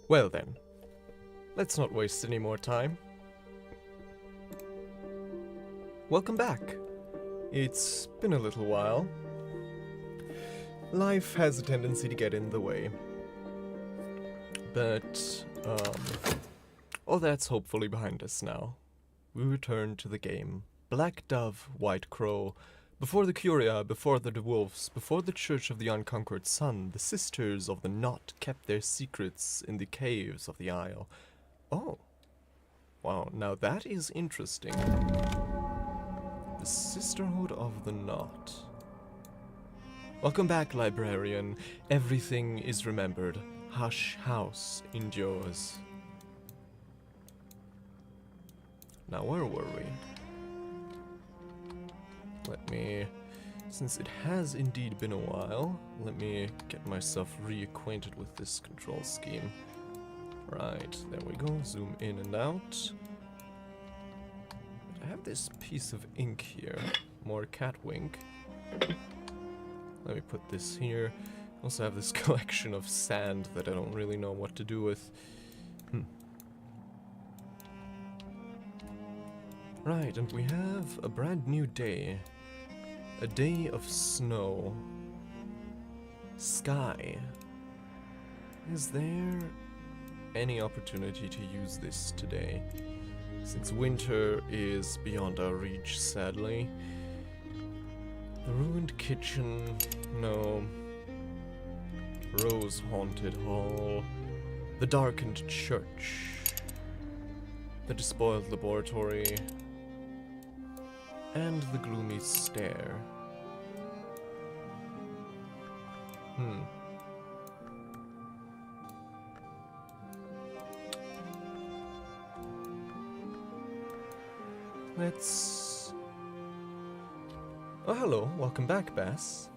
Well then, let's not waste any more time. Welcome back. It's been a little while. Life has a tendency to get in the way. But, all that's hopefully behind us now. We return to the game. Black Dove, White Crow. Before the Curia, before the Dwarfs, before the Church of the Unconquered Sun, the Sisters of the Knot kept their secrets in the caves of the Isle. Oh. Wow, now that is interesting. The Sisterhood of the Knot. Welcome back, librarian. Everything is remembered. Hush House endures. Now where were we? Let me, since it has indeed been a while, let me get myself reacquainted with this control scheme. Right, there we go, zoom in and out. I have this piece of ink here, more cat wink. Let me put this here. Also have this collection of sand that I don't really know what to do with. Right, and we have a brand new day. A day of snow. Sky. Is there any opportunity to use this today? Since winter is beyond our reach, sadly. The ruined kitchen, no. Rose-haunted hall. The darkened church. The despoiled laboratory. And the gloomy stair. Let's... Oh, hello. Welcome back, Bass.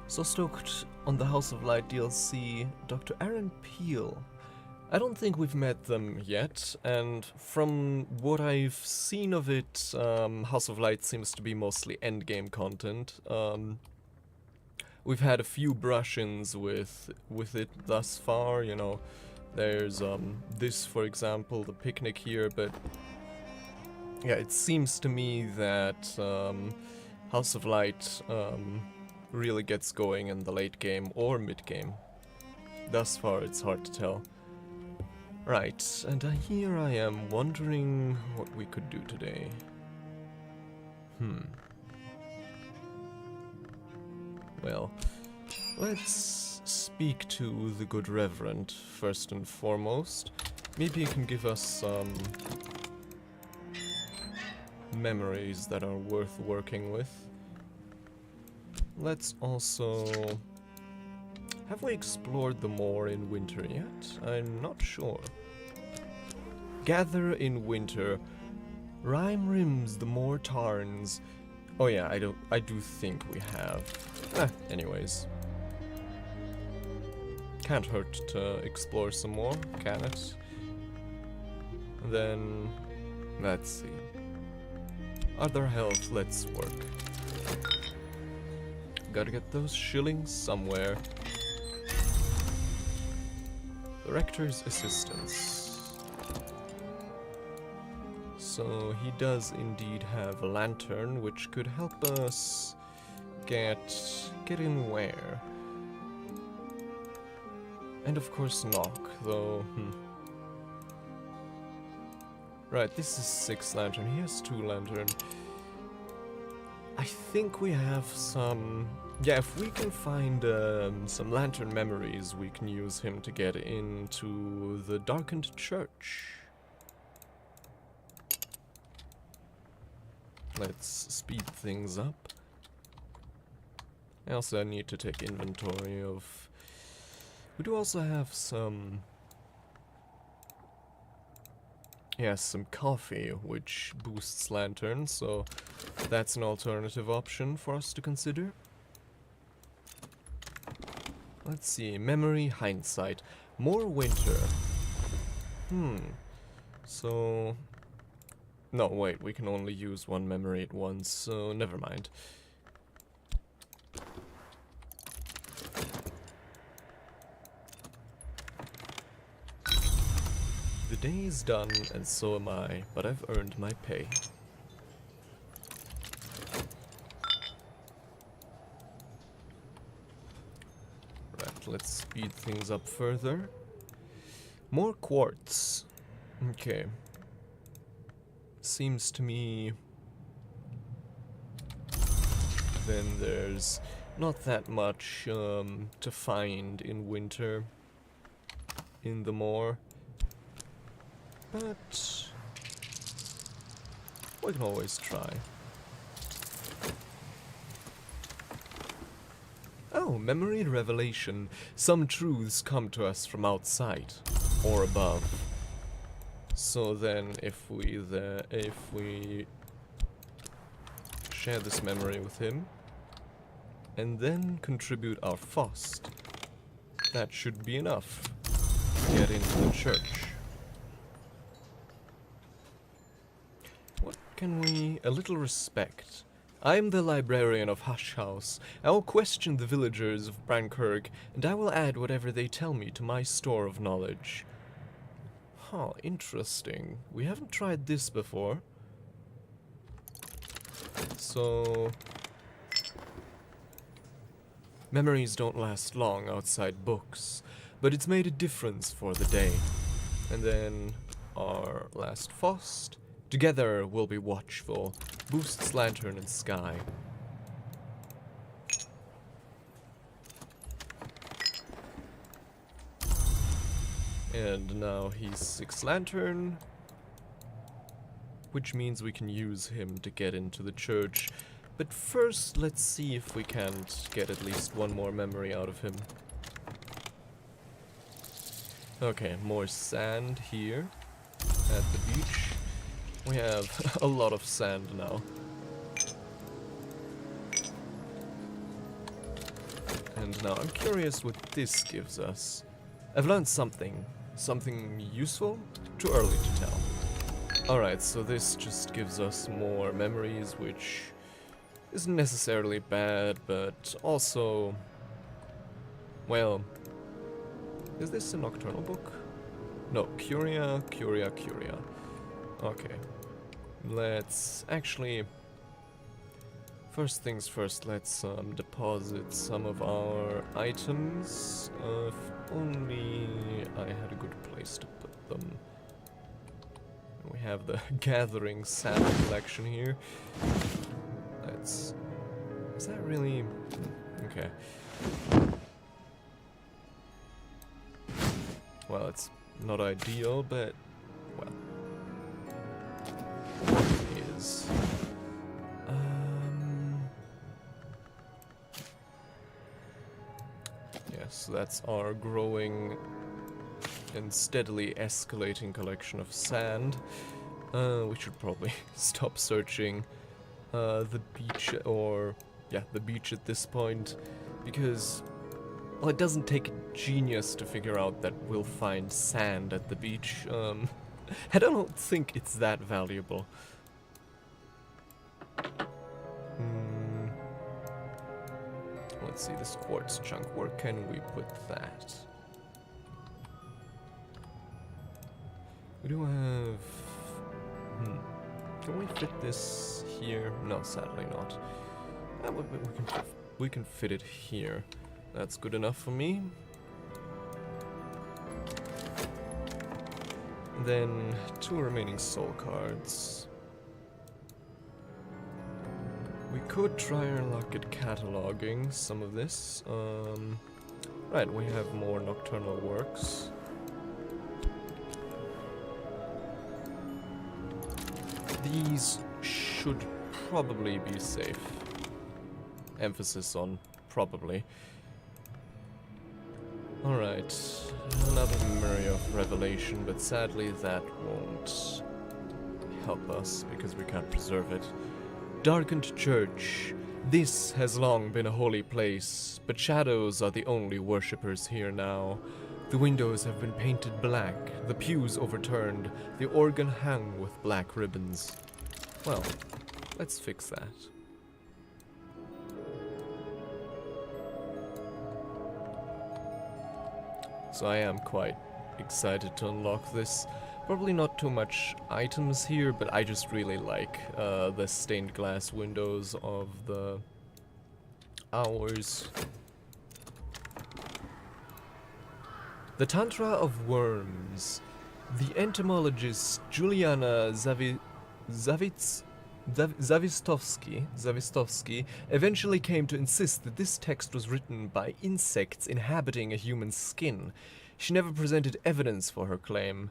So stoked on the House of Light DLC, Dr. Aaron Peel. I don't think we've met them yet, and from what I've seen of it, House of Light seems to be mostly endgame content. We've had a few brush-ins with it thus far, you know. There's this, for example, the picnic here, but yeah, it seems to me that House of Light really gets going in the late game or mid game. Thus far, it's hard to tell. Right, and here I am wondering what we could do today. Well, let's speak to the good Reverend first and foremost. Maybe he can give us some memories that are worth working with. Let's also... Have we explored the moor in winter yet? I'm not sure. Gather in winter. Rhyme rims the moor tarns. Oh yeah, I do think we have. Anyways. Can't hurt to explore some more, can it? Then let's see. Other health, let's work. Gotta get those shillings somewhere. The Rector's assistance. So he does indeed have a lantern, which could help us get in where? And of course knock, though. Right, this is 6 lantern. He has 2 lantern. I think we have some... Yeah, if we can find some lantern memories, we can use him to get into the darkened church. Let's speed things up. I also need to take inventory of... We do also have some... Yeah, some coffee, which boosts lantern, so that's an alternative option for us to consider. Let's see, memory, hindsight. More winter. So... No, wait, we can only use one memory at once, so never mind. day is done, and so am I, but I've earned my pay. Right, let's speed things up further. More quartz. Okay. Seems to me... then there's not that much to find in winter in the moor. But we can always try. Oh, memory and revelation. Some truths come to us from outside or above. So then if we share this memory with him and then contribute our Fost, that should be enough to get into the church. What can we... a little respect. I am the librarian of Hush House. I will question the villagers of Brankirk, and I will add whatever they tell me to my store of knowledge. Huh, interesting. We haven't tried this before. So... memories don't last long outside books, but it's made a difference for the day. And then our last Fost. Together we'll be watchful. Boosts lantern and sky. And now he's 6 lantern, which means we can use him to get into the church. But first, let's see if we can't get at least one more memory out of him. Okay, more sand here at the beach. We have a lot of sand now. And now I'm curious what this gives us. I've learned something. Something useful? Too early to tell. Alright, so this just gives us more memories, which isn't necessarily bad, but also... well... is this a nocturnal book? No, 𝐞𝐞𝐳𝐬. Okay. Let's actually... first things first, let's deposit some of our items. If only I had a good place to put them. We have the gathering sand collection here. Let's... is that really... okay. Well, it's not ideal, but... well... it is... yes, that's our growing and steadily escalating collection of sand. We should probably stop searching the beach, or yeah, the beach at this point, because, well, it doesn't take a genius to figure out that we'll find sand at the beach. I don't think it's that valuable. Let's see, this quartz chunk, where can we put that? We do have... can we fit this here? No, sadly not. We can fit it here. That's good enough for me. Then 2 remaining soul cards. We could try our luck at cataloging some of this. Right, we have more nocturnal works. These should probably be safe. Emphasis on probably. Alright, another memory of revelation, but sadly that won't help us because we can't preserve it. Darkened church. This has long been a holy place, but shadows are the only worshippers here now. The windows have been painted black, the pews overturned, the organ hung with black ribbons. Well, let's fix that. So I am quite excited to unlock this, Probably not too much items here, but I just really like the stained glass windows of the hours. The Tantra of Worms. The entomologist Juliana Zawistovsky eventually came to insist that this text was written by insects inhabiting a human skin. She never presented evidence for her claim.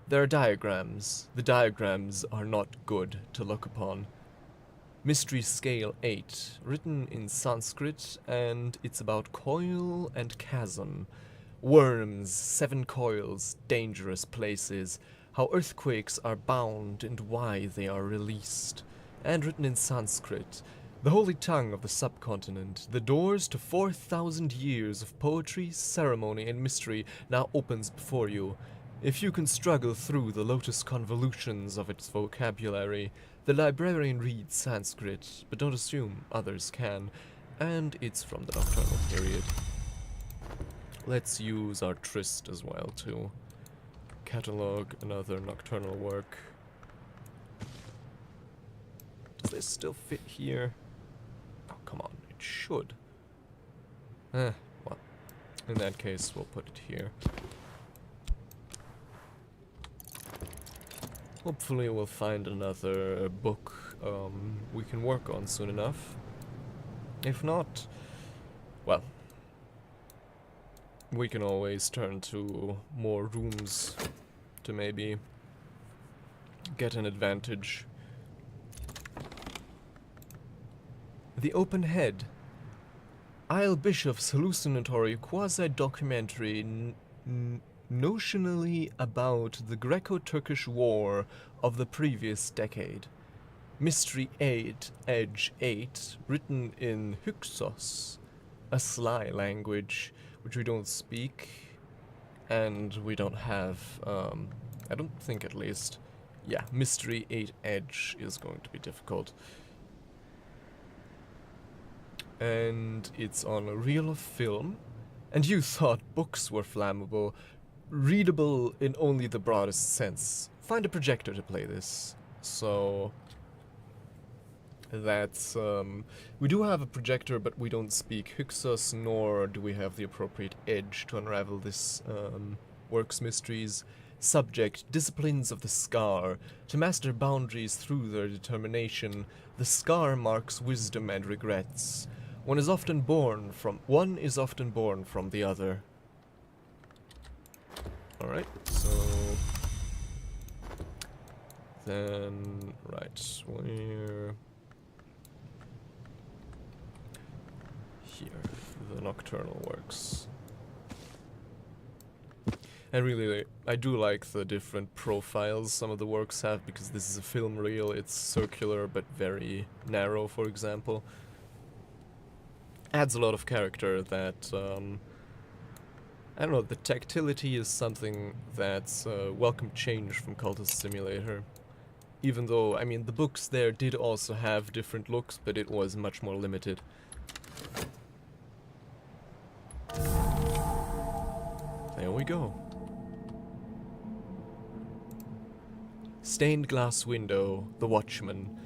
There are diagrams. The diagrams are not good to look upon. Mystery Scale 8, written in Sanskrit, and it's about coil and chasm. Worms, 7 coils, dangerous places, how earthquakes are bound and why they are released. And written in Sanskrit, the holy tongue of the subcontinent, the doors to 4,000 years of poetry, ceremony, and mystery now opens before you. If you can struggle through the lotus convolutions of its vocabulary, the librarian reads Sanskrit, but don't assume others can, and it's from the nocturnal period. Let's use our tryst as well, too. Catalog another nocturnal work. Does this still fit here? Oh, come on, it should. Well, in that case, we'll put it here. Hopefully we'll find another book we can work on soon enough. If not, well, we can always turn to more rooms to maybe get an advantage. The Open Head. Isle Bishop's hallucinatory quasi-documentary notionally about the Greco-Turkish War of the previous decade. Mystery 8, Edge 8, written in Hyksos, a sly language which we don't speak, and we don't have, I don't think at least. Yeah, Mystery 8 Edge is going to be difficult. And it's on a reel of film, and you thought books were flammable. Readable in only the broadest sense. Find a projector to play this. So that's, we do have a projector, but we don't speak Hyksos, nor do we have the appropriate edge to unravel this work's mysteries. Subject, disciplines of the scar. To master boundaries through their determination, the scar marks wisdom and regrets. One is often born from the other. Alright, so then, right, we're here, the nocturnal works. And I do like the different profiles some of the works have, because this is a film reel, it's circular but very narrow, for example. Adds a lot of character that, I don't know, the tactility is something that's a welcome change from Cultist Simulator. Even though, I mean, the books there did also have different looks, but it was much more limited. There we go. Stained glass window, the watchman.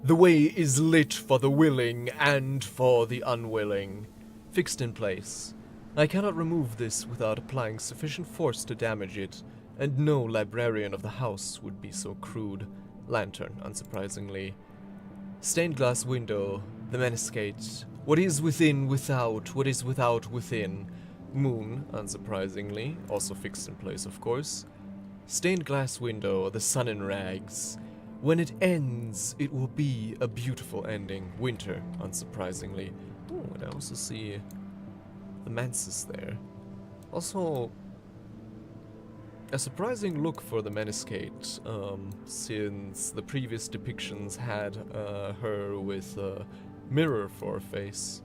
The way is lit for the willing and for the unwilling. Fixed in place. I cannot remove this without applying sufficient force to damage it, and no librarian of the house would be so crude. Lantern, unsurprisingly. Stained glass window, the menascate. What is within without, what is without within. Moon, unsurprisingly, also fixed in place, of course. Stained glass window, the sun in rags. When it ends, it will be a beautiful ending. Winter, unsurprisingly. Oh, and I also see the mansis there. Also, a surprising look for the menascate, since the previous depictions had her with a mirror for a face.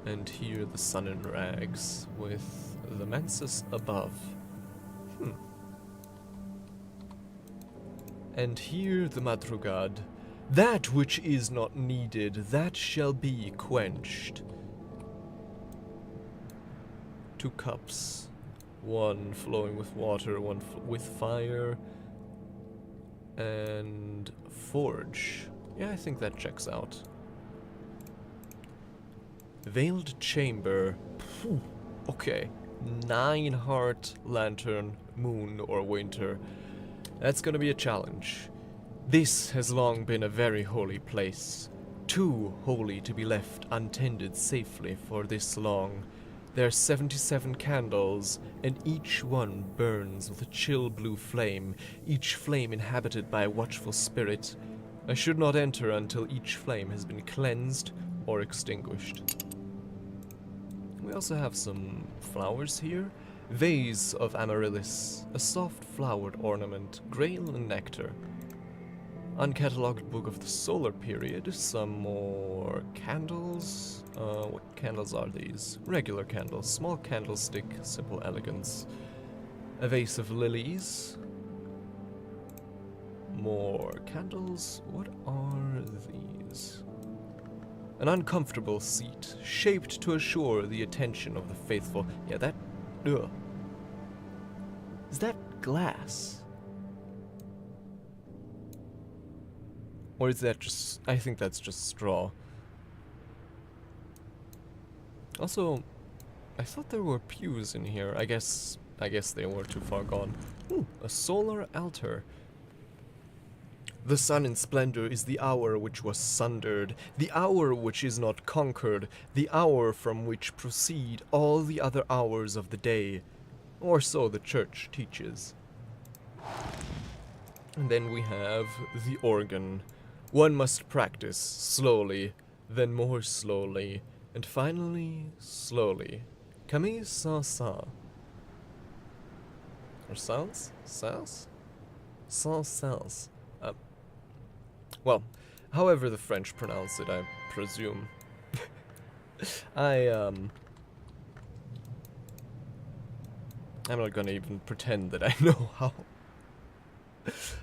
And here the sun in rags, with the mansis above. And here the madrugad. That which is not needed, that shall be quenched. 2 cups. One flowing with water, one with fire. And forge. Yeah, I think that checks out. Veiled chamber. Phew. Okay. 9 heart, lantern, moon, or winter. That's gonna be a challenge. This has long been a very holy place. Too holy to be left untended safely for this long. There are 77 candles, and each one burns with a chill blue flame, each flame inhabited by a watchful spirit. I should not enter until each flame has been cleansed or extinguished. We also have some flowers here. Vase of amaryllis, a soft flowered ornament, grail and nectar. Uncatalogued book of the solar period, some more candles. What candles are these? Regular candles, small candlestick, simple elegance. A vase of lilies. More candles. What are these? An uncomfortable seat, shaped to assure the attention of the faithful. Yeah, that... Ugh. Is that glass? Or is that just... I think that's just straw. Also, I thought there were pews in here. I guess they were too far gone. Ooh, a solar altar. The sun in splendor is the hour which was sundered, the hour which is not conquered, the hour from which proceed all the other hours of the day. Or so the church teaches. And then we have the organ. One must practice slowly, then more slowly, and finally slowly. 𝐫𝐞𝐳𝐸. Or sounds? Sounds? Sounds. Well, however the French pronounce it, I presume. I'm not gonna even pretend that I know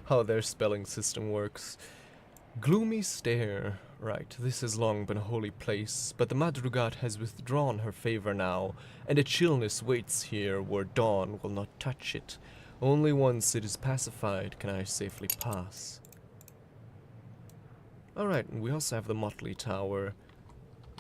how their spelling system works. Gloomy stare. Right, this has long been a holy place, but the Madrugat has withdrawn her favor now, and a chillness waits here where dawn will not touch it. Only once it is pacified can I safely pass. Alright, and we also have the Motley Tower.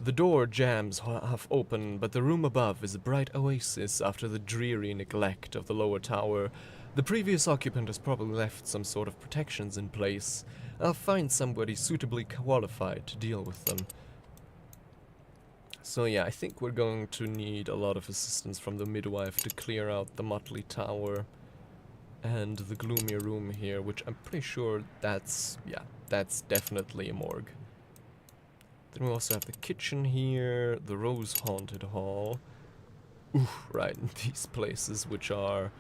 The door jams half open, but the room above is a bright oasis after the dreary neglect of the lower tower. The previous occupant has probably left some sort of protections in place. I'll find somebody suitably qualified to deal with them. So yeah, I think we're going to need a lot of assistance from the midwife to clear out the Motley Tower and the gloomy room here, which I'm pretty sure that's definitely a morgue. Then we also have the kitchen here, the Rose Haunted Hall. Ooh, right, these places which are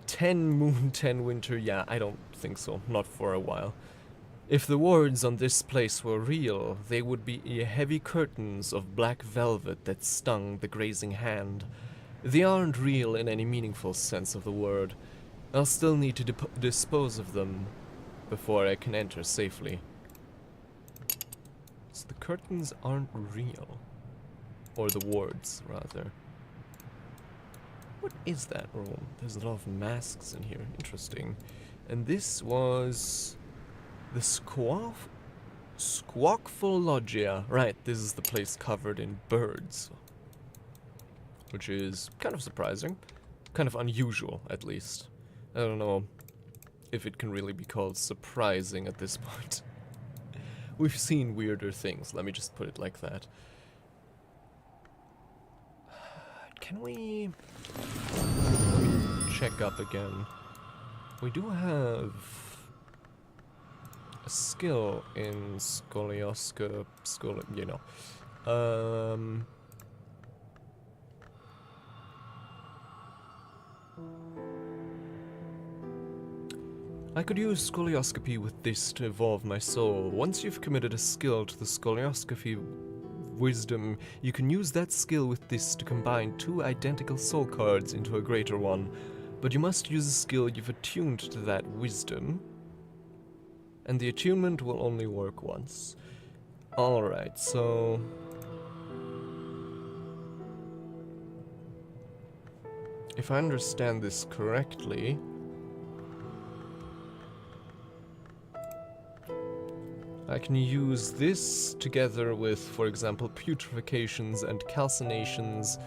10 moon, 10 winter. Yeah, I don't think so, not for a while. If the wards on this place were real, they would be heavy curtains of black velvet that stung the grazing hand. They aren't real in any meaningful sense of the word. I'll still need to dispose of them before I can enter safely. So the curtains aren't real. Or the wards, rather. What is that room? There's a lot of masks in here. Interesting. And this was... the Squawkful Loggia. Right, this is the place covered in birds. Which is kind of surprising. Kind of unusual, at least. I don't know if it can really be called surprising at this point. We've seen weirder things, let me just put it like that. Can we... check up again? We do have a skill in you know. I could use scolioscopy with this to evolve my soul. Once you've committed a skill to the scolioscopy wisdom, you can use that skill with this to combine 2 identical soul cards into a greater one. But you must use a skill you've attuned to that wisdom, and the attunement will only work once. Alright, so... if I understand this correctly, I can use this together with, for example, putrefacitions and calcinations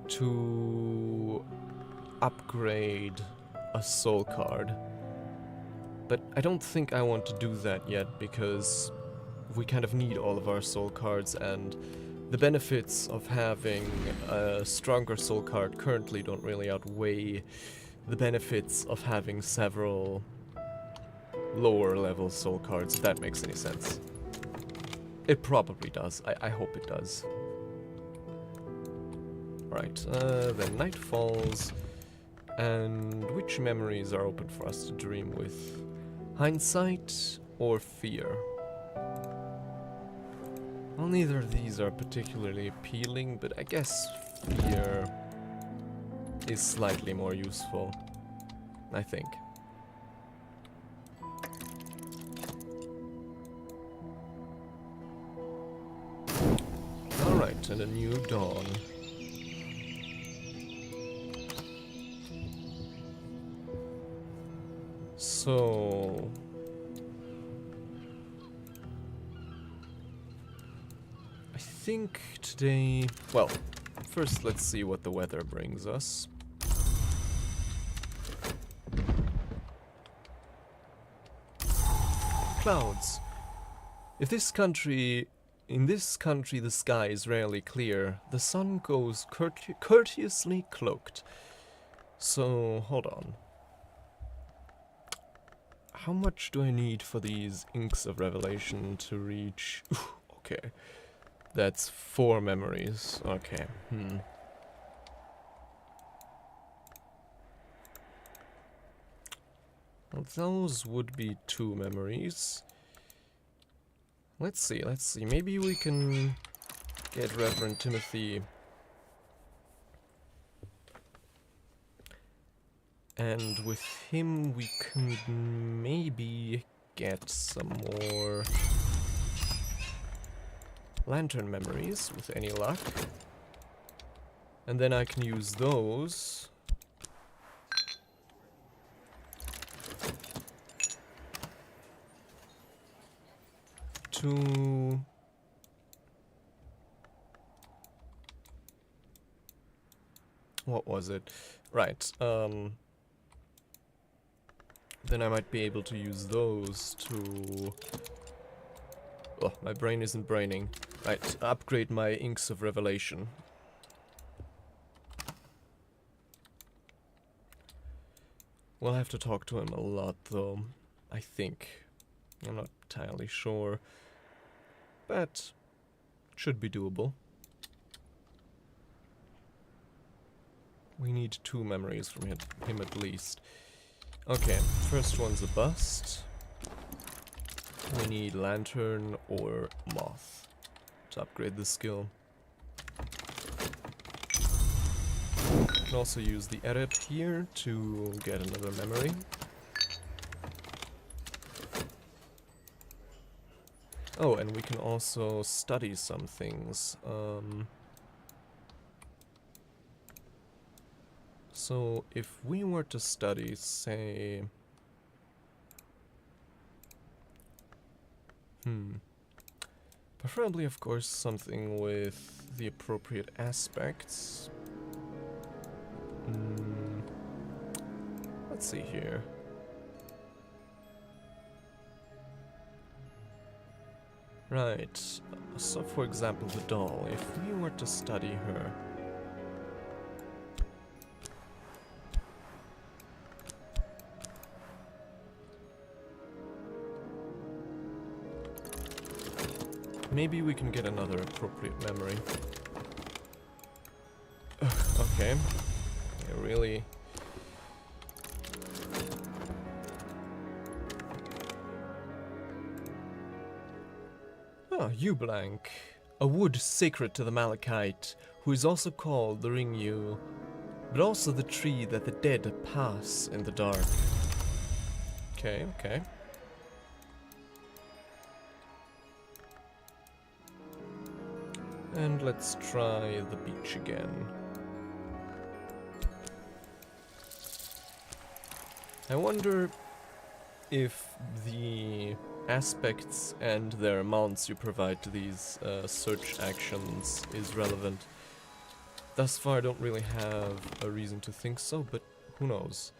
to upgrade a soul card. But I don't think I want to do that yet because we kind of need all of our soul cards, and the benefits of having a stronger soul card currently don't really outweigh the benefits of having several lower level soul cards, if that makes any sense. It probably does. I hope it does. Right, then night falls, and which memories are open for us to dream with? Hindsight or fear? Well, neither of these are particularly appealing, but I guess fear is slightly more useful, I think. Alright, and a new dawn. So... I think today... Well, first let's see what the weather brings us. Clouds. In this country the sky is rarely clear. The sun goes courteously cloaked. So, hold on. How much do I need for these Inks of Revelation to reach? Okay. That's 4 memories. Okay. Well, those would be 2 memories. Let's see. Maybe we can get Reverend Timothy. And with him we could maybe get some more lantern memories with any luck. And then I can use those to what was it? Right, then I might be able to use those to... Oh, my brain isn't braining. Right, upgrade my Inks of Revelation. We'll have to talk to him a lot, though, I think. I'm not entirely sure. But it should be doable. We need 2 memories from him at least. Okay, first one's a bust. We need lantern or moth to upgrade the skill. We can also use the edit here to get another memory. Oh, and we can also study some things. So if we were to study, say... Preferably, of course, something with the appropriate aspects. Let's see here. Right, so for example the doll, if we were to study her... Maybe we can get another appropriate memory. Okay. Yeah, really... Ah, 𝐸, a wood sacred to the Malachite, who is also called the 𝐫𝐞𝐬, but also the tree that the dead pass in the dark. Okay, okay. And let's try the beach again. I wonder if the aspects and their amounts you provide to these search actions is relevant. Thus far I don't really have a reason to think so, but who knows.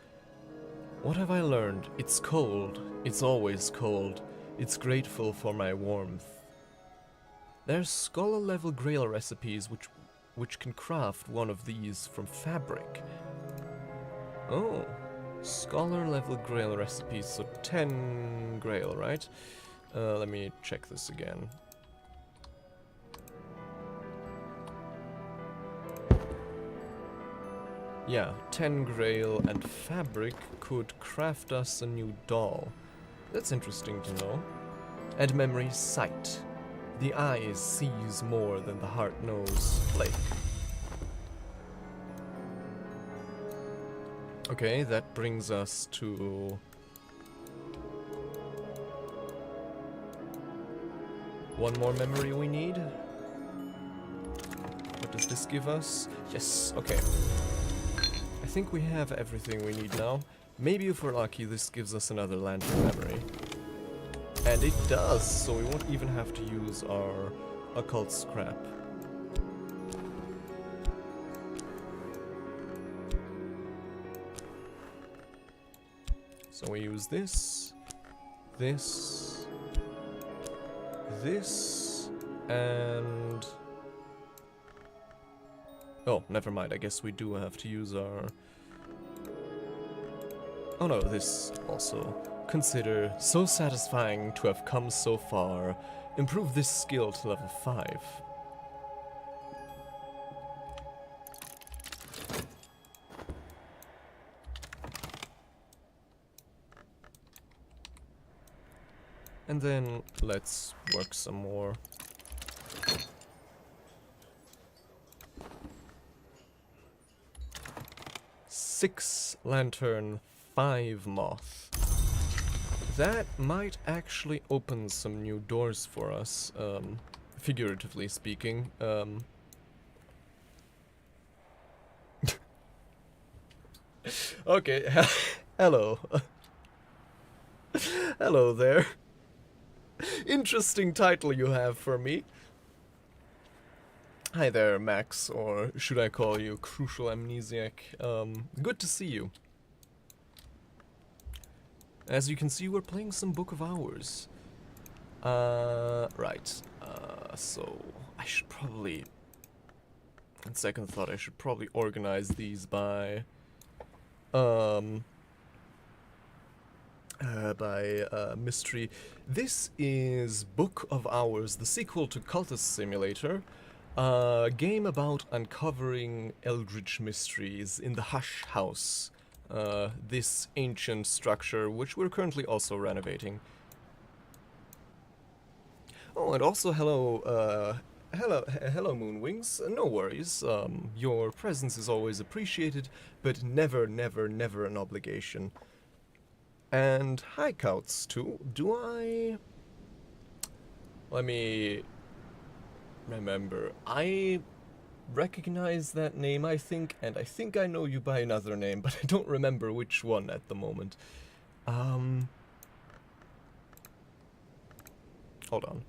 What have I learned? It's cold. It's always cold. It's grateful for my warmth. There's scholar level grail recipes which can craft one of these from fabric. Oh. Scholar level grail recipes, so 10 grail, right? Let me check this again. Yeah, 10 grail and fabric could craft us a new doll. That's interesting to know. And memory sight. The eye sees more than the heart knows. Blake. Okay, that brings us to... one more memory we need. What does this give us? Yes, okay. I think we have everything we need now. Maybe if we're lucky, this gives us another lantern memory. And it does, so we won't even have to use our occult scrap. So we use this, this, and... oh, never mind, I guess we do have to use our... oh no, this also. Consider so satisfying to have come so far. Improve this skill to level 5. And then let's work some more. Six lantern, 5 moth. That might actually open some new doors for us, figuratively speaking. Okay, hello. Hello there. Interesting title you have for me. Hi there, Max, or should I call you Crucial Amnesiac? Good to see you. As you can see, we're playing some Book of Hours. Right. So I should probably... on second thought, I should probably organize these by mystery. This is Book of Hours, the sequel to Cultist Simulator. A game about uncovering eldritch mysteries in the Hush House. This ancient structure, which we're currently also renovating. Oh, and also hello, hello Moonwings. No worries, your presence is always appreciated, but never, never, never an obligation. And hi, Couts, too. Do I... let me... remember. I recognize that name, I think, and I think I know you by another name, but I don't remember which one at the moment. Hold on.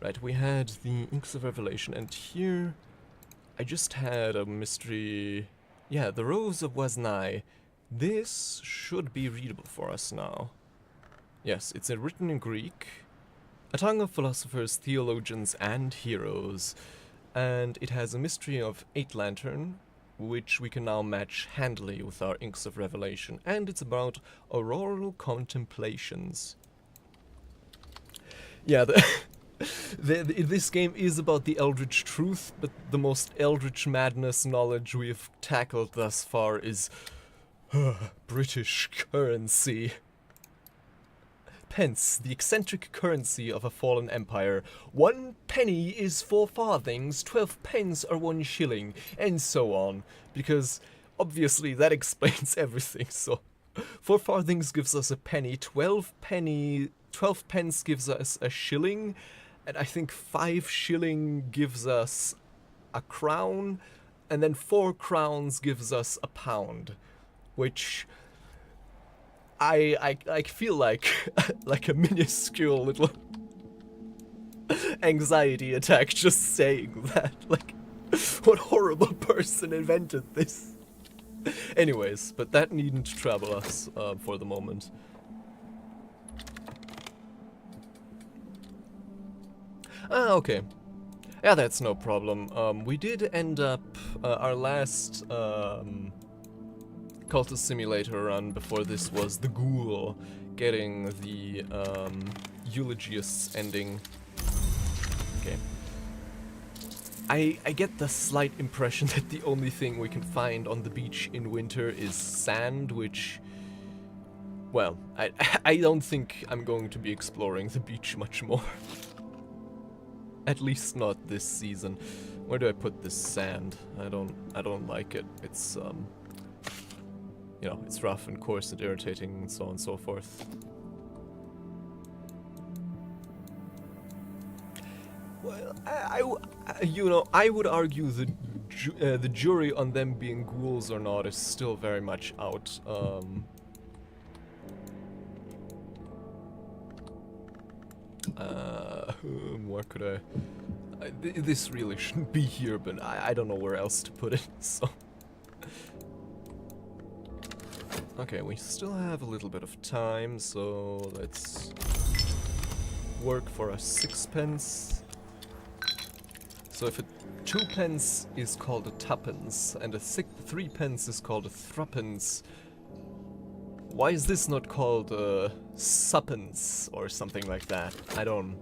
Right, we had the Inks of Revelation, and here I just had a mystery... yeah, the Rose of 𝐫𝐶𝐬. This should be readable for us now. Yes, it's written in Greek, a tongue of philosophers, theologians, and heroes. And it has a mystery of 8 lantern, which we can now match handily with our Inks of Revelation. And it's about auroral contemplations. Yeah, this game is about the eldritch truth, but the most eldritch madness knowledge we've tackled thus far is British currency. Pence, the eccentric currency of a fallen empire. 1 penny is 4 farthings, 12 pence are 1 shilling, and so on. Because, obviously, that explains everything, so... 4 farthings gives us a penny, 12 pence gives us a shilling, and I think 5 shilling gives us a crown, and then 4 crowns gives us a pound. Which... I feel like like a minuscule little anxiety attack just saying that. Like, what horrible person invented this? Anyways, but that needn't trouble us for the moment. Ah, okay. Yeah, that's no problem. We did end up our last Cultist Simulator run before this was the Ghoul, getting the Eulogius ending. Okay. I get the slight impression that the only thing we can find on the beach in winter is sand, which, well, I don't think I'm going to be exploring the beach much more. At least not this season. Where do I put this sand? I don't like it. It's you know, it's rough and coarse and irritating and so on and so forth. Well, you know, I would argue the jury on them being ghouls or not is still very much out. Where could this really shouldn't be here, but I don't know where else to put it, so. Okay, we still have a little bit of time, so let's work for a 6p. So if a 2p is called a 2p, and a 3p is called a 3p, why is this not called a suppence or something like that? I don't...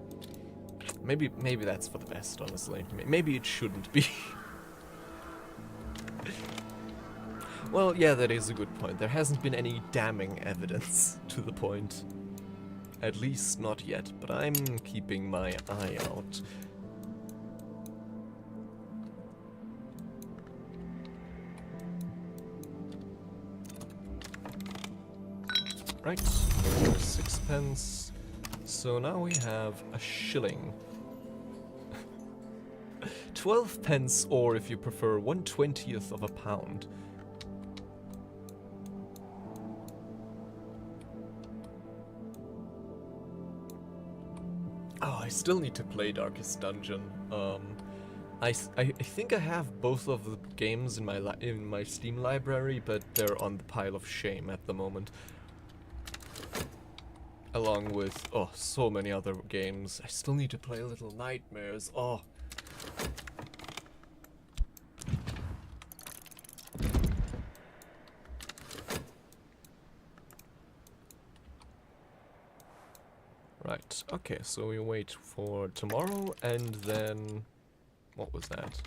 Maybe that's for the best, honestly. Maybe it shouldn't be. Well, yeah, that is a good point. There hasn't been any damning evidence to the point. At least not yet, but I'm keeping my eye out. Right, 6p. So now we have a shilling. 12p, or if you prefer, 1/20th of a pound. Oh, I still need to play Darkest Dungeon. I think I have both of the games in my Steam library, but they're on the pile of shame at the moment. Along with, oh, so many other games. I still need to play Little Nightmares. Oh. Right, okay, so we wait for tomorrow, and then... What was that?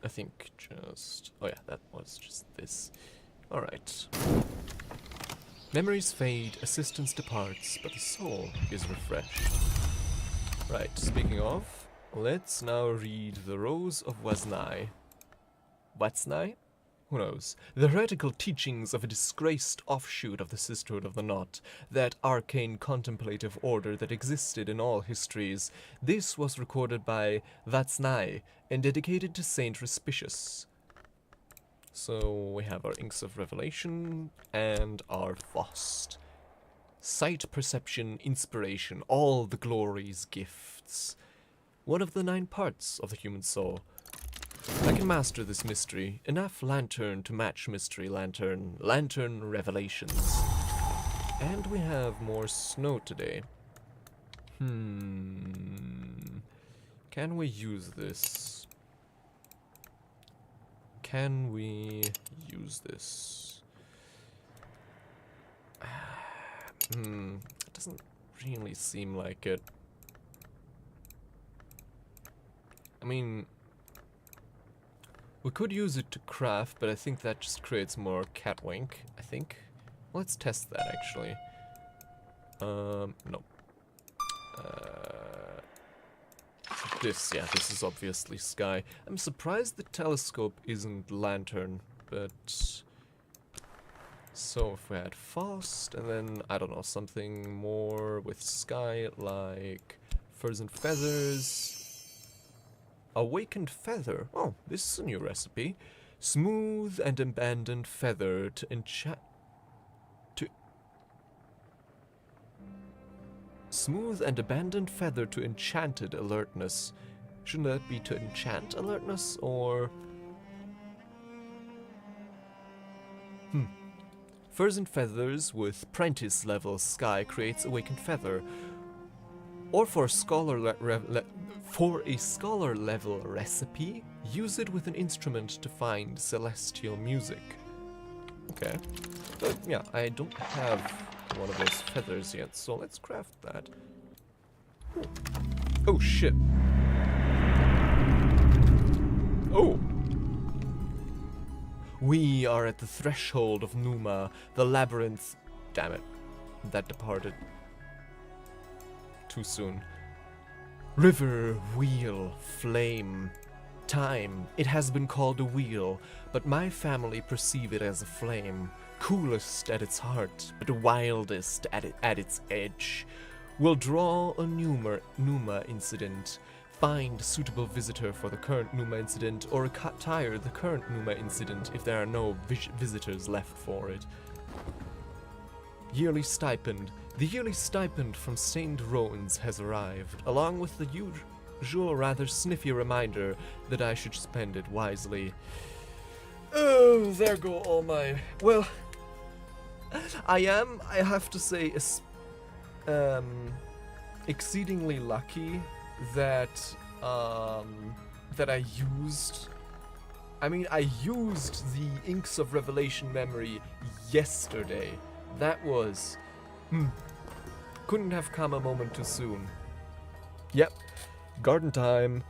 I think just... Oh yeah, that was just this. Alright. Memories fade, assistance departs, but the soul is refreshed. Right, speaking of, let's now read The Rose of 𝐫𝐽𝐶𝐻. 𝐫𝐽𝐶𝐻? Who knows? The heretical teachings of a disgraced offshoot of the Sisterhood of the Knot, that arcane contemplative order that existed in all histories. This was recorded by 𝐫𝐽𝐶𝐻 and dedicated to Saint Respicious. So we have our Inks of Revelation and our Faust. Sight, perception, inspiration, all the glories, gifts. One of the 9 parts of the human soul. I can master this mystery. Enough lantern to match mystery lantern. Lantern revelations. And we have more snow today. Can we use this? Can we use this? It doesn't really seem like it. I mean, we could use it to craft, but I think that just creates more catwink, I think. Let's test that, actually. No. This is obviously sky. I'm surprised the telescope isn't lantern, but... So if we had Faust, and then, I don't know, something more with sky, like furs and feathers. Awakened feather. Oh, this is a new recipe. Smooth and abandoned feather to enchant... Smooth and abandoned feather to enchanted alertness. Shouldn't that be to enchant alertness, or... Furs and feathers with prentice level sky creates awakened feather. Or for a scholar level recipe, use it with an instrument to find celestial music. Okay. But yeah, I don't have one of those feathers yet, so let's craft that. Oh shit. Oh! We are at the threshold of Numa, the labyrinth. Damn it. That departed too soon. River, wheel, flame. Time. It has been called a wheel, but my family perceive it as a flame. Coolest at its heart, but wildest at its edge. We'll draw a Numa incident. Find suitable visitor for the current Numa incident, or tire the current Numa incident if there are no visitors left for it. Yearly stipend. The yearly stipend from Saint Rowan's has arrived, along with the usual rather sniffy reminder that I should spend it wisely. Oh, there go all my... Well, I have to say, exceedingly lucky that that I used the Inks of Revelation memory yesterday. That was couldn't have come a moment too soon. Yep, garden time.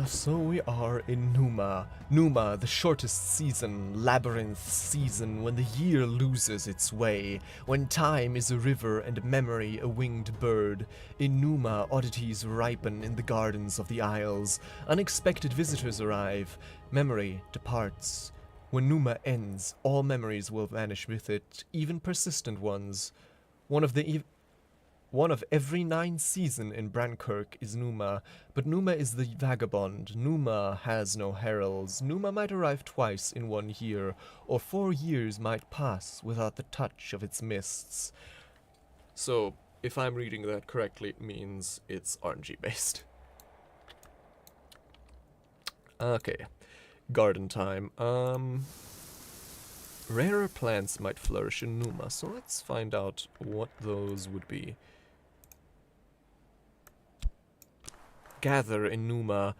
So we are in Numa. Numa, the shortest season, labyrinth season, when the year loses its way, when time is a river and memory a winged bird. In Numa, oddities ripen in the gardens of the isles. Unexpected visitors arrive. Memory departs. When Numa ends, all memories will vanish with it, even persistent ones. One of every 9 season in Brankirk is Numa, but Numa is the vagabond. Numa has no heralds. Numa might arrive twice in 1 year, or 4 years might pass without the touch of its mists. So, if I'm reading that correctly, it means it's RNG based. Okay, garden time. Rarer plants might flourish in Numa, so let's find out what those would be. Gather in Numa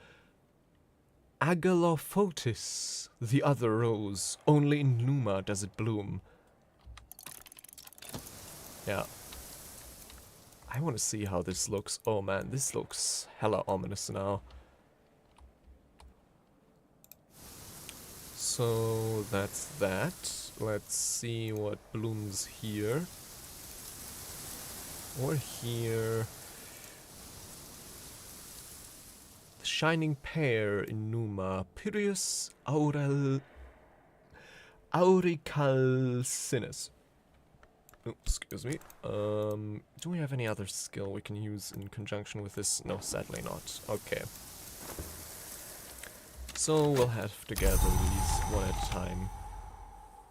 Agalophotis, the other rose. Only in Numa does it bloom. Yeah. I want to see how this looks. Oh man, this looks hella ominous now. So that's that. Let's see what blooms here. Or here. The shining pear in Numa. Pyrrhus auricalcinus. Oh, excuse me. Do we have any other skill we can use in conjunction with this? No, sadly not. Okay. So we'll have to gather these one at a time.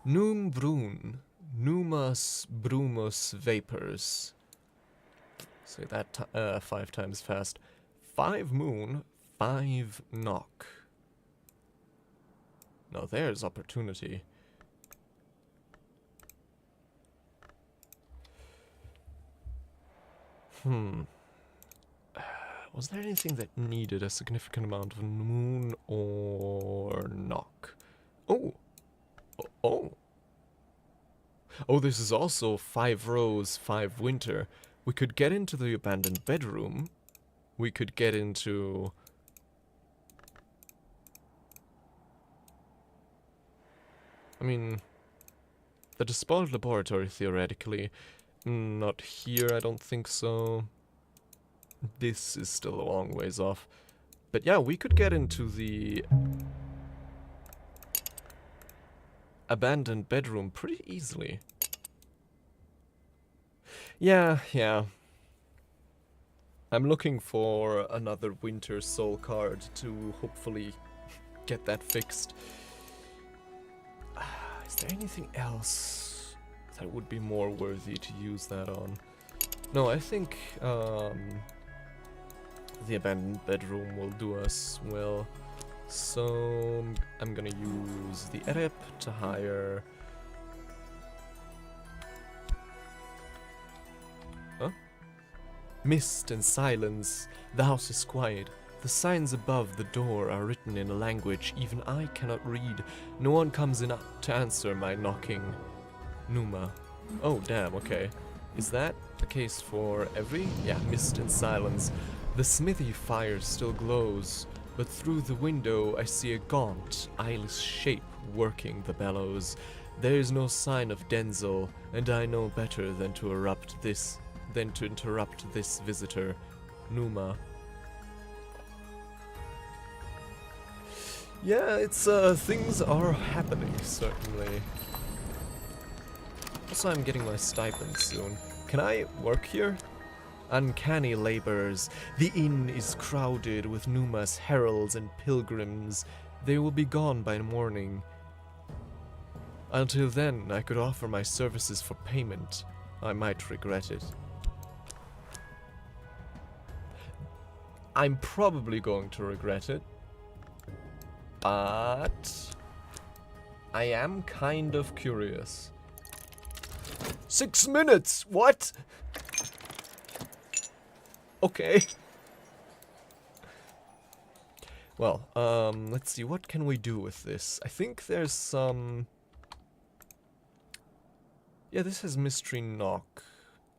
Num brun. Numus brumus vapors. Say that 5 times fast. 5 moon, 5 knock. Now there's opportunity. Was there anything that needed a significant amount of moon or knock? Oh! Oh! Oh, this is also 5 rose, 5 winter. We could get into the abandoned bedroom. We could get into... I mean... the despoiled laboratory, theoretically. Not here, I don't think so. This is still a long ways off. But yeah, we could get into the... abandoned bedroom pretty easily. Yeah. I'm looking for another Winter Soul card to hopefully get that fixed. Is there anything else that would be more worthy to use that on. No, I think the abandoned bedroom will do us well. So I'm gonna use the edip to hire. Huh? Mist and silence. The house is quiet. The signs above the door are written in a language even I cannot read. No one comes in to answer my knocking. Numa. Oh, damn, okay. Is that the case for every? Yeah, mist and silence. The smithy fire still glows, but through the window I see a gaunt, eyeless shape working the bellows. There is no sign of Denzel, and I know better than to interrupt this visitor. Numa. Yeah, it's things are happening, certainly. Also, I'm getting my stipend soon. Can I work here? Uncanny labors. The inn is crowded with Numa's heralds and pilgrims. They will be gone by morning. Until then, I could offer my services for payment. I might regret it. I'm probably going to regret it. But I am kind of curious. 6 minutes! What? Okay. Well, let's see, what can we do with this? I think there's some... Yeah, this has mystery knock.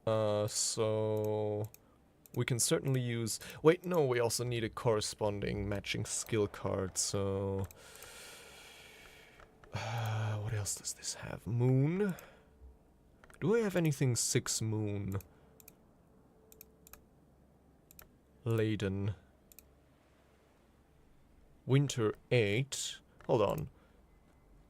So... we can certainly use... Wait, no, we also need a corresponding matching skill card, so... what else does this have? Moon? Do I have anything 6 moon? Laden. Winter 8. Hold on.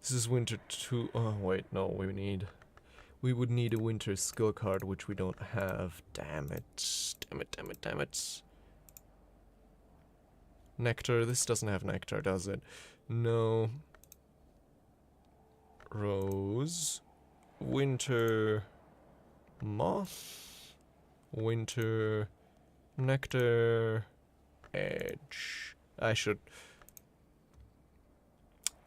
This is winter 2. Oh, wait, no, we would need a winter skill card, which we don't have. Damn it. Damn it. Nectar. This doesn't have nectar, does it? No. Rose. Winter. Moth. Winter. Nectar. Edge. I should...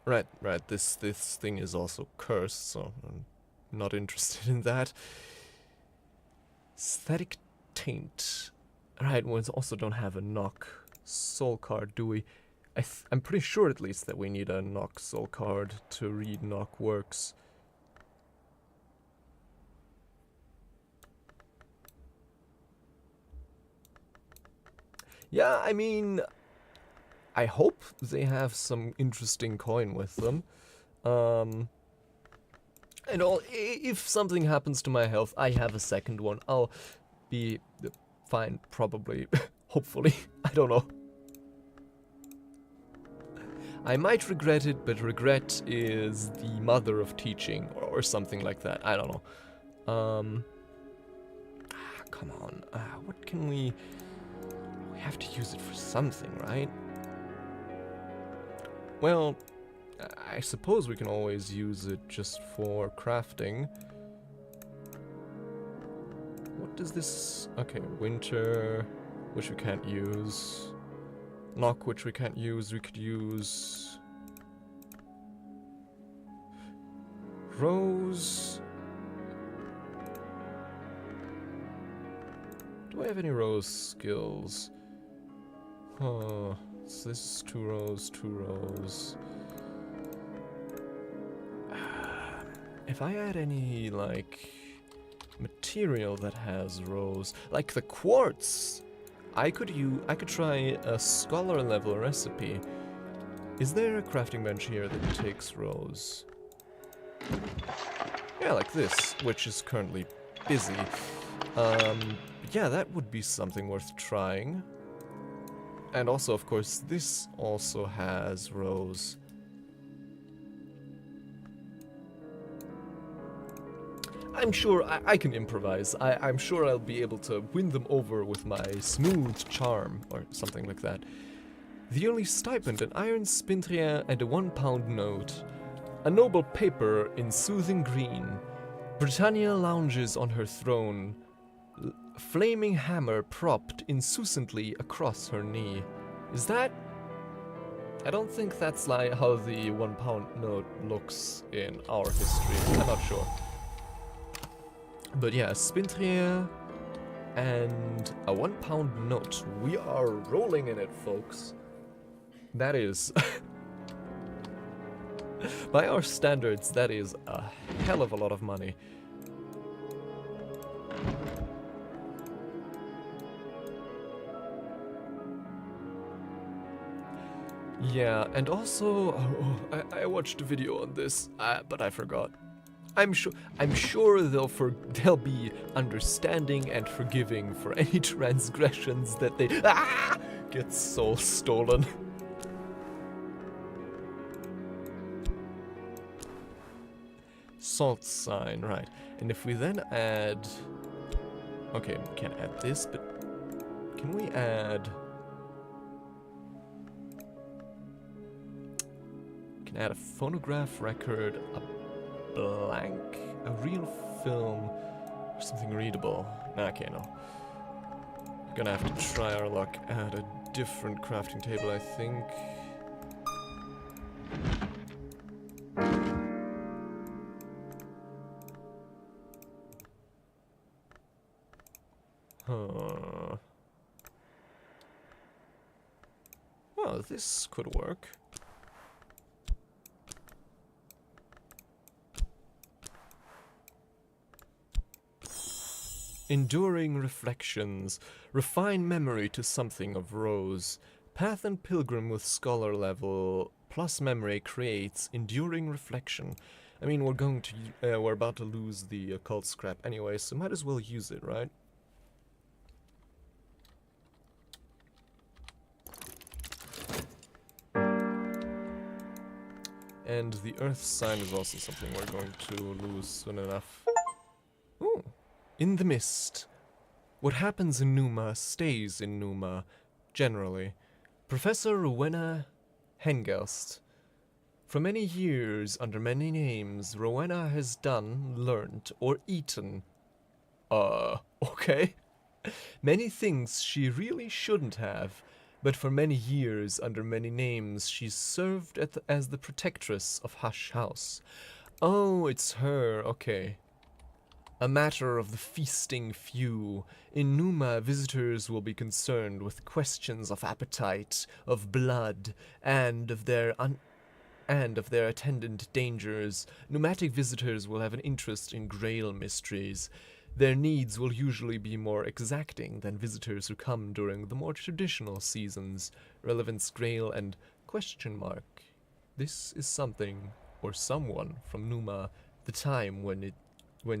Right. This thing is also cursed, so I'm not interested in that. Aesthetic taint. Right, we also don't have a knock soul card, do we? I'm pretty sure at least that we need a knock soul card to read knock works. Yeah, I mean, I hope they have some interesting coin with them. And if something happens to my health, I have a second one. I'll be fine, probably. Hopefully. I don't know. I might regret it, but regret is the mother of teaching, or something like that. I don't know. Come on. What can we... We have to use it for something, right? Well, I suppose we can always use it just for crafting. What does this... Okay, winter, which we can't use. Knock, which we can't use. We could use... Rose. Do I have any rose skills? Huh. So this is 2 rows, 2 rows. If I had any, like, material that has rows, like the quartz, I could try a scholar level recipe. Is there a crafting bench here that takes rows? Yeah, like this, which is currently busy. Yeah, that would be something worth trying. And also, of course, this also has rows. I'm sure I can improvise. I'm sure I'll be able to win them over with my smooth charm, or something like that. The only stipend, an iron spintrier and a £1 note. A noble paper in soothing green. Britannia lounges on her throne, flaming hammer propped insouciantly across her knee. Is that... I don't think that's like how the £1 note looks in our history. I'm not sure. But yeah, Spintrier and a £1 note. We are rolling in it, folks. That is... by our standards, that is a hell of a lot of money. Yeah, and also, I watched a video on this, but I forgot. I'm sure they'll be understanding and forgiving for any transgressions that they get soul stolen. Salt sign, right? And if we then add, okay, we can't add this, but can we add? Add a phonograph record, a blank, a real film, or something readable. Okay, no. We're gonna have to try our luck at a different crafting table, I think. Huh. Well, this could work. Enduring reflections. Refine memory to something of rose. Path and pilgrim with scholar level plus memory creates enduring reflection. I mean, we're about to lose the occult scrap anyway, so might as well use it, right? And the earth sign is also something we're going to lose soon enough. Ooh. In the mist. What happens in Numa stays in Numa, generally. Professor Rowena Hengelst. For many years, under many names, Rowena has done, learnt, or eaten. Okay. Many things she really shouldn't have, but for many years, under many names, she's served as the protectress of Hush House. Oh, it's her, okay. A matter of the feasting few. In Numa, visitors will be concerned with questions of appetite, of blood, and of their attendant dangers. Pneumatic visitors will have an interest in Grail mysteries. Their needs will usually be more exacting than visitors who come during the more traditional seasons. Relevance, Grail, and question mark. This is something, or someone, from Numa, the time when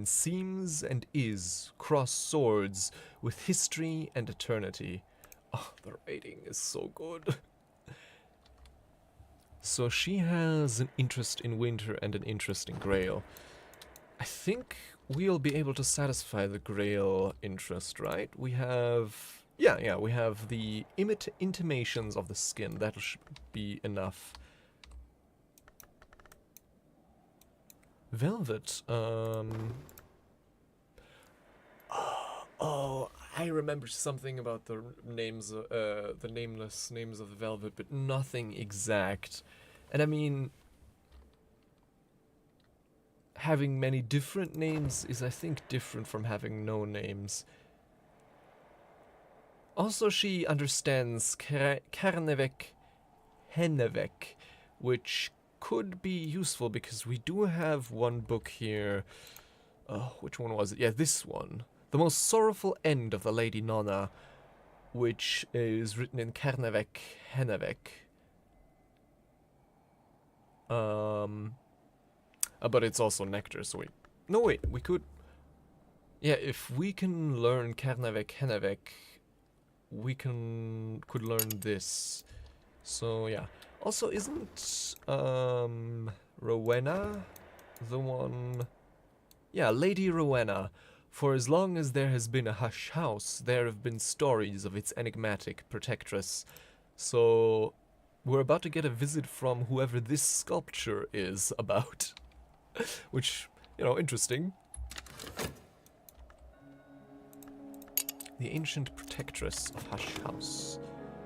seems and is cross swords with history and eternity. Oh, the rating is so good. So she has an interest in winter and an interest in Grail. I think we'll be able to satisfy the Grail interest, right? We have... Yeah, we have the intimations of the skin. That should be enough. Velvet, oh, I remember something about the names, the nameless names of the Velvet, but nothing exact. And I mean, having many different names is, I think, different from having no names. Also, she understands Karnevek Hennevek, which could be useful because we do have one book here. Which one was it? Yeah, this one. The Most Sorrowful End of the Lady Nonna, which is written in Karnevek Hennevek. But it's also Nectar, so wait. No, wait, we could... Yeah, if we can learn Karnevek Hennevek, we could learn this. So, yeah. Also, isn't, Rowena the one... Yeah, Lady Rowena. For as long as there has been a Hush House, there have been stories of its enigmatic protectress. So, we're about to get a visit from whoever this sculpture is about. Which, you know, interesting. The ancient protectress of Hush House.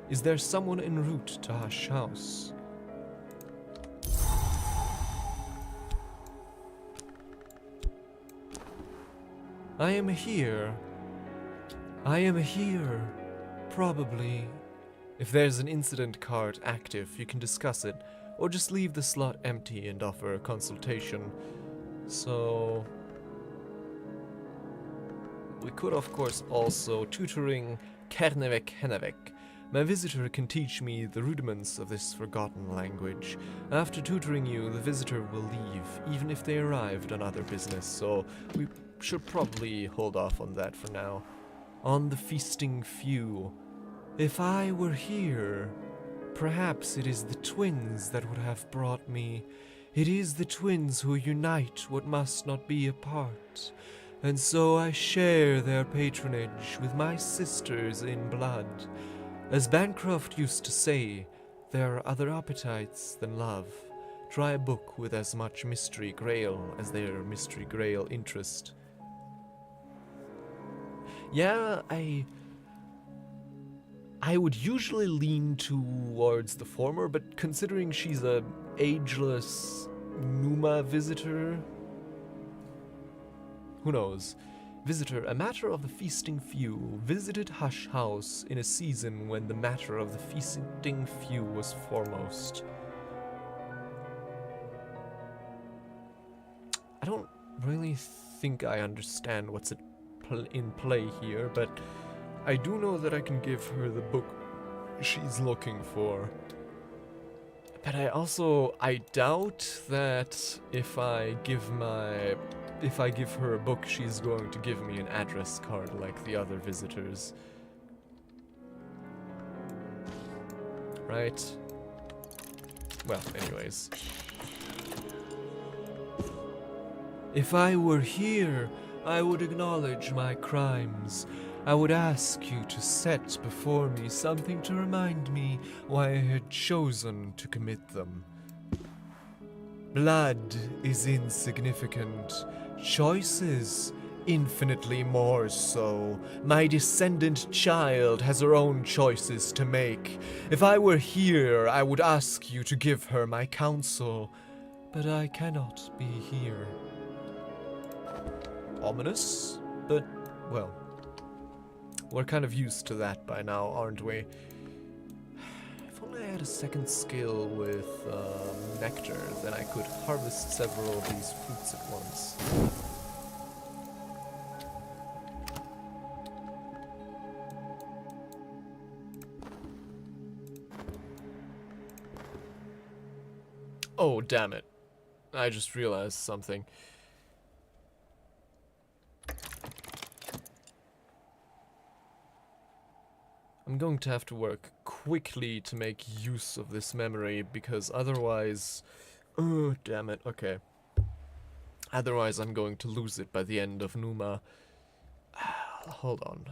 Is there someone en route to Hush House? I am here. I am here. Probably. If there's an incident card active, you can discuss it, or just leave the slot empty and offer a consultation. So... we could of course also tutoring 𝐫𝐞𝐳𝐬. My visitor can teach me the rudiments of this forgotten language. After tutoring you, the visitor will leave, even if they arrived on other business, so we should probably hold off on that for now. On the feasting few. If I were here, perhaps it is the twins that would have brought me. It is the twins who unite what must not be apart. And so I share their patronage with my sisters in blood. As Bancroft used to say, there are other appetites than love. Try a book with as much mystery grail as their mystery grail interest. Yeah, I would usually lean towards the former, but considering she's a ageless Numa visitor, who knows? Visitor, a matter of the feasting few, visited Hush House in a season when the matter of the feasting few was foremost. I don't really think I understand what's in play here, but I do know that I can give her the book she's looking for. But I doubt that if I give her a book, she's going to give me an address card like the other visitors. Right? Well, anyways. If I were here, I would acknowledge my crimes. I would ask you to set before me something to remind me why I had chosen to commit them. Blood is insignificant. Choices, infinitely more so. My descendant child has her own choices to make. If I were here, I would ask you to give her my counsel, but I cannot be here. Ominous, but, well, we're kind of used to that by now, aren't we? If only I had a second skill with nectar, then I could harvest several of these fruits at once. Oh, damn it. I just realized something. I'm going to have to work quickly to make use of this memory, because otherwise... oh, damn it, okay. Otherwise I'm going to lose it by the end of Numa. Hold on.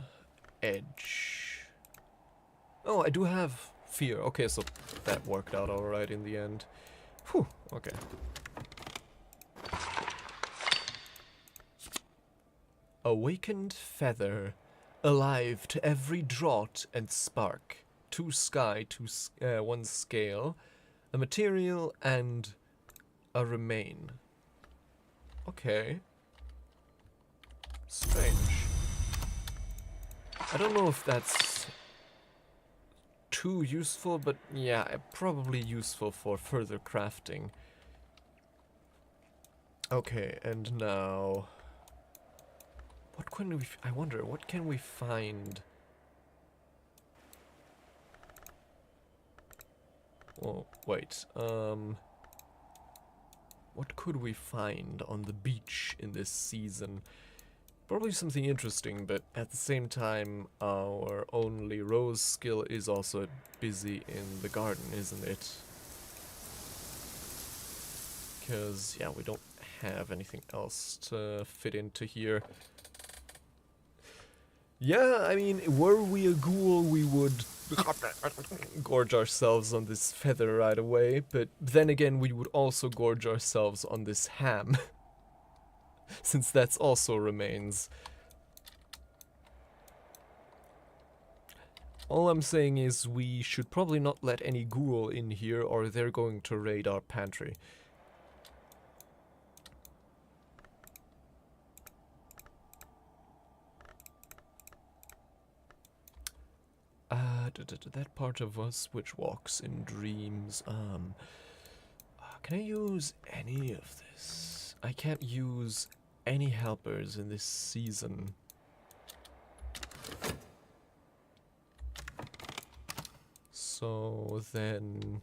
Edge. Oh, I do have fear. Okay, so that worked out alright in the end. Whew, okay. Awakened feather. Alive to every draught and spark. 2 sky, 1 scale. A material and a remain. Okay. Strange. I don't know if that's too useful, but yeah, probably useful for further crafting. Okay, and now... what can we... I wonder, what can we find? Oh, wait, what could we find on the beach in this season? Probably something interesting, but at the same time, our only rose skill is also busy in the garden, isn't it? Because, yeah, we don't have anything else to fit into here. Yeah, I mean, were we a ghoul, we would gorge ourselves on this feather right away, but then again, we would also gorge ourselves on this ham. since that's also remains. All I'm saying is we should probably not let any ghoul in here or they're going to raid our pantry. That part of us which walks in dreams. Can I use any of this? I can't use any helpers in this season. So then...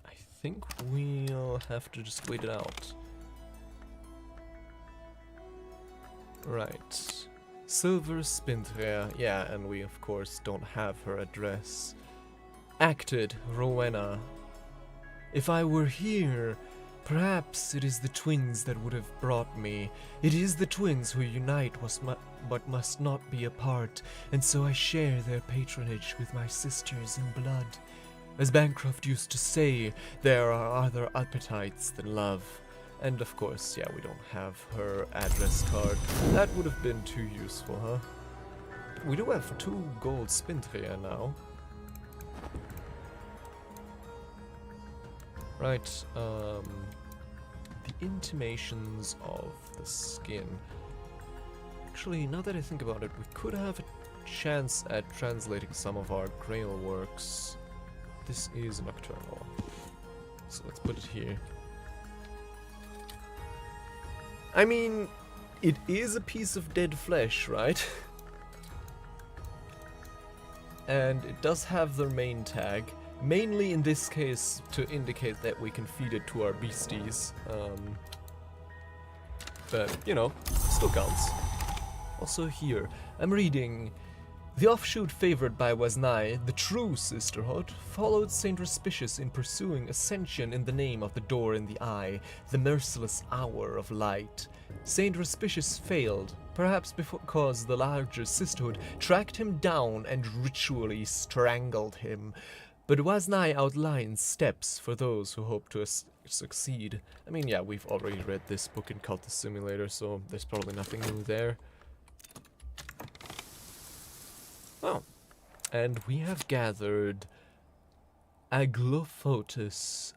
I think we'll have to just wait it out. Right. Silver Spinthrea. Yeah, and we of course don't have her address. Acted, Rowena. If I were here, perhaps it is the twins that would have brought me. It is the twins who unite but must not be apart, and so I share their patronage with my sisters in blood. As Bancroft used to say, there are other appetites than love. And of course, yeah, we don't have her address card. That would have been too useful, huh? We do have 2 gold Spinthrea now. Right, the intimations of the skin. Actually, now that I think about it, we could have a chance at translating some of our Grail works. This is nocturnal, so let's put it here. I mean, it is a piece of dead flesh, right? And it does have their main tag, mainly in this case to indicate that we can feed it to our beasties. But, you know, still counts. Also here, I'm reading... The offshoot favored by 𝐫𝐬𝐻, the true sisterhood, followed Saint Respicious in pursuing ascension in the name of the door in the eye, the merciless hour of light. Saint Respicious failed, perhaps because the larger sisterhood tracked him down and ritually strangled him. But 𝐫𝐬𝐻 outlines steps for those who hope to succeed. I mean, yeah, we've already read this book in Cultist Simulator, so there's probably nothing new there. Oh, and we have gathered Aglephotis,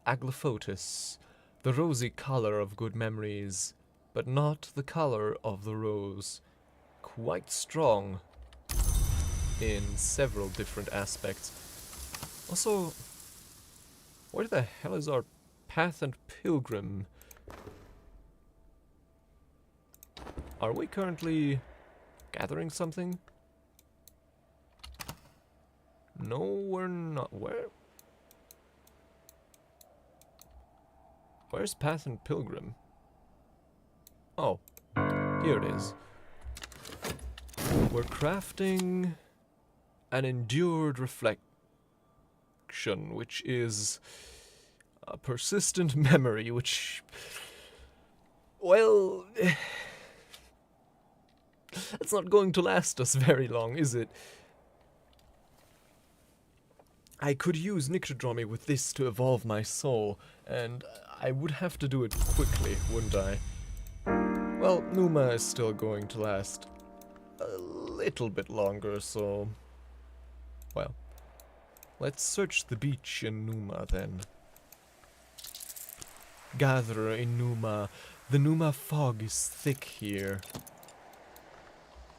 the rosy color of good memories, but not the color of the rose. Quite strong in several different aspects. Also, where the hell is our path and pilgrim? Are we currently gathering something? No, we're not. Where's Path and Pilgrim? Oh, here it is. We're crafting an endured reflection, which is a persistent memory, which... Well... It's not going to last us very long, is it? I could use Nyctodromy with this to evolve my soul, and I would have to do it quickly, wouldn't I? Well, Numa is still going to last a little bit longer, so... Well, let's search the beach in Numa, then. Gatherer in Numa. The Numa fog is thick here.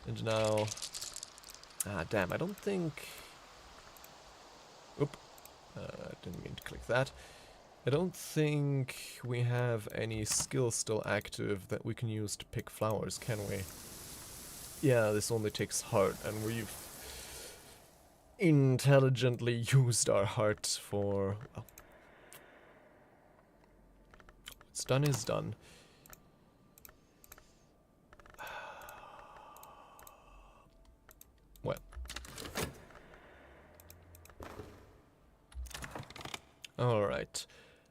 And now... Ah, damn, I don't think... Oop. Didn't mean to click that. I don't think we have any skill still active that we can use to pick flowers, can we? Yeah, this only takes heart, and we've intelligently used our heart for... Well, what's done is done. Well. Alright.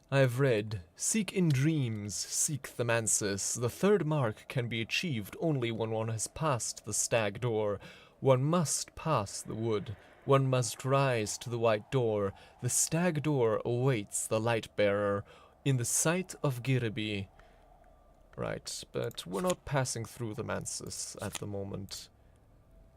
I've read, seek in dreams, seek the mansis. The third mark can be achieved only when one has passed the stag door. One must pass the wood. One must rise to the white door. The stag door awaits the light bearer in the sight of 𝐫𝐸. Right, but we're not passing through the manses at the moment.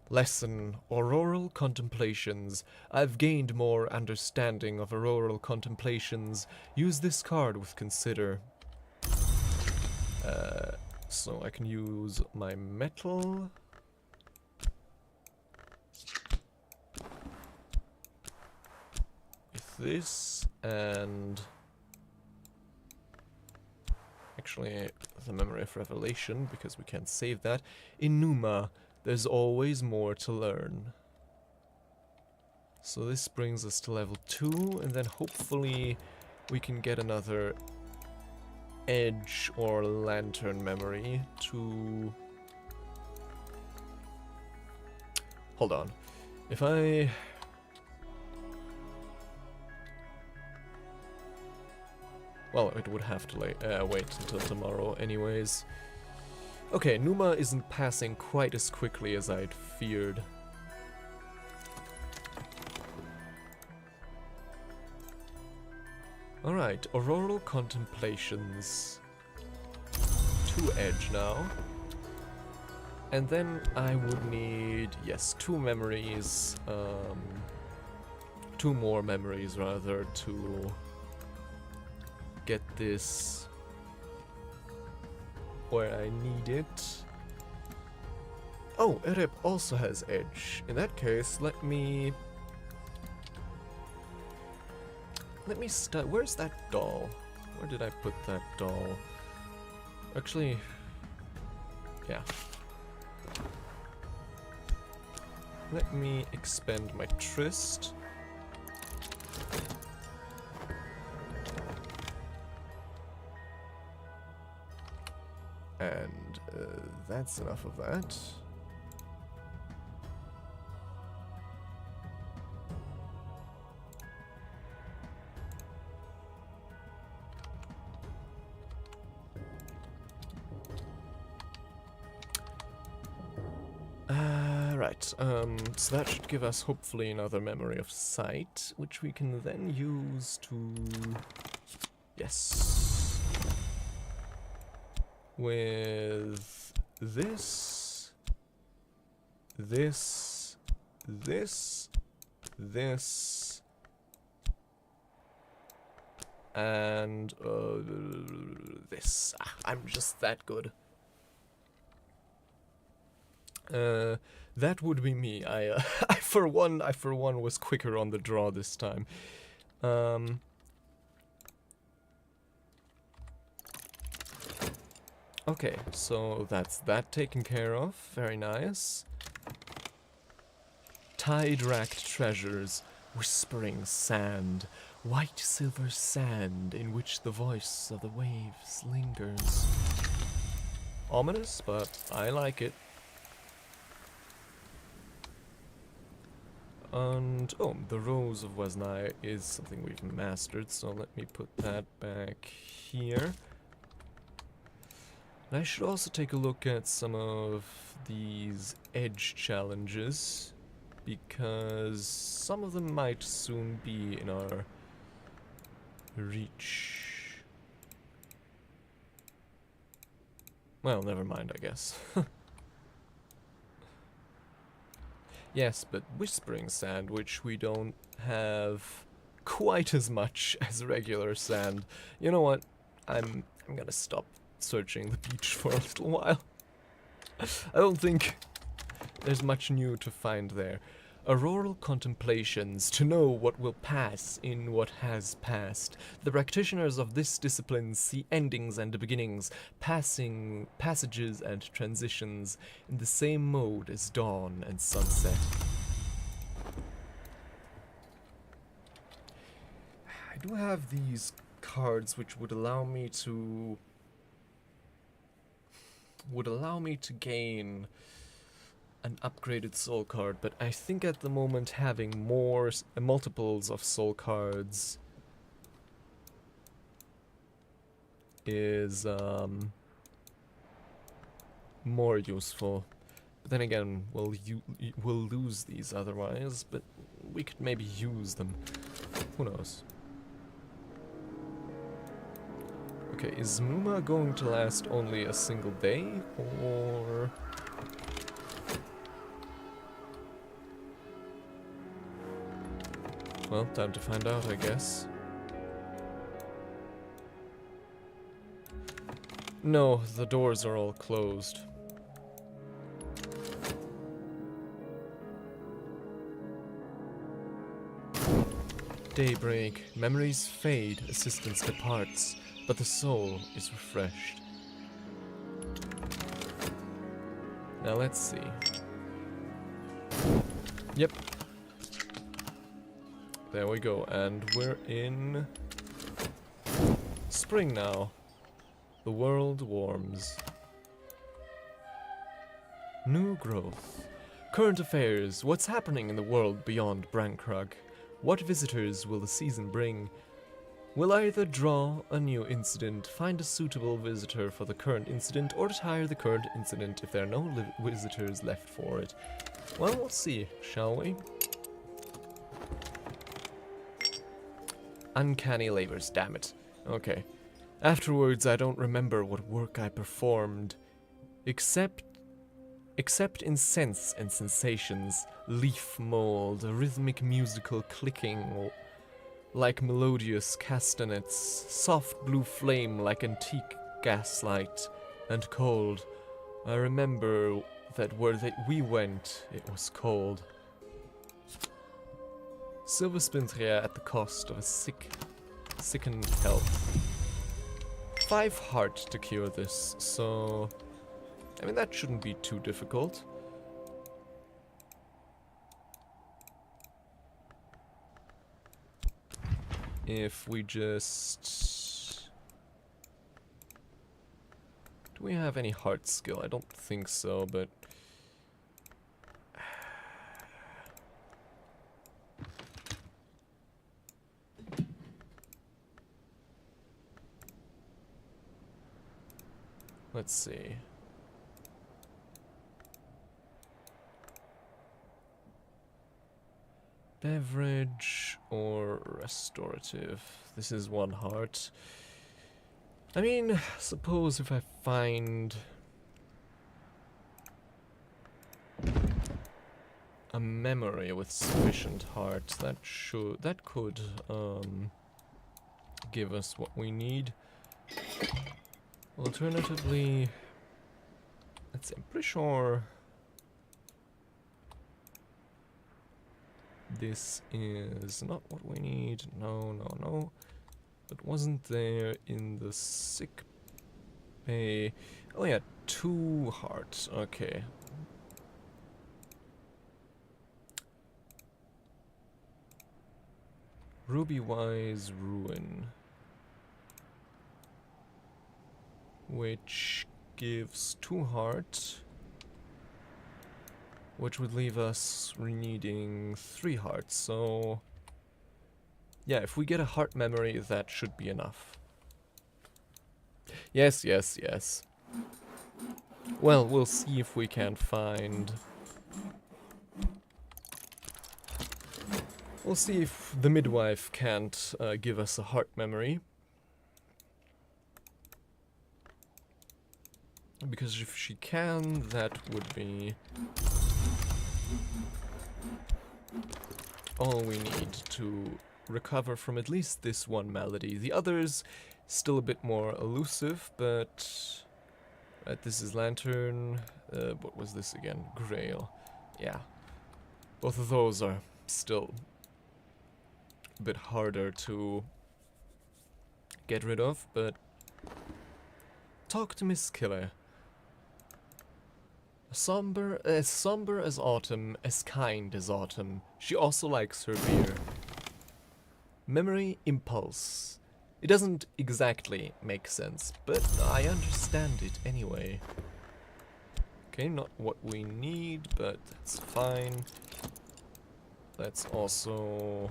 Lesson, Auroral Contemplations. I've gained more understanding of auroral contemplations. Use this card with consider. So I can use my metal. With this, and actually the Memory of Revelation, because we can't save that. In Numa, there's always more to learn. So this brings us to level 2, and then hopefully we can get another edge or lantern memory to... Hold on. If I... Well, it would have to wait until tomorrow anyways. Okay, Numa isn't passing quite as quickly as I'd feared. Alright, Auroral Contemplations. 2 edge now. And then I would need, yes, 2 memories, 2 more memories rather, to get this where I need it. Oh, Ereb also has edge. In that case, let me start. Where's that doll? Where did I put that doll? Actually, yeah. Let me expend my Tryst. And that's enough of that. Right, so that should give us hopefully another Memory of Sight, which we can then use to... Yes. With this, this, and this. Ah, I'm just that good. That would be me. I for one was quicker on the draw this time. Okay, so that's that taken care of. Very nice. Tide-racked treasures, whispering sand, white silver sand in which the voice of the waves lingers. Ominous, but I like it. And, oh, the Rose of 𝐬𝐬 is something we've mastered, so let me put that back here. And I should also take a look at some of these edge challenges, because some of them might soon be in our reach. Well, never mind, I guess. Yes, but Whispering Sand, which we don't have quite as much as regular sand. You know what? I'm gonna stop searching the beach for a little while. I don't think there's much new to find there. Auroral contemplations, to know what will pass in what has passed. The practitioners of this discipline see endings and beginnings, passages and transitions in the same mode as dawn and sunset. I do have these cards which would allow me to gain an upgraded soul card, but I think at the moment having more multiples of soul cards is more useful. But then again, we'll lose these otherwise, but we could maybe use them. Who knows? Okay, is Muma going to last only a single day, or... Well, time to find out, I guess. No, the doors are all closed. Daybreak. Memories fade, assistance departs, but the soul is refreshed. Now let's see. Yep. There we go, and we're in spring now. The world warms. New growth. Current affairs. What's happening in the world beyond Brankrug? What visitors will the season bring? We'll either draw a new incident, find a suitable visitor for the current incident, or retire the current incident if there are no visitors left for it. Well, we'll see, shall we? Uncanny labors, damn it. Okay. Afterwards, I don't remember what work I performed, except in sense and sensations, leaf mold, a rhythmic musical clicking like melodious castanets, soft blue flame like antique gaslight, and cold. I remember that where we went, it was cold. Silver Spinthria at the cost of a sickened health. 5 heart to cure this, so... I mean, that shouldn't be too difficult. If we just... Do we have any heart skill? I don't think so, but... Let's see. Beverage or restorative? This is 1 heart. I mean, suppose if I find a memory with sufficient heart, that could give us what we need. Alternatively, let's see, I'm pretty sure this is not what we need. No. It wasn't there in the sick bay. Oh yeah, 2 hearts. Okay. Ruby-wise ruin. Which gives 2 hearts. Which would leave us needing 3 hearts, so... Yeah, if we get a heart memory, that should be enough. Yes. Well, we'll see if we can find... We'll see if the midwife can't give us a heart memory. Because if she can, that would be all we need to recover from at least this one malady. The others, still a bit more elusive, but... this is Lantern. What was this again? Grail. Yeah. Both of those are still a bit harder to get rid of, but... Talk to Miss Killer. As somber as autumn, as kind as autumn. She also likes her beer. Memory impulse. It doesn't exactly make sense, but I understand it anyway. Okay, not what we need, but that's fine. Let's also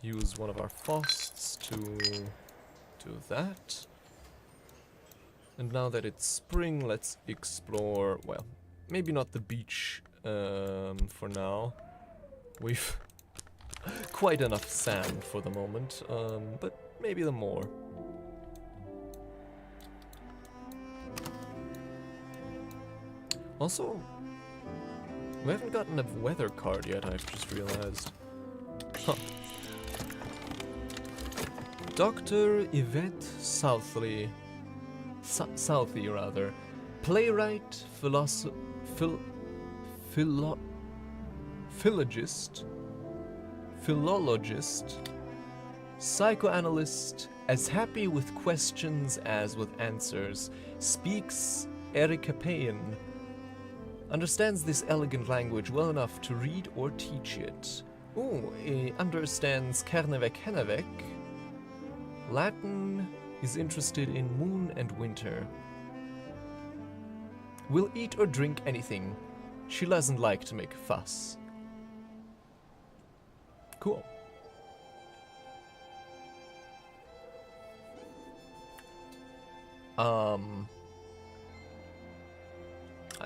use one of our Fausts to do that. And now that it's spring, let's explore, well, maybe not the beach for now. We've quite enough sand for the moment, but maybe the more. Also, we haven't gotten a weather card yet, I've just realized. Huh. Dr. Yvette Southey, rather, playwright, philologist, psychoanalyst, as happy with questions as with answers, speaks 𝐸𝐸, understands this elegant language well enough to read or teach it. Ooh, understands 𝐫𝐞𝐸𝐾, Latin, is interested in moon and winter. Will eat or drink anything. She doesn't like to make a fuss. Cool. I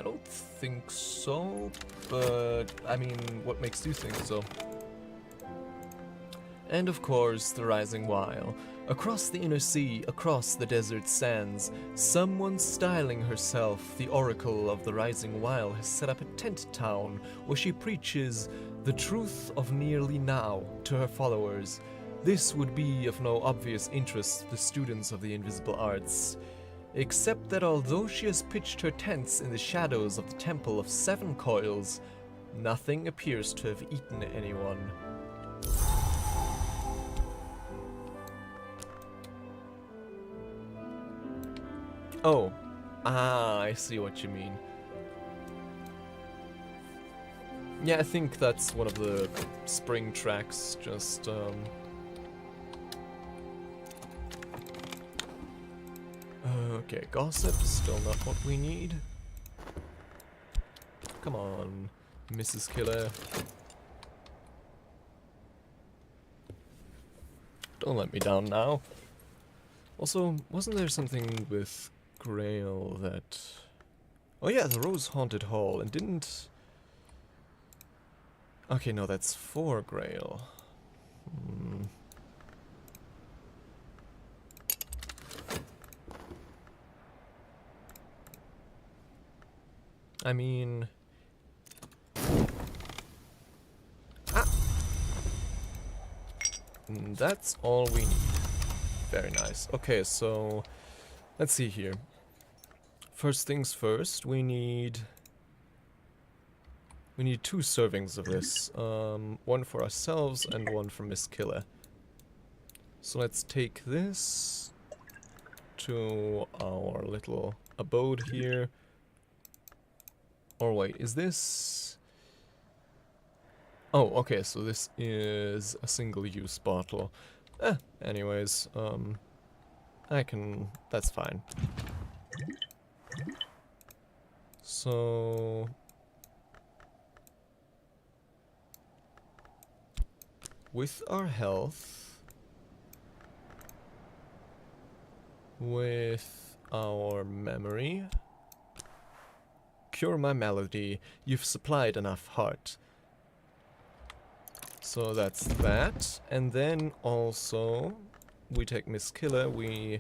don't think so, but I mean, what makes you think so? And of course, the rising while. Across the inner sea, across the desert sands, someone styling herself the oracle of the rising while has set up a tent town where she preaches the truth of nearly now to her followers. This would be of no obvious interest to the students of the invisible arts, except that although she has pitched her tents in the shadows of the Temple of Seven Coils, nothing appears to have eaten anyone. Oh, I see what you mean. Yeah, I think that's one of the spring tracks, just, okay, gossip, still not what we need. Come on, Mrs. Killer. Don't let me down now. Also, wasn't there something with Grail that... Oh yeah, the Rose Haunted Hall, and didn't... Okay, no, that's for Grail. I mean... That's all we need. Very nice. Okay, so... Let's see here. First things first, we need 2 servings of this. One for ourselves and one for Miss Killer. So let's take this to our little abode here. Or wait, is this... Oh, okay, so this is a single-use bottle. Anyways, that's fine. So... With our health... With our memory... Cure my malady, you've supplied enough heart. So that's that, and then also... We take Miss Killer, we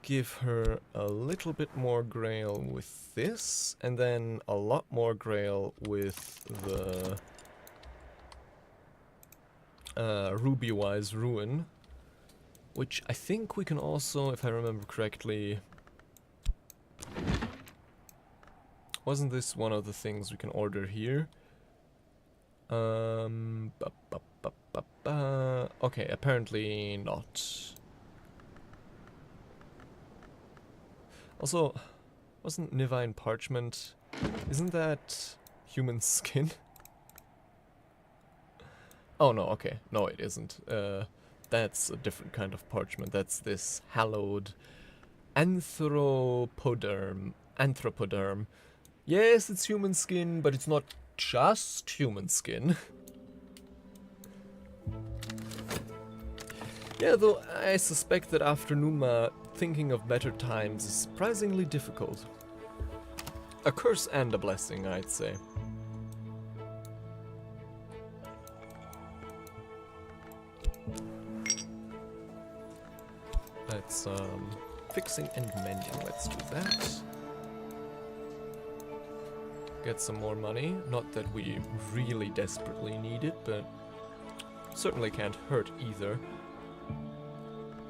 give her a little bit more Grail with this, and then a lot more Grail with the Ruby-wise Ruin, which I think we can also, if I remember correctly... Wasn't this one of the things we can order here? Okay, apparently not. Also, wasn't Nivine Parchment... Isn't that human skin? Oh no, okay. No, it isn't. That's a different kind of parchment. That's this hallowed anthropoderm. Yes, it's human skin, but it's not just human skin. Yeah, though I suspect that after Numa, thinking of better times is surprisingly difficult. A curse and a blessing, I'd say. Let's, fixing and mending. Let's do that. Get some more money. Not that we really desperately need it, but certainly can't hurt either.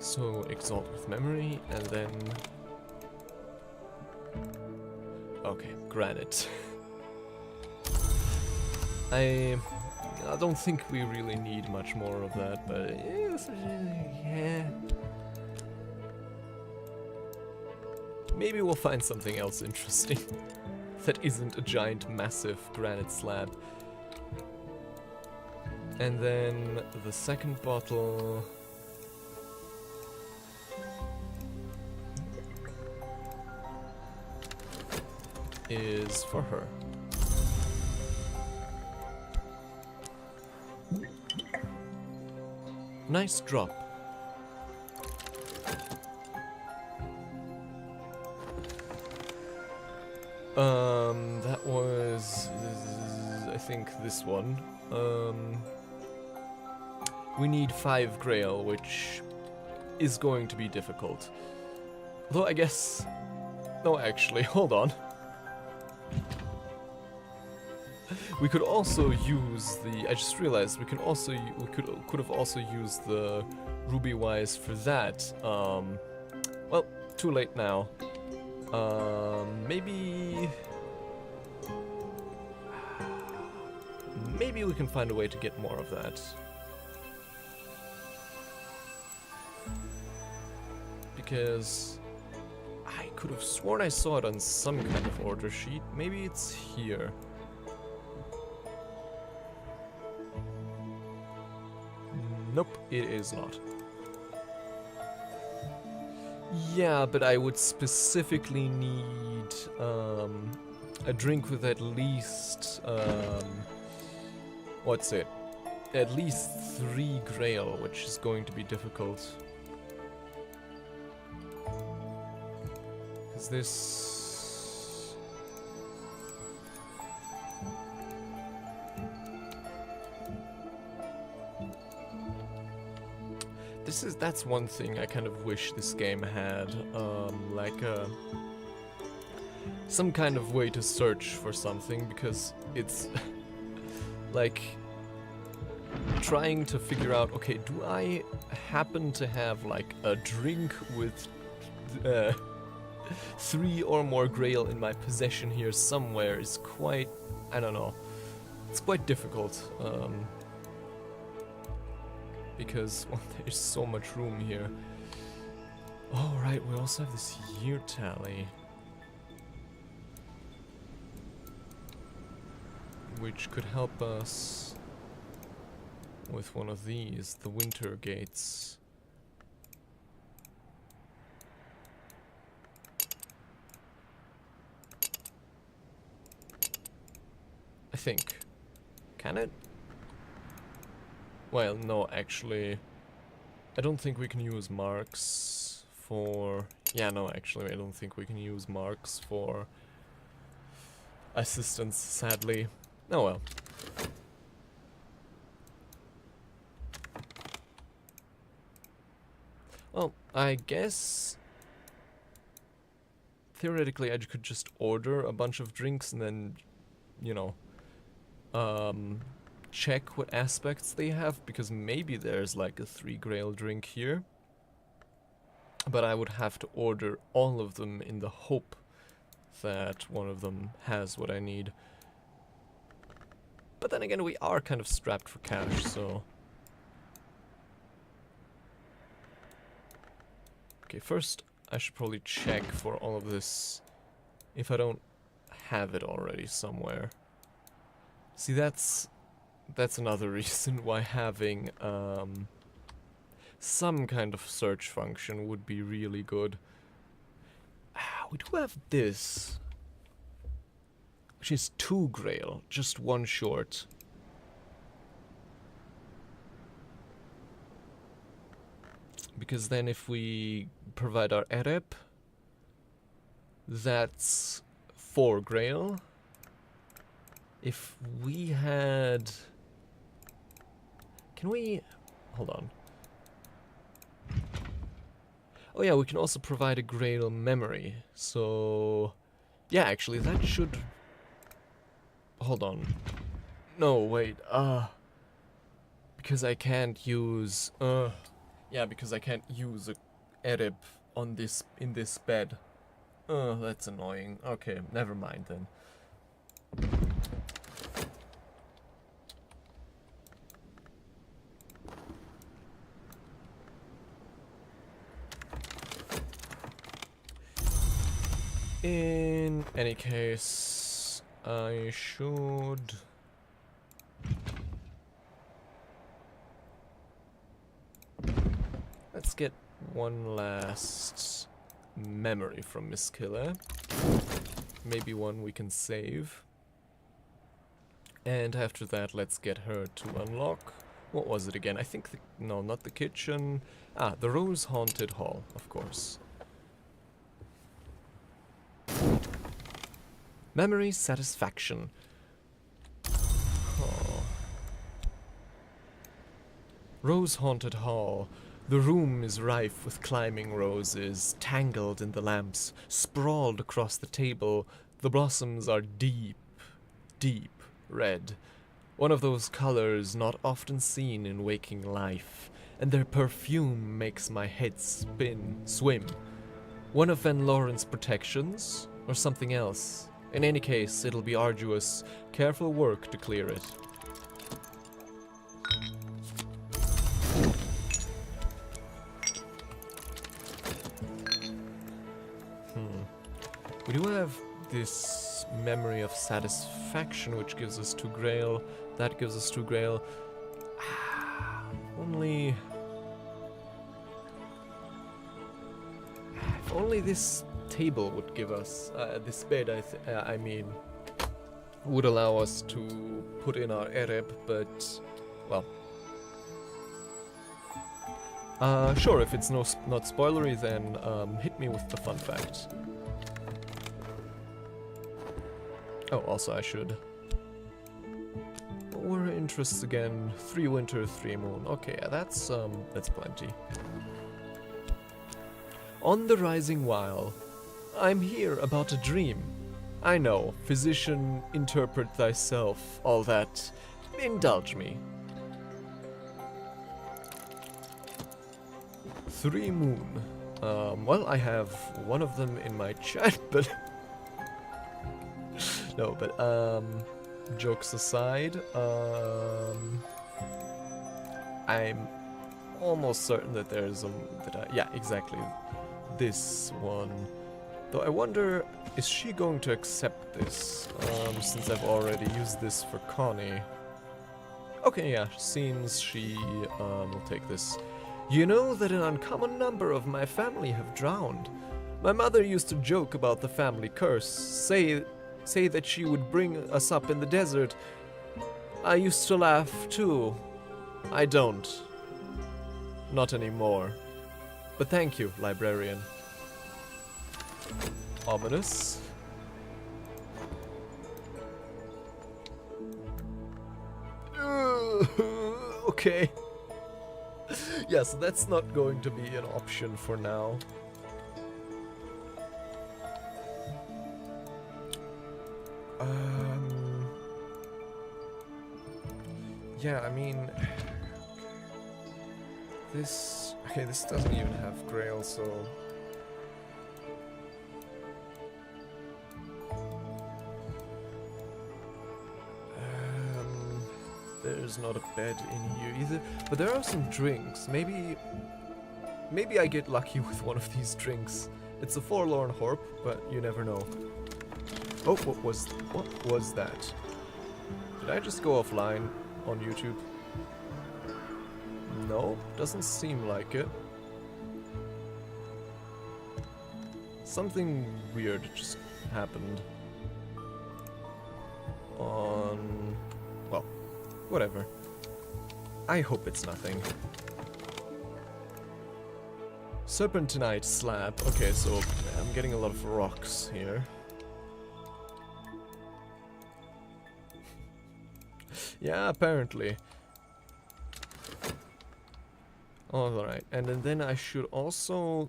So, exalt with memory, and then... Okay, granite. I don't think we really need much more of that, but yeah. Maybe we'll find something else interesting that isn't a giant, massive granite slab. And then the second bottle... is for her. Nice drop. That was, I think, this one. We need 5 grail, which is going to be difficult. Though I guess... No, actually, hold on. We could also use the... I just realized we could also... We could have also used the ruby wise for that. Well, too late now. Maybe... Maybe we can find a way to get more of that. Because... I could have sworn I saw it on some kind of order sheet. Maybe it's here. Nope, it is not. Yeah, but I would specifically need a drink with at least what's it? At least 3 grail, which is going to be difficult. Is this... That's one thing I kind of wish this game had, like some kind of way to search for something, because it's like trying to figure out, okay, do I happen to have like a drink with 3 or more grail in my possession here somewhere is quite, I don't know, it's quite difficult. Because, well, there's so much room here. Oh, right, we also have this year tally. Which could help us with one of these, the winter gates. I think. Can it? Well, no, actually, I don't think we can use marks for... Yeah, no, actually, I don't think we can use marks for assistance, sadly. Oh well. Well, I guess... Theoretically, I could just order a bunch of drinks and then, you know, check what aspects they have, because maybe there's like a 3 grail drink here. But I would have to order all of them in the hope that one of them has what I need. But then again, we are kind of strapped for cash, so... Okay, first I should probably check for all of this if I don't have it already somewhere. See, that's another reason why having some kind of search function would be really good. We do have this, which is 2 grail, just 1 short. Because then if we provide our erep, that's 4 grail. If we had... Can we... Hold on. Oh yeah, we can also provide a Grail memory. So, yeah, actually, that should... Hold on. No, wait, because I can't use, yeah, because I can't use a Ereb on this, in this bed. That's annoying. Okay, never mind then. In any case, I should... Let's get one last memory from Miss Killer. Maybe one we can save. And after that, let's get her to unlock... What was it again? I think no, not the kitchen. Ah, the Rose Haunted Hall, of course. Memory satisfaction. Oh. Rose Haunted Hall. The room is rife with climbing roses, tangled in the lamps, sprawled across the table. The blossoms are deep, deep red. One of those colors not often seen in waking life, and their perfume makes my head swim. One of Van Lauren's protections, or something else? In any case, it'll be arduous, careful work to clear it. We do have this memory of satisfaction, which gives us 2 Grail. That gives us 2 Grail. Only... If only this table would give us... this bed, I mean... would allow us to put in our Ereb, but... well... sure, if it's not spoilery, then hit me with the fun fact. Oh, also I should. What were her interests again? 3 winter, 3 moon. Okay, yeah, that's plenty. On the rising while, I'm here about a dream. I know, physician, interpret thyself, all that. Indulge me. 3 moon. Well, I have one of them in my chat, but... No, but, jokes aside, I'm almost certain that there's yeah, exactly, this one. Though I wonder, is she going to accept this, since I've already used this for Connie? Okay, yeah, seems she, will take this. You know that an uncommon number of my family have drowned. My mother used to joke about the family curse, say that she would bring us up in the desert. I used to laugh too. I don't. Not anymore. But thank you, librarian. Ominous. Okay. Yeah, so that's not going to be an option for now. Yeah, I mean... This... Okay, this doesn't even have Grail, so... There's not a bed in here either, but there are some drinks. Maybe I get lucky with one of these drinks. It's a forlorn hope, but you never know. Oh, what was that? Did I just go offline on YouTube? No, doesn't seem like it. Something weird just happened. On... well, whatever. I hope it's nothing. Serpentinite slab. Okay, so I'm getting a lot of rocks here. Yeah, apparently. Alright, and then I should also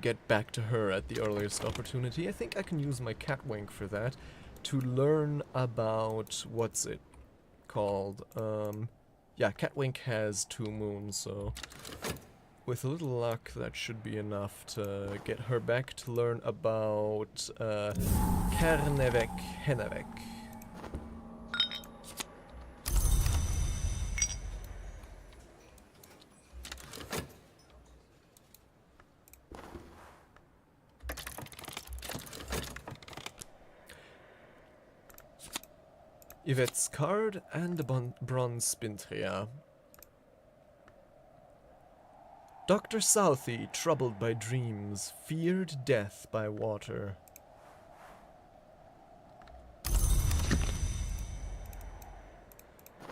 get back to her at the earliest opportunity. I think I can use my 𝐫𝐞𝐽𝐻 for that, to learn about, what's it called? Yeah, 𝐫𝐞𝐽𝐻 has 2 moons, so with a little luck that should be enough to get her back to learn about 𝐾𝐸𝐻𝐸𝐻. Yvette's card and a bronze spintria. Dr. Southey, troubled by dreams, feared death by water.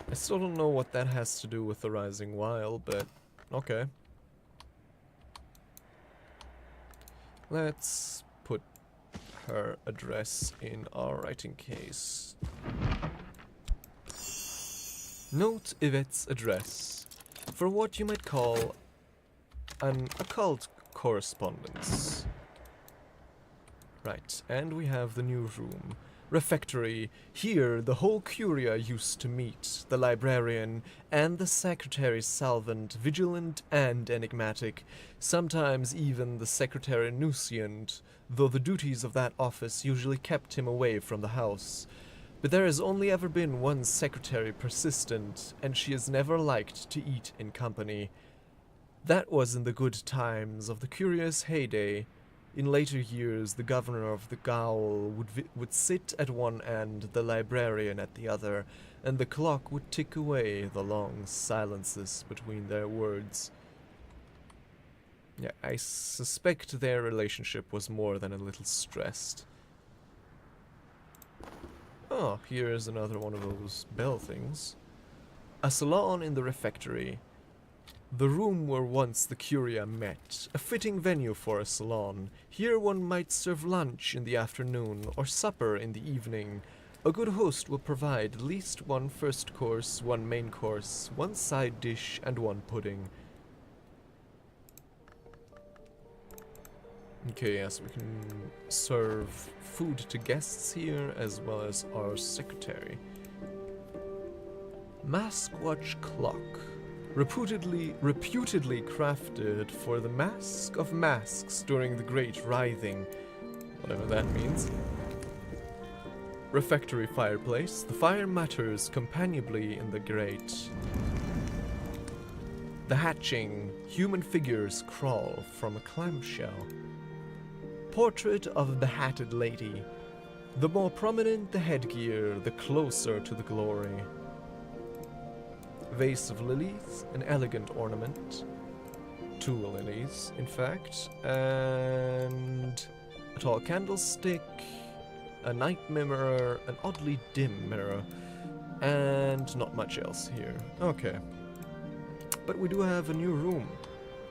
I still don't know what that has to do with the Rising Wild, but okay. Let's put her address in our writing case. Note Yvette's address for what you might call an occult correspondence. Right, and we have the new room. Refectory. Here the whole curia used to meet, the librarian and the secretary salvant, vigilant and enigmatic, sometimes even the secretary nusient, though the duties of that office usually kept him away from the house. But there has only ever been one secretary persistent, and she has never liked to eat in company. That was in the good times of the curia's heyday. In later years, the governor of the gaol would sit at one end, the librarian at the other, and the clock would tick away the long silences between their words. Yeah, I suspect their relationship was more than a little stressed. Oh, here's another one of those bell things. A salon in the refectory. The room where once the curia met, a fitting venue for a salon. Here one might serve lunch in the afternoon or supper in the evening. A good host will provide at least 1 first course, 1 main course, 1 side dish, and 1 pudding. Okay, yes, we can serve food to guests here, as well as our secretary. Maskwatch clock. Reputedly crafted for the mask of masks during the Great Writhing. Whatever that means. Refectory fireplace. The fire mutters companionably in the grate. The hatching. Human figures crawl from a clamshell. Portrait of a behatted lady. The more prominent the headgear, the closer to the glory. Vase of lilies, an elegant ornament. 2 lilies, in fact. And a tall candlestick, a night mirror, an oddly dim mirror, and not much else here. Okay. But we do have a new room.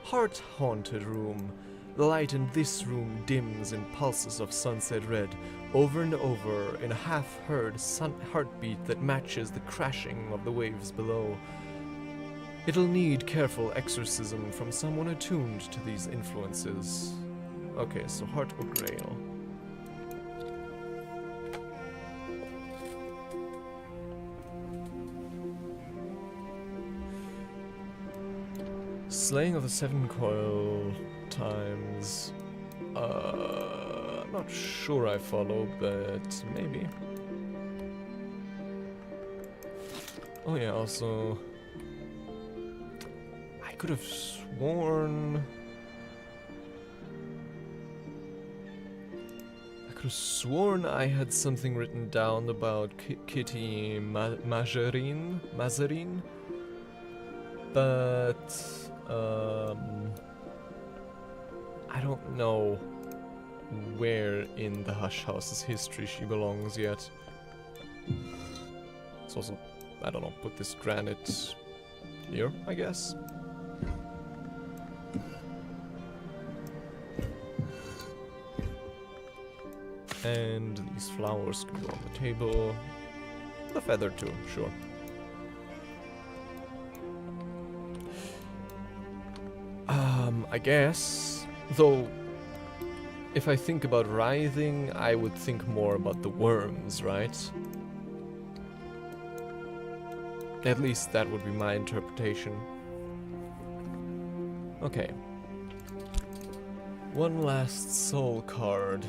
Heart-haunted room. The light in this room dims in pulses of sunset red, over and over in a half-heard heartbeat that matches the crashing of the waves below. It'll need careful exorcism from someone attuned to these influences. Okay, so Heart or Grail. Slaying of the 7 coil times. I'm not sure I follow, but maybe. Oh yeah, also I could have sworn I had something written down about Kitty Mazarin, but I don't know where in the Hush House's history she belongs yet. It's also, I don't know, put this granite here, I guess. And these flowers can go on the table. The feather too, sure. I guess Though, if I think about writhing, I would think more about the worms, right? At least that would be my interpretation. Okay. One last soul card.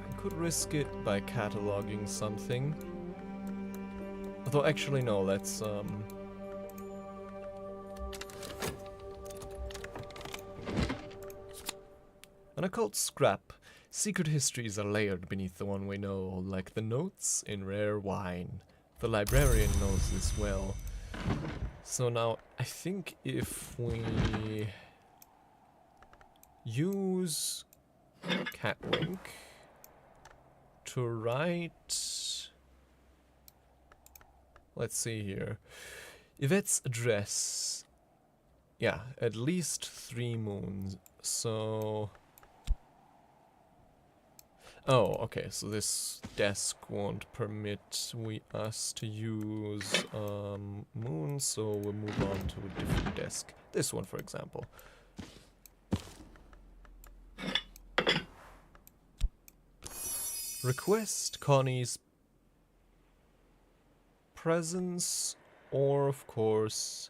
I could risk it by cataloging something. Although actually no, let's an occult scrap. Secret histories are layered beneath the one we know, like the notes in rare wine. The librarian knows this well. So now, I think if we use 𝐫𝐞𝐽𝐸 to write... Let's see here. Yvette's address. Yeah, at least 3 moons. So... Oh, okay, so this desk won't permit us to use moon, so we'll move on to a different desk. This one, for example. Request Connie's presence, or of course,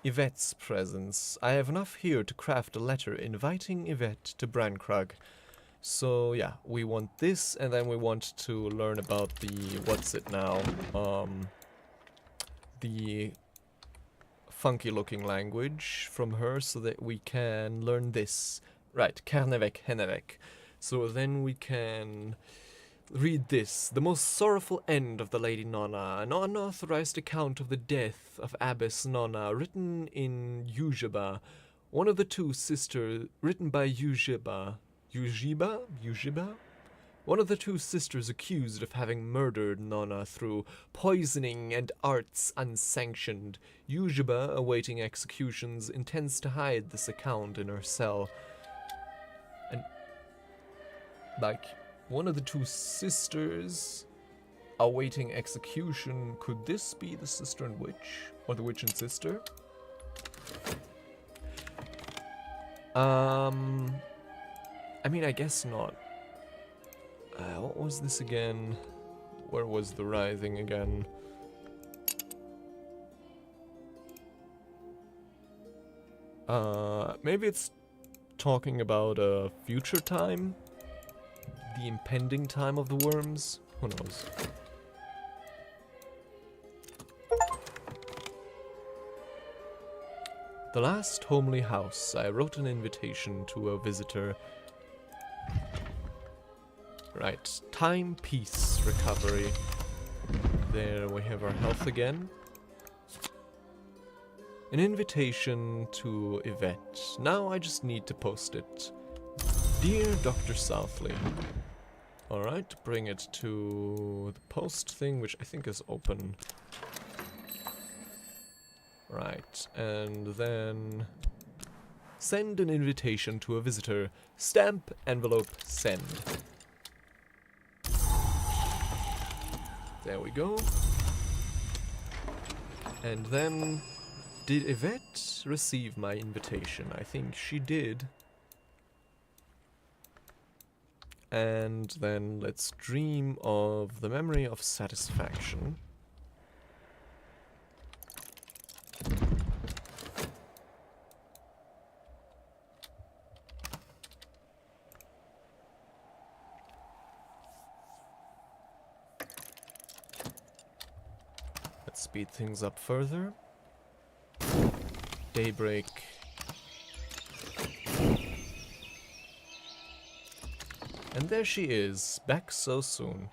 Yvette's presence. I have enough here to craft a letter inviting Yvette to Brancrag. So yeah, we want this, and then we want to learn about the, what's it now, the funky looking language from her, so that we can learn this. Right, 𝐫𝐞𝐽𝐸 ℔𝐸. So then we can read this. The most sorrowful end of the Lady Nonna, an unauthorized account of the death of Abbess Nonna, written in 𝐫𝐸, one of the 2 sisters, written by 𝐫𝐸. 𝐫𝐸? One of the 2 sisters accused of having murdered Nonna through poisoning and arts unsanctioned. 𝐫𝐸, awaiting executions, intends to hide this account in her cell. And, like, one of the 2 sisters awaiting execution, could this be the sister and witch? Or the witch and sister? I mean, I guess not. What was this again? Where was the writhing again? Maybe it's talking about a future time? The impending time of the worms? Who knows? The last homely house. I wrote an invitation to a visitor. Right, time, peace, recovery. There we have our health again. An invitation to Yvette. Now I just need to post it. Dear Dr. Southley. Alright, bring it to the post thing, which I think is open. Right, and then... Send an invitation to a visitor. Stamp, envelope, send. There we go. And then, did Yvette receive my invitation? I think she did. And then let's dream of the memory of satisfaction. Speed things up further. Daybreak. And there she is, back so soon.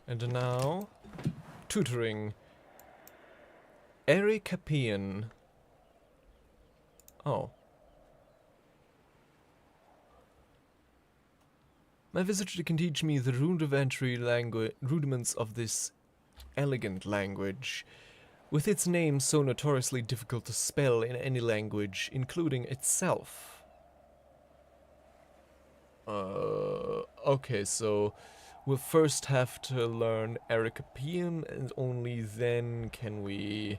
And now, tutoring. 𝐸𝐸. Oh. My visitor can teach me the rudimentary rudiments of this elegant language, with its name so notoriously difficult to spell in any language, including itself. Okay, so we'll first have to learn 𝐸𝐸, and only then can we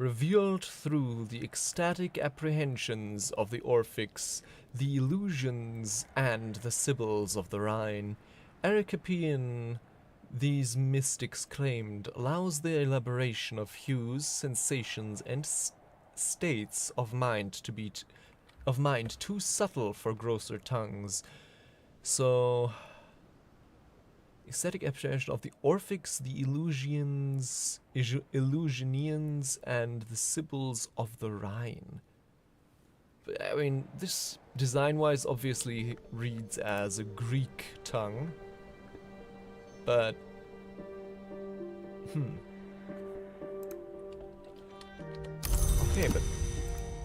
revealed through the ecstatic apprehensions of the Orphics, the illusions and the sibyls of the Rhine. Ericapian, these mystics claimed, allows the elaboration of hues, sensations, and states of mind to be too subtle for grosser tongues. So, aesthetic apprehension of the Orphics, the Illusionians, and the sibyls of the Rhine. I mean, this design-wise obviously reads as a Greek tongue, but okay, but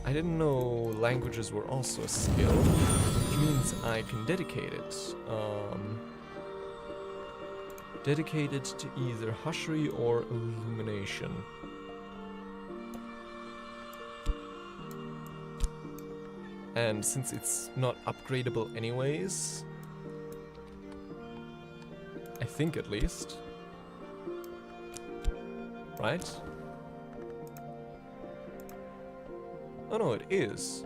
I didn't know languages were also a skill, which means I can dedicate it. Dedicated to either Hushery or Illumination. And since it's not upgradable anyways, I think at least, right? Oh no, it is.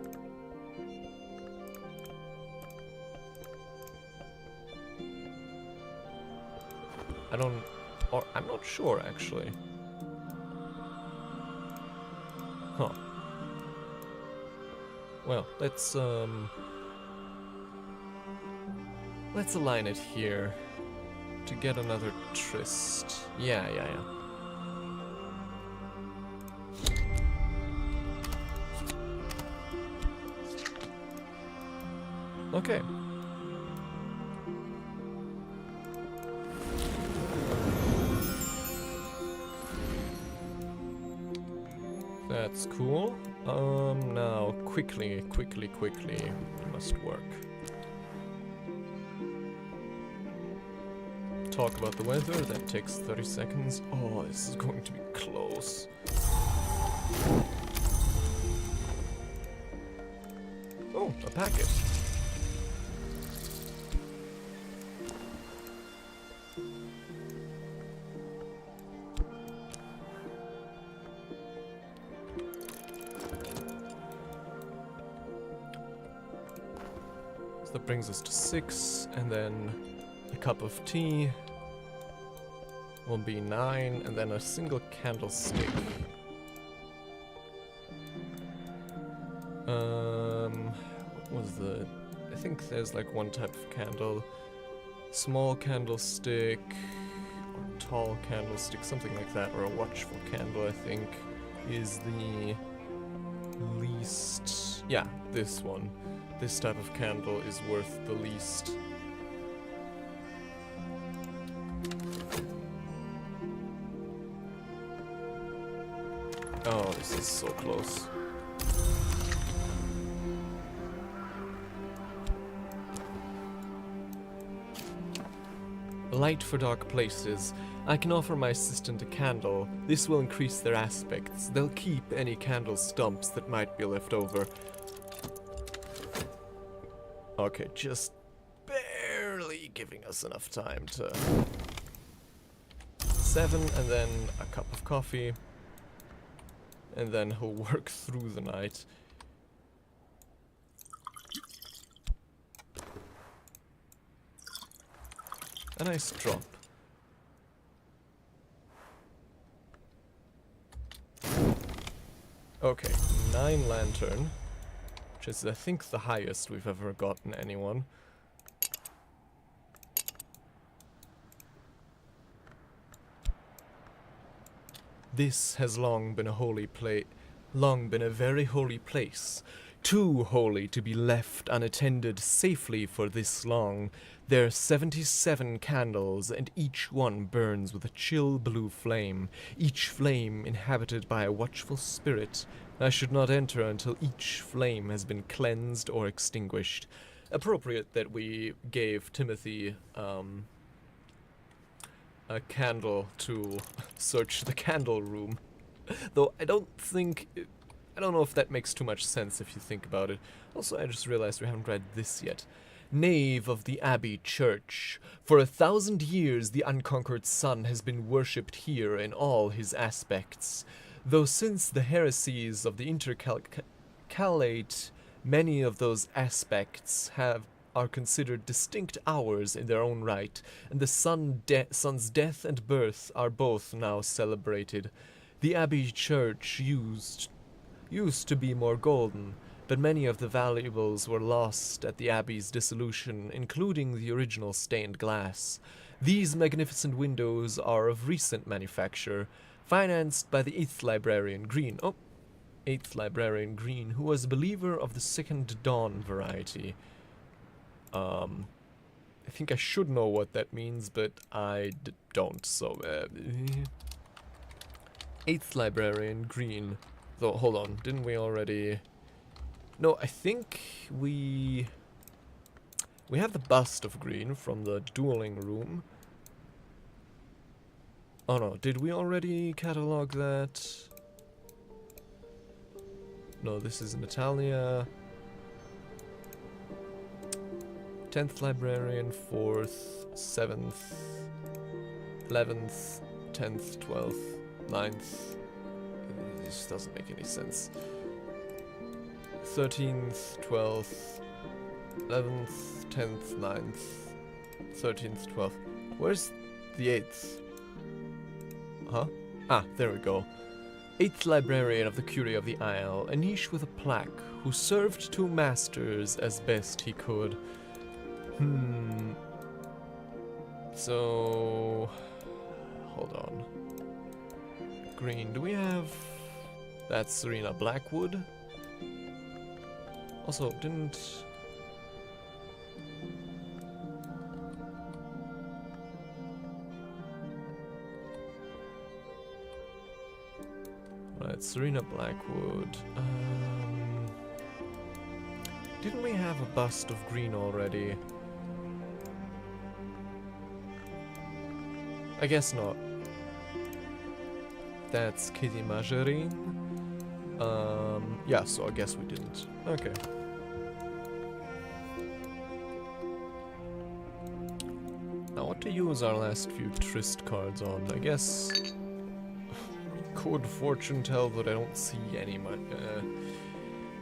I'm not sure actually. Huh. Well, let's align it here to get another tryst. Yeah. Okay. That's cool. Now quickly, we must work. Talk about the weather, that takes 30 seconds. Oh, this is going to be close. Oh, a packet. So that brings us to 6, and then a cup of tea will be 9, and then a single candlestick. What was the... I think there's like one type of candle. Small candlestick, or tall candlestick, something like that, or a watchful candle, I think, is the least... Yeah, this one. This type of candle is worth the least. Oh, this is so close. Light for dark places. I can offer my assistant a candle. This will increase their aspects. They'll keep any candle stumps that might be left over. Okay, just barely giving us enough time to... 7, and then a cup of coffee. And then he'll work through the night. A nice drop. Okay, 9 lantern, which is I think the highest we've ever gotten anyone. This has long been a very holy place, too holy to be left unattended safely for this long. There are 77 candles, and each one burns with a chill blue flame, each flame inhabited by a watchful spirit. I should not enter until each flame has been cleansed or extinguished. Appropriate that we gave Timothy, a candle to search the candle room. Though I don't know if that makes too much sense if you think about it. Also, I just realized we haven't read this yet. Nave of the Abbey Church. For 1,000 years the unconquered sun has been worshipped here in all his aspects. though since the heresies of the intercalate, many of those aspects are considered distinct hours in their own right, and the son's death and birth are both now celebrated. The Abbey Church used to be more golden, but many of the valuables were lost at the Abbey's dissolution, including the original stained glass. These magnificent windows are of recent manufacture, financed by the 8th Librarian Green. 8th Librarian Green, who was a believer of the Second Dawn variety. I think I should know what that means, but I don't, so... 8th Librarian Green. Though, hold on, didn't we already... No, I think we have the bust of Green from the dueling room. Oh no, did we already catalog that? No, this is Natalia. 10th Librarian, 4th, 7th, 11th, 10th, 12th, 9th. This doesn't make any sense. 13th, 12th, 11th, 10th, 9th, 13th, 12th. Where's the 8th? Huh? Ah, there we go. 8th Librarian of the Curie of the Isle, a niche with a plaque, who served two masters as best he could. So... hold on. Green, do we have... That's Serena Blackwood? Also, didn't... Right, Serena Blackwood. Didn't we have a bust of Green already? I guess not. That's Kitty Majorin. Yeah, so I guess we didn't. Okay. Now what to use our last few Tryst cards on? I guess... could fortune tell, but I don't see any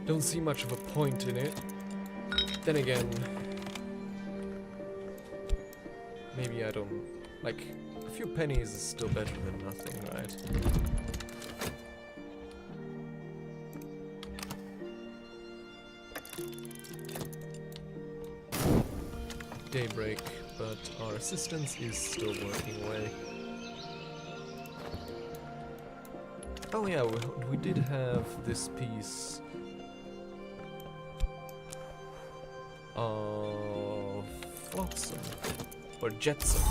don't see much of a point in it. Then again... maybe I don't... like, a few pennies is still better than nothing, right? Daybreak, but our assistance is still working away. Oh yeah, we did have this piece of flotsam, or jetsam,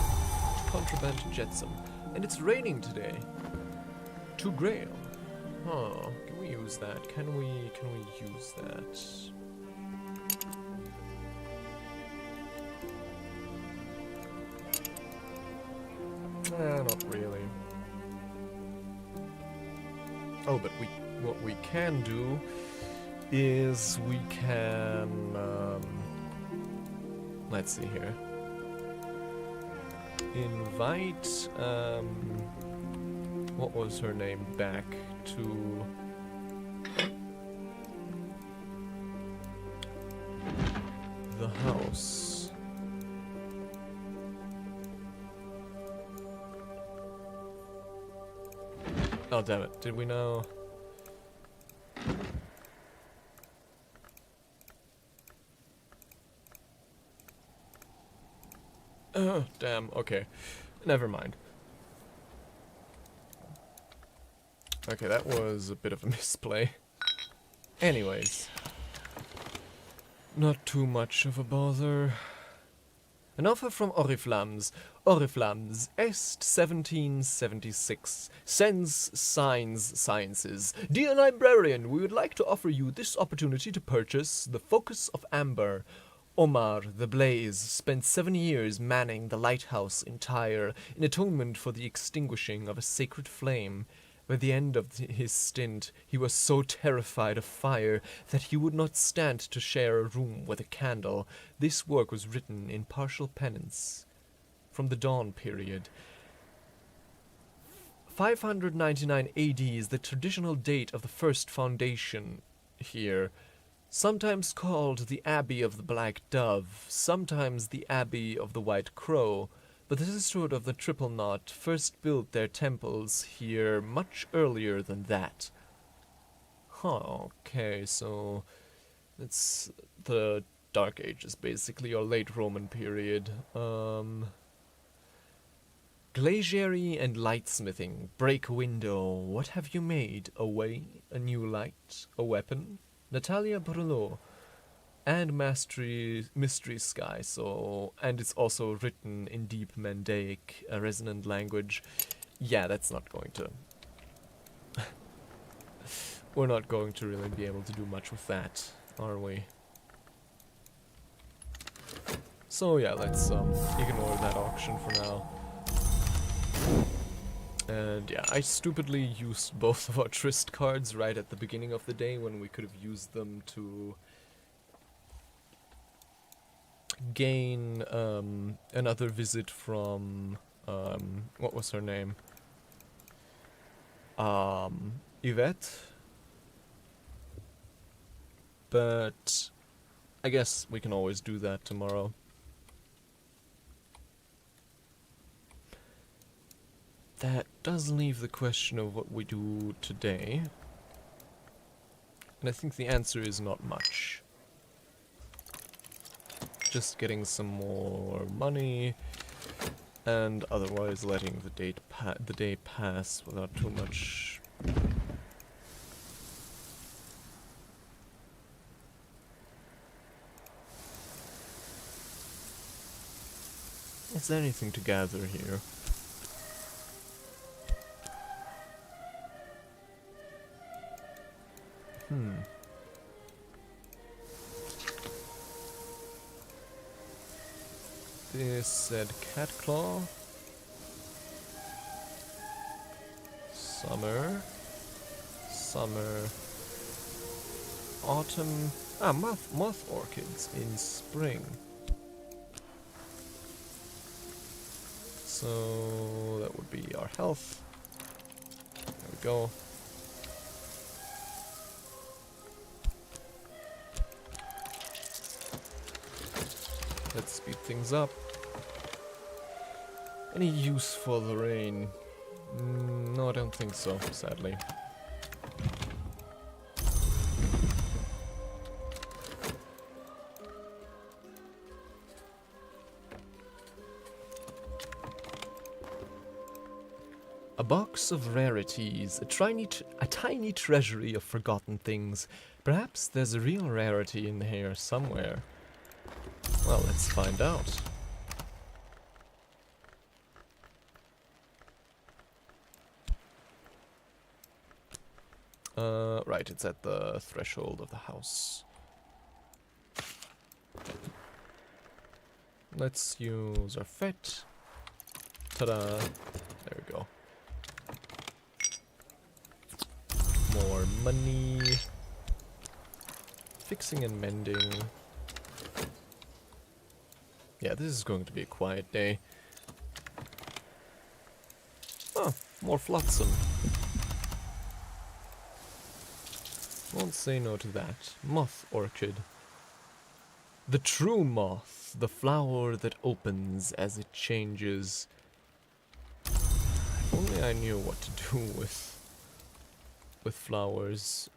contraband jetsam, and it's raining today. To Grail. Huh, can we use that? Can we use that? Not really. Oh, but what we can do is we can, let's see here. Invite, what was her name, back to the house. Oh, damn it. Did we know? Oh, damn. Okay. Never mind. Okay, that was a bit of a misplay. Anyways. Not too much of a bother. An offer from Oriflammes. Oriflammes, Est 1776. Sens Sciences. Dear Librarian, we would like to offer you this opportunity to purchase the Focus of Amber. Omar, the Blaze, spent 7 years manning the lighthouse in Tyre in atonement for the extinguishing of a sacred flame. By the end of his stint, he was so terrified of fire that he would not stand to share a room with a candle. This work was written in partial penance from the dawn period. 599 AD is the traditional date of the first foundation here, sometimes called the Abbey of the Black Dove, sometimes the Abbey of the White Crow, but the sisterhood of the Triple Knot first built their temples here much earlier than that. Huh, okay, so it's the Dark Ages, basically, or late Roman period. Glaciary and lightsmithing. Break a window. What have you made? A way? A new light? A weapon? Natalia Brulot. And Mystery Sky, so... And it's also written in Deep Mandaic, a resonant language. Yeah, that's not going to... We're not going to really be able to do much with that, are we? So yeah, let's ignore that auction for now. And yeah, I stupidly used both of our Tryst cards right at the beginning of the day when we could have used them to gain another visit from what was her name? Yvette. But I guess we can always do that tomorrow. That does leave the question of what we do today. And I think the answer is not much. Just getting some more money, and otherwise letting the day pass without too much. Is there anything to gather here? This said cat claw. Summer. Autumn. Ah, moth orchids in spring. So that would be our health. There we go. Let's speed things up. Any use for the rain? No, I don't think so, sadly. A box of rarities, a tiny treasury of forgotten things. Perhaps there's a real rarity in here somewhere. Well, let's find out. Right, it's at the threshold of the house. Let's use our fet. Ta-da! There we go. More money. Fixing and mending. Yeah, this is going to be a quiet day. Oh, more flotsam. Won't say no to that. Moth orchid. The true moth, the flower that opens as it changes. If only I knew what to do with flowers.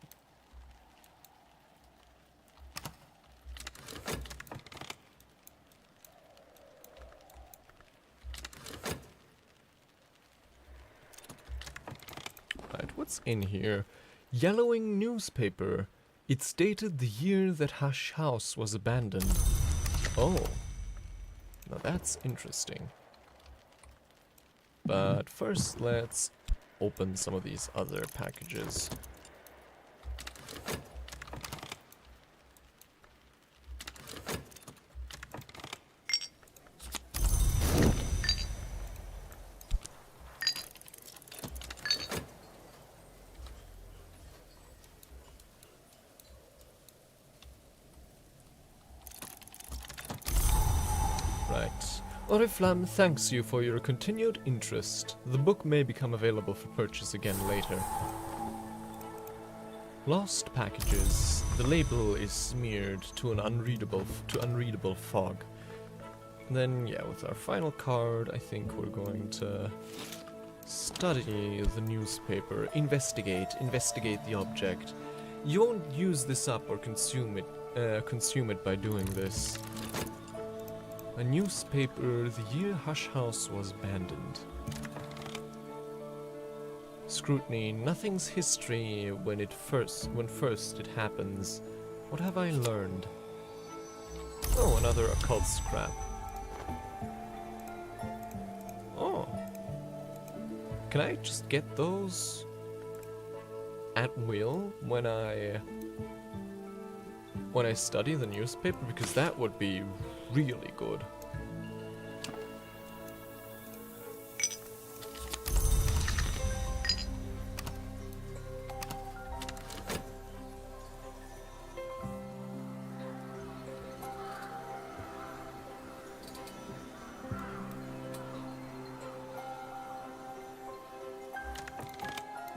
Right, what's in here? Yellowing newspaper. It's dated the year that Hush House was abandoned. Oh. Now that's interesting. But first, let's open some of these other packages. Oriflamme thanks you for your continued interest. The book may become available for purchase again later. Lost packages. The label is smeared to unreadable fog. Then, yeah, with our final card, I think we're going to study the newspaper, investigate the object. You won't use this up or consume it by doing this. A newspaper, the year Hush House was abandoned. Scrutiny, nothing's history when first it happens. What have I learned? Oh, another occult scrap. Oh. Can I just get those at will when I study the newspaper? Because that would be really good.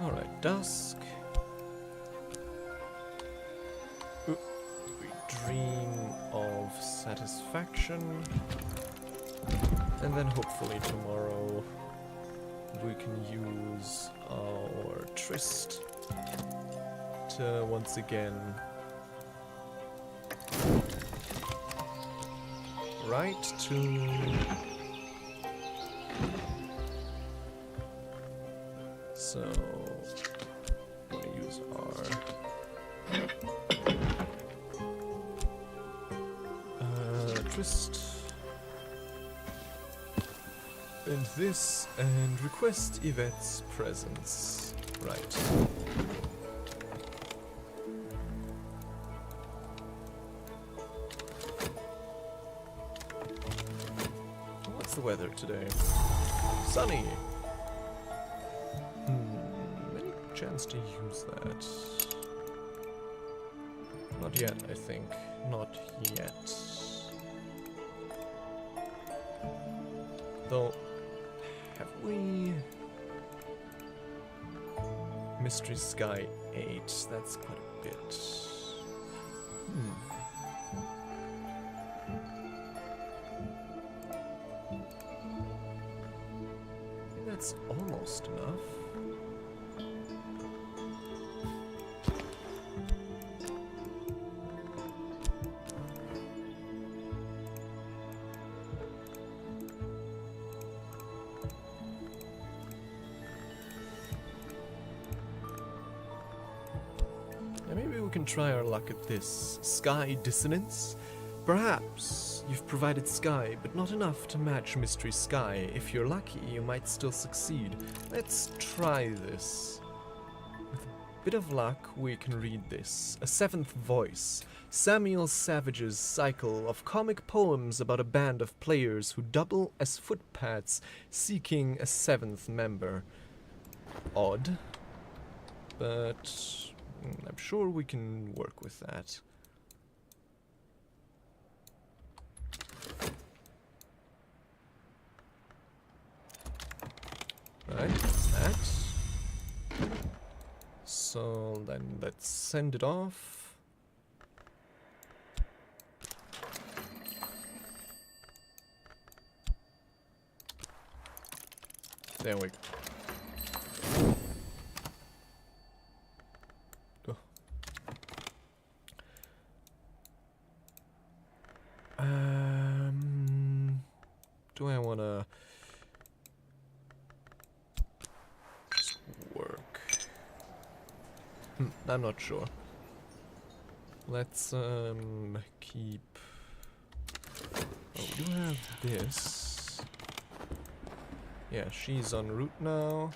Alright, dusk. We dream of satisfaction. And then hopefully tomorrow we can use our tryst to once again write to so I'm gonna use our tryst and this and request Yvette's presence. Right. What's the weather today? Sunny. Any chance to use that? Not yet, I think. Not yet. Though, have we... Mystery Sky 8, that's quite a bit. That's almost enough. Maybe we can try our luck at this. Sky Dissonance? Perhaps you've provided sky, but not enough to match Mystery Sky. If you're lucky, you might still succeed. Let's try this. With a bit of luck, we can read this. A seventh voice. Samuel Savage's cycle of comic poems about a band of players who double as footpads, seeking a seventh member. Odd. But I'm sure we can work with that. Right, that's that. So then let's send it off. There we go. Do I wanna just work? I'm not sure. Let's keep. Oh, we do have this. Yeah, she's en route now.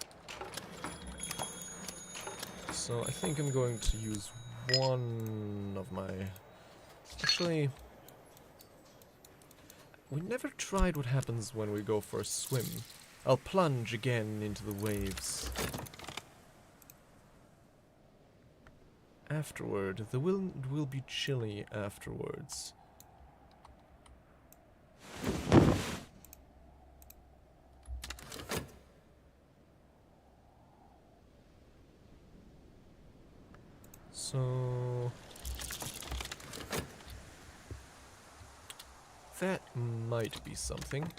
So I think I'm going to use one of my. Actually. We never tried what happens when we go for a swim. I'll plunge again into the waves. Afterward, the wind will be chilly afterwards. So that might be something.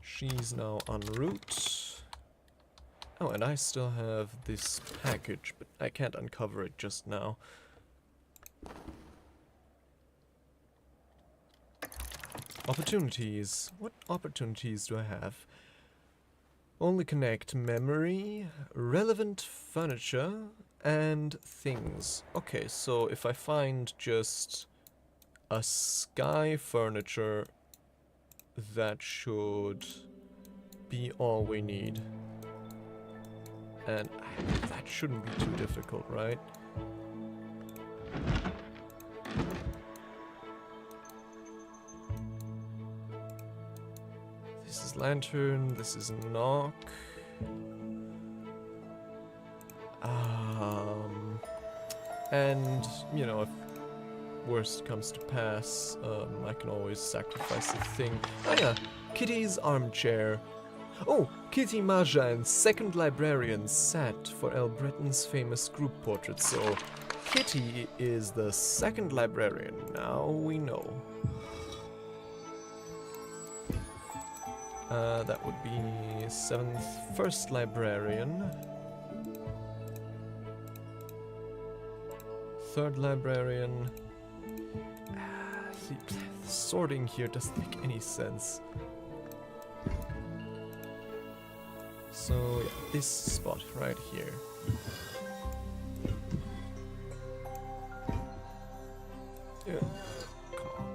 She's now en route. Oh, and I still have this package, but I can't uncover it just now. Opportunities. What opportunities do I have? Only connect memory, relevant furniture, and things. Okay, so if I find just a sky furniture, that should be all we need. And that shouldn't be too difficult, right? This is lantern, this is knock. And, you know, if worst comes to pass, I can always sacrifice a thing. Oh yeah, Kitty's armchair. Oh, 𝐸𝐸𝐳𝐬 and second librarian sat for El Breton's famous group portrait, so Kitty is the second librarian, now we know. That would be 7th, first librarian. 3rd librarian. The sorting here doesn't make any sense. So yeah, this spot right here. Yeah. Come on.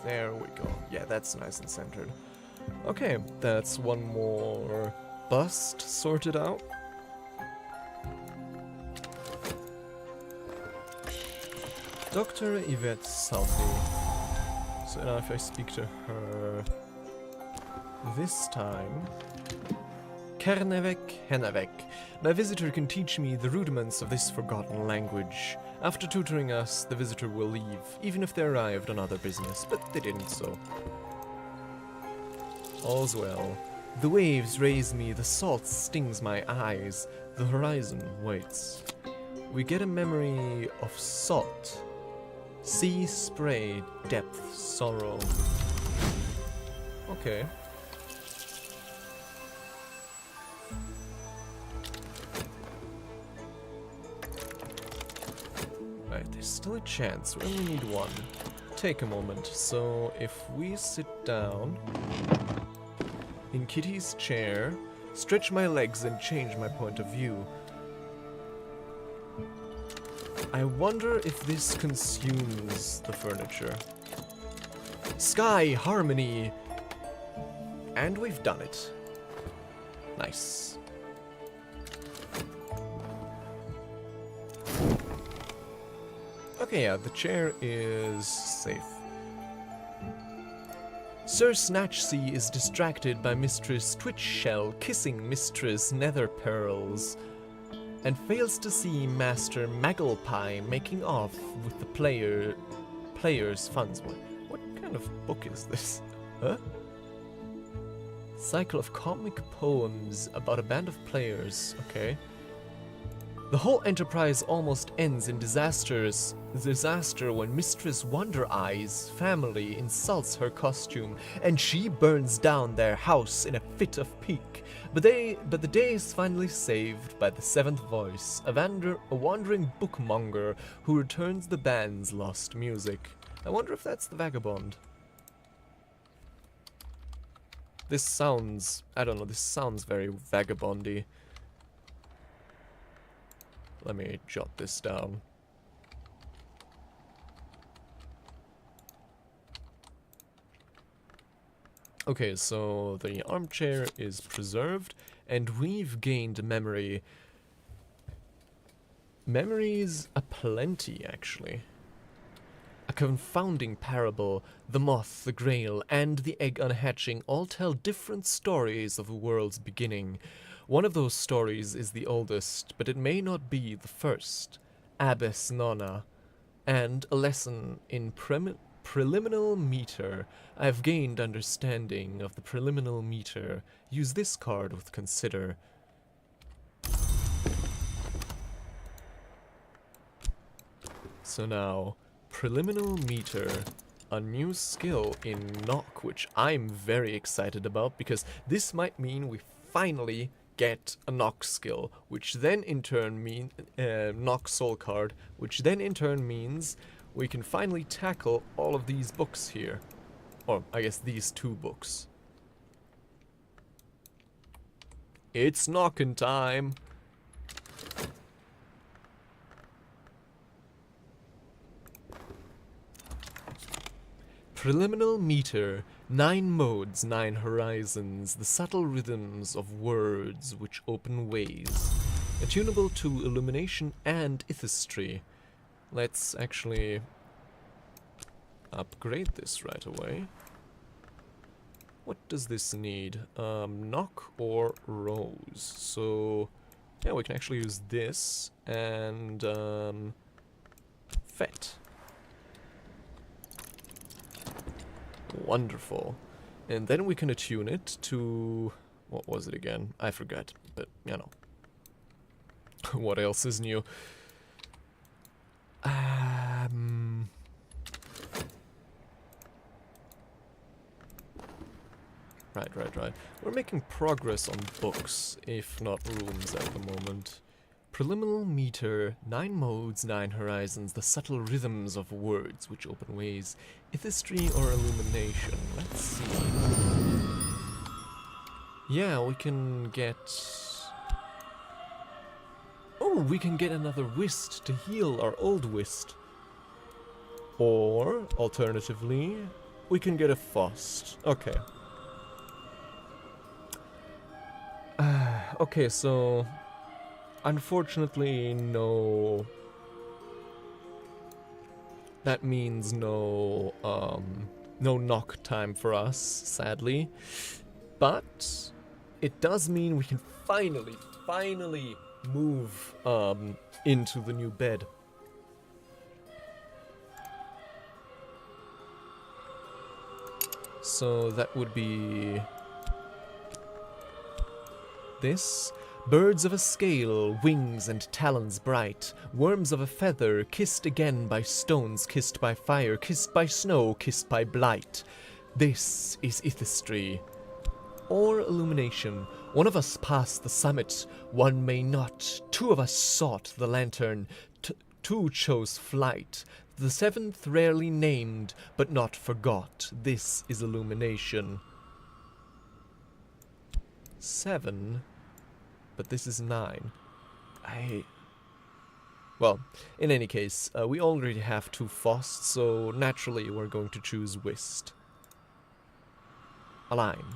There we go. Yeah, that's nice and centered. Okay, that's one more bust sorted out. Dr. Yvette Salty. So now if I speak to her this time. 𝐸𝐸𝐳𝐬, 𝐸𝐸𝐳𝐬. My visitor can teach me the rudiments of this forgotten language. After tutoring us, the visitor will leave, even if they arrived on other business, but they didn't so. All's well. The waves raise me, the salt stings my eyes, the horizon waits. We get a memory of salt. Sea spray, depth, sorrow. Okay. Right, there's still a chance. We only need one. Take a moment. So, if we sit down in Kitty's chair, stretch my legs and change my point of view. I wonder if this consumes the furniture. Sky harmony! And we've done it. Nice. Okay, yeah, the chair is safe. Sir Snatchsea is distracted by Mistress Twitchshell kissing Mistress Netherpearls, and fails to see Master Magglepie making off with the player's funds. What kind of book is this? Huh? Cycle of comic poems about a band of players. Okay. The whole enterprise almost ends in disaster when Mistress Wonder Eye's family insults her costume and she burns down their house in a fit of pique. But the day is finally saved by the seventh voice, a wandering bookmonger who returns the band's lost music. I wonder if that's the vagabond. This sounds, I don't know, this sounds very vagabondy. Let me jot this down. Okay, so the armchair is preserved, and we've gained memory. Memories aplenty, actually. A confounding parable, the moth, the grail, and the egg unhatching all tell different stories of the world's beginning. One of those stories is the oldest, but it may not be the first. Abbess Nonna, and a lesson in preliminal meter. I have gained understanding of the preliminal meter. Use this card with consider. So now, preliminal meter, a new skill in 𝐸, which I'm very excited about because this might mean we finally get a 𝐸 skill, which then in turn mean 𝐸 soul card, which then in turn means we can finally tackle all of these books here. Or, I guess these 2 books. It's knockin' time! Preliminal meter, 9 modes, 9 horizons, the subtle rhythms of words which open ways. Attunable to illumination and ithistry. Let's actually upgrade this right away. What does this need? 𝐸 or rose? So, yeah, we can actually use this and fet. Wonderful. And then we can attune it to... what was it again? I forgot, but, you know. What else is new? Right. We're making progress on books, if not rooms at the moment. Preliminal meter, 9 modes, 9 horizons, the subtle rhythms of words which open ways. Ithistry or illumination? Let's see. Yeah, we can get... oh, we can get another whist to heal our old whist. Or, alternatively, we can get a Fost. Okay. Okay, so... unfortunately, no... that means no, no 𝐸 time for us, sadly. But it does mean we can finally move, into the new bed. So that would be... this. Birds of a scale, wings and talons bright, worms of a feather, kissed again by stones, kissed by fire, kissed by snow, kissed by blight. This is ithistry. Or illumination. One of us passed the summit, one may not. 2 of us sought the lantern, 2 chose flight. The 7th rarely named, but not forgot. This is illumination. 7... but this is 9. Well, in any case, we already have 2 Fosts, so naturally we're going to choose whist. Align.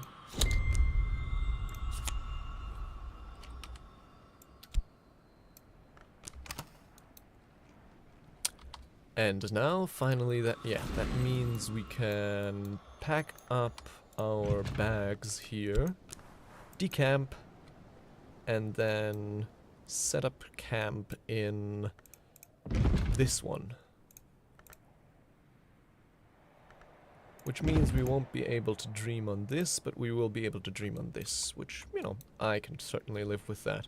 And now, finally, that means we can pack up our bags here, decamp, and then set up camp in this one. Which means we won't be able to dream on this, but we will be able to dream on this, which, you know, I can certainly live with that.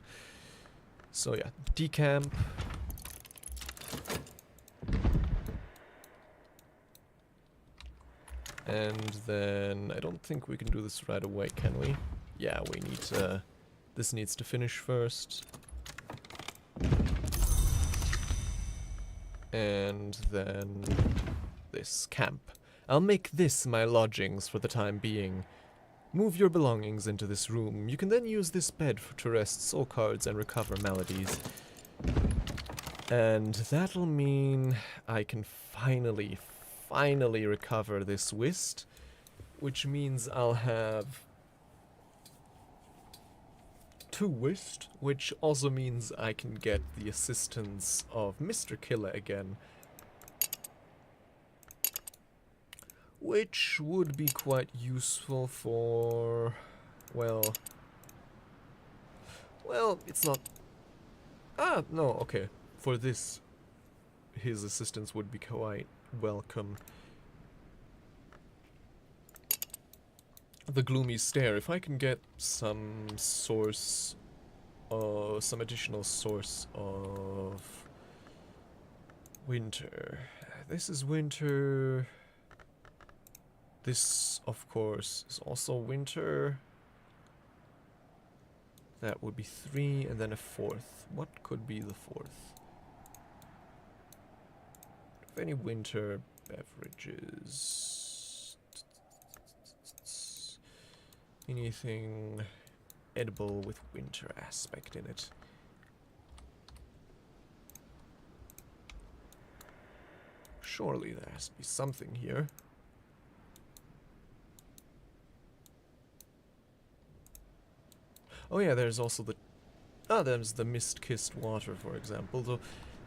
So yeah, decamp. And then, I don't think we can do this right away, can we? Yeah, we need to... this needs to finish first. And then this camp. I'll make this my lodgings for the time being. Move your belongings into this room. You can then use this bed to rest soul cards and recover melodies. And that'll mean I can finally recover this whist, which means I'll have 2 whist, which also means I can get the assistance of Mr. Killer again, which would be quite useful for, well, it's not, no, okay, for this, his assistance would be quite welcome. the gloomy stare. If I can get some source, some additional source of winter. This is winter. This, of course, is also winter. That would be 3, and then a 4th. What could be the 4th? Any winter beverages? Anything edible with winter aspect in it? Surely there has to be something here. Oh yeah, there's also the... Ah, there's the mist-kissed water, for example.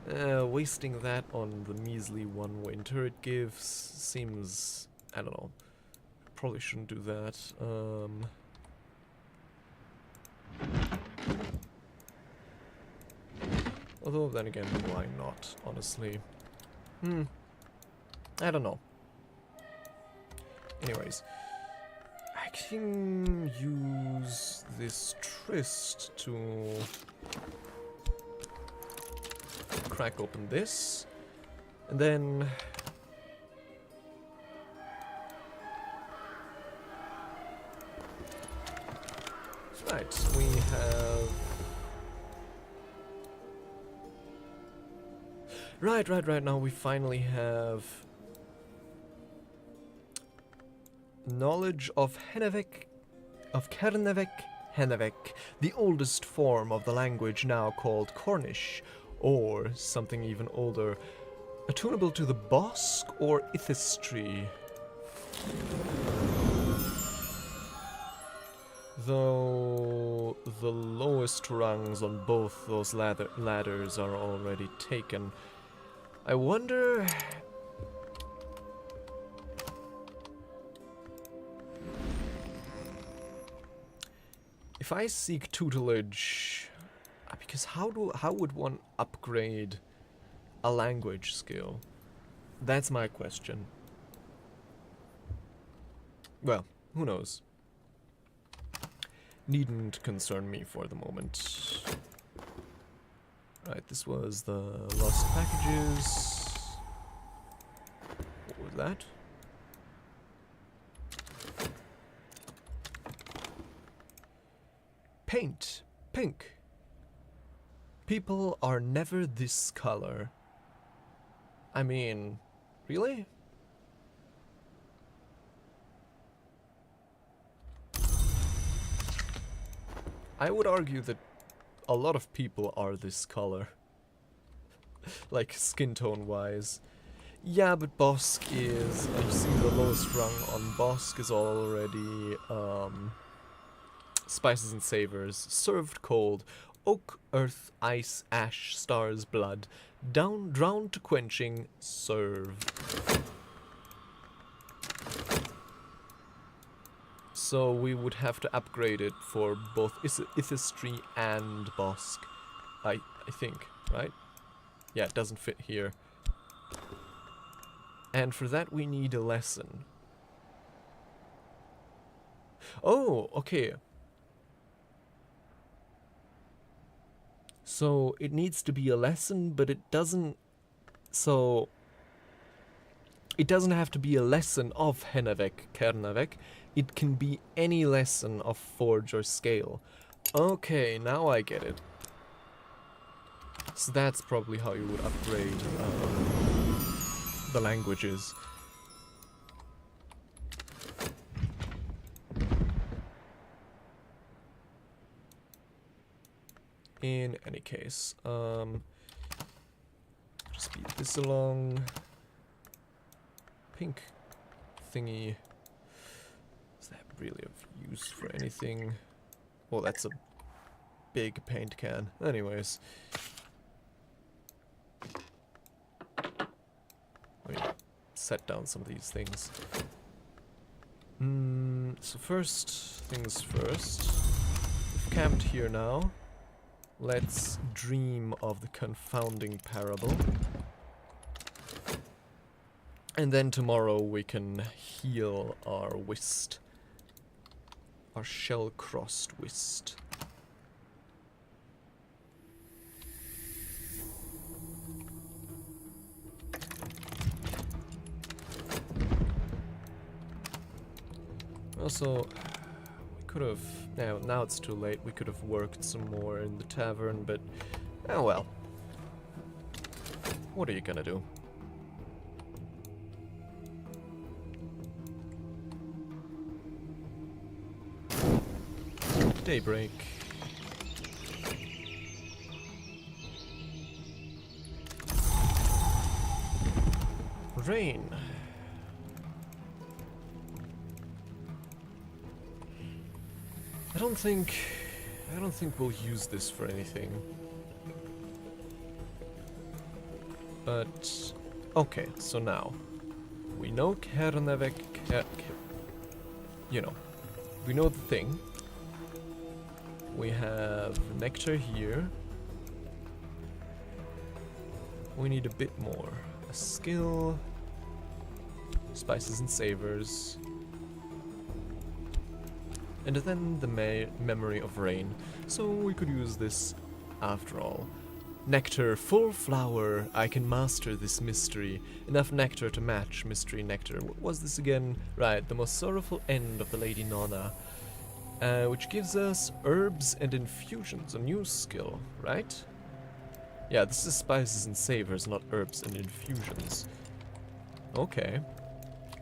Though, wasting that on the measly one winter it gives seems... I don't know. Probably shouldn't do that. Although, then again, why not, honestly? I don't know. Anyways. I can use this tryst to crack open this, and then right, we have right now we finally have knowledge of 𝐸𝐸𝐸𝐸𝐸𝐸, the oldest form of the language now called Cornish, or something even older, attunable to the Bosque or Ithistry. Though the lowest rungs on both those ladders are already taken, I wonder... if I seek tutelage, because how would one upgrade a language skill? That's my question. Well, who knows? Needn't concern me for the moment. Right, this was the lost packages. What was that? Paint. Pink. People are never this color. I mean, really? I would argue that a lot of people are this color. Like, skin tone wise. Yeah, but Bosque is... you see the lowest rung on Bosque is already, spices and savors, served cold, oak, earth, ice, ash, stars, blood, drowned to quenching, served. So we would have to upgrade it for both Ithistry and Bosque, I think, right? Yeah, it doesn't fit here. And for that we need a lesson. Oh, okay. So it needs to be a lesson, but it doesn't... So... it doesn't have to be a lesson of 𝐸𝐸𝐸𝐸𝐸. It can be any lesson of Forge or Scale. Okay, now I get it. So that's probably how you would upgrade the languages. In any case, speed this along. Pink thingy. Is that really of use for anything? Well, that's a big paint can. Anyways. Let me set down some of these things. So first things first. We've camped here now. Let's dream of the confounding parable. And then tomorrow we can heal our whist. our shell-crossed whist. Also, we could have... Now it's too late. We could have worked some more in the tavern, but... Oh well. What are you gonna do? Daybreak. Rain. I don't think we'll use this for anything. But okay, so now we know 𝐫𝐞𝐬𝐨𝐬, you know, we know the thing. We have nectar here. We need a bit more. A skill, spices and savors, and then the memory of rain. So we could use this after all. Nectar, full flower, I can master this mystery. Enough nectar to match mystery nectar. What was this again? Right, the most sorrowful end of the Lady Nonna. Which gives us herbs and infusions, a new skill, right? Yeah, this is spices and savors, not herbs and infusions. Okay.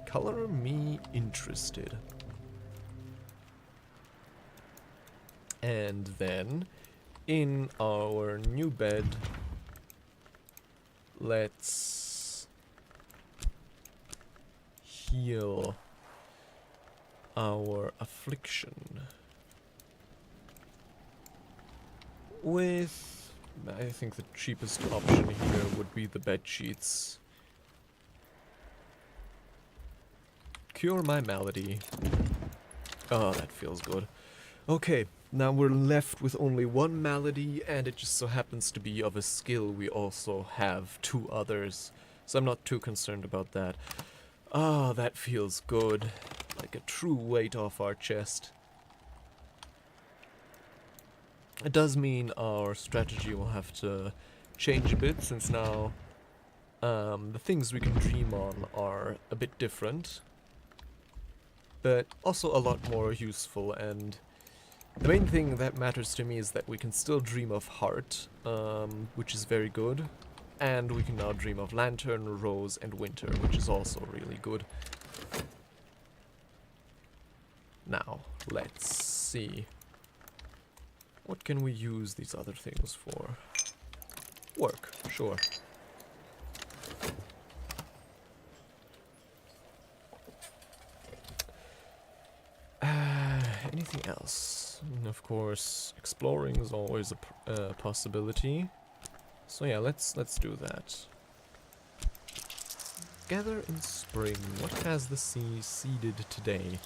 Color me interested. And then, in our new bed, let's heal our affliction with, I think the cheapest option here would be the bed sheets. Cure my malady. Oh, that feels good. Okay, now we're left with only one malady, and it just so happens to be of a skill we also have 2 others, so I'm not too concerned about that. Ah, that feels good. Like a true weight off our chest. It does mean our strategy will have to change a bit, since now the things we can dream on are a bit different, but also a lot more useful. And the main thing that matters to me is that we can still dream of heart, which is very good, and we can now dream of lantern, rose, and winter, which is also really good. Now, let's see. What can we use these other things for? Work, sure. Anything else? Of course, exploring is always a possibility. So yeah, let's do that. Gather in spring. What has the sea seeded today?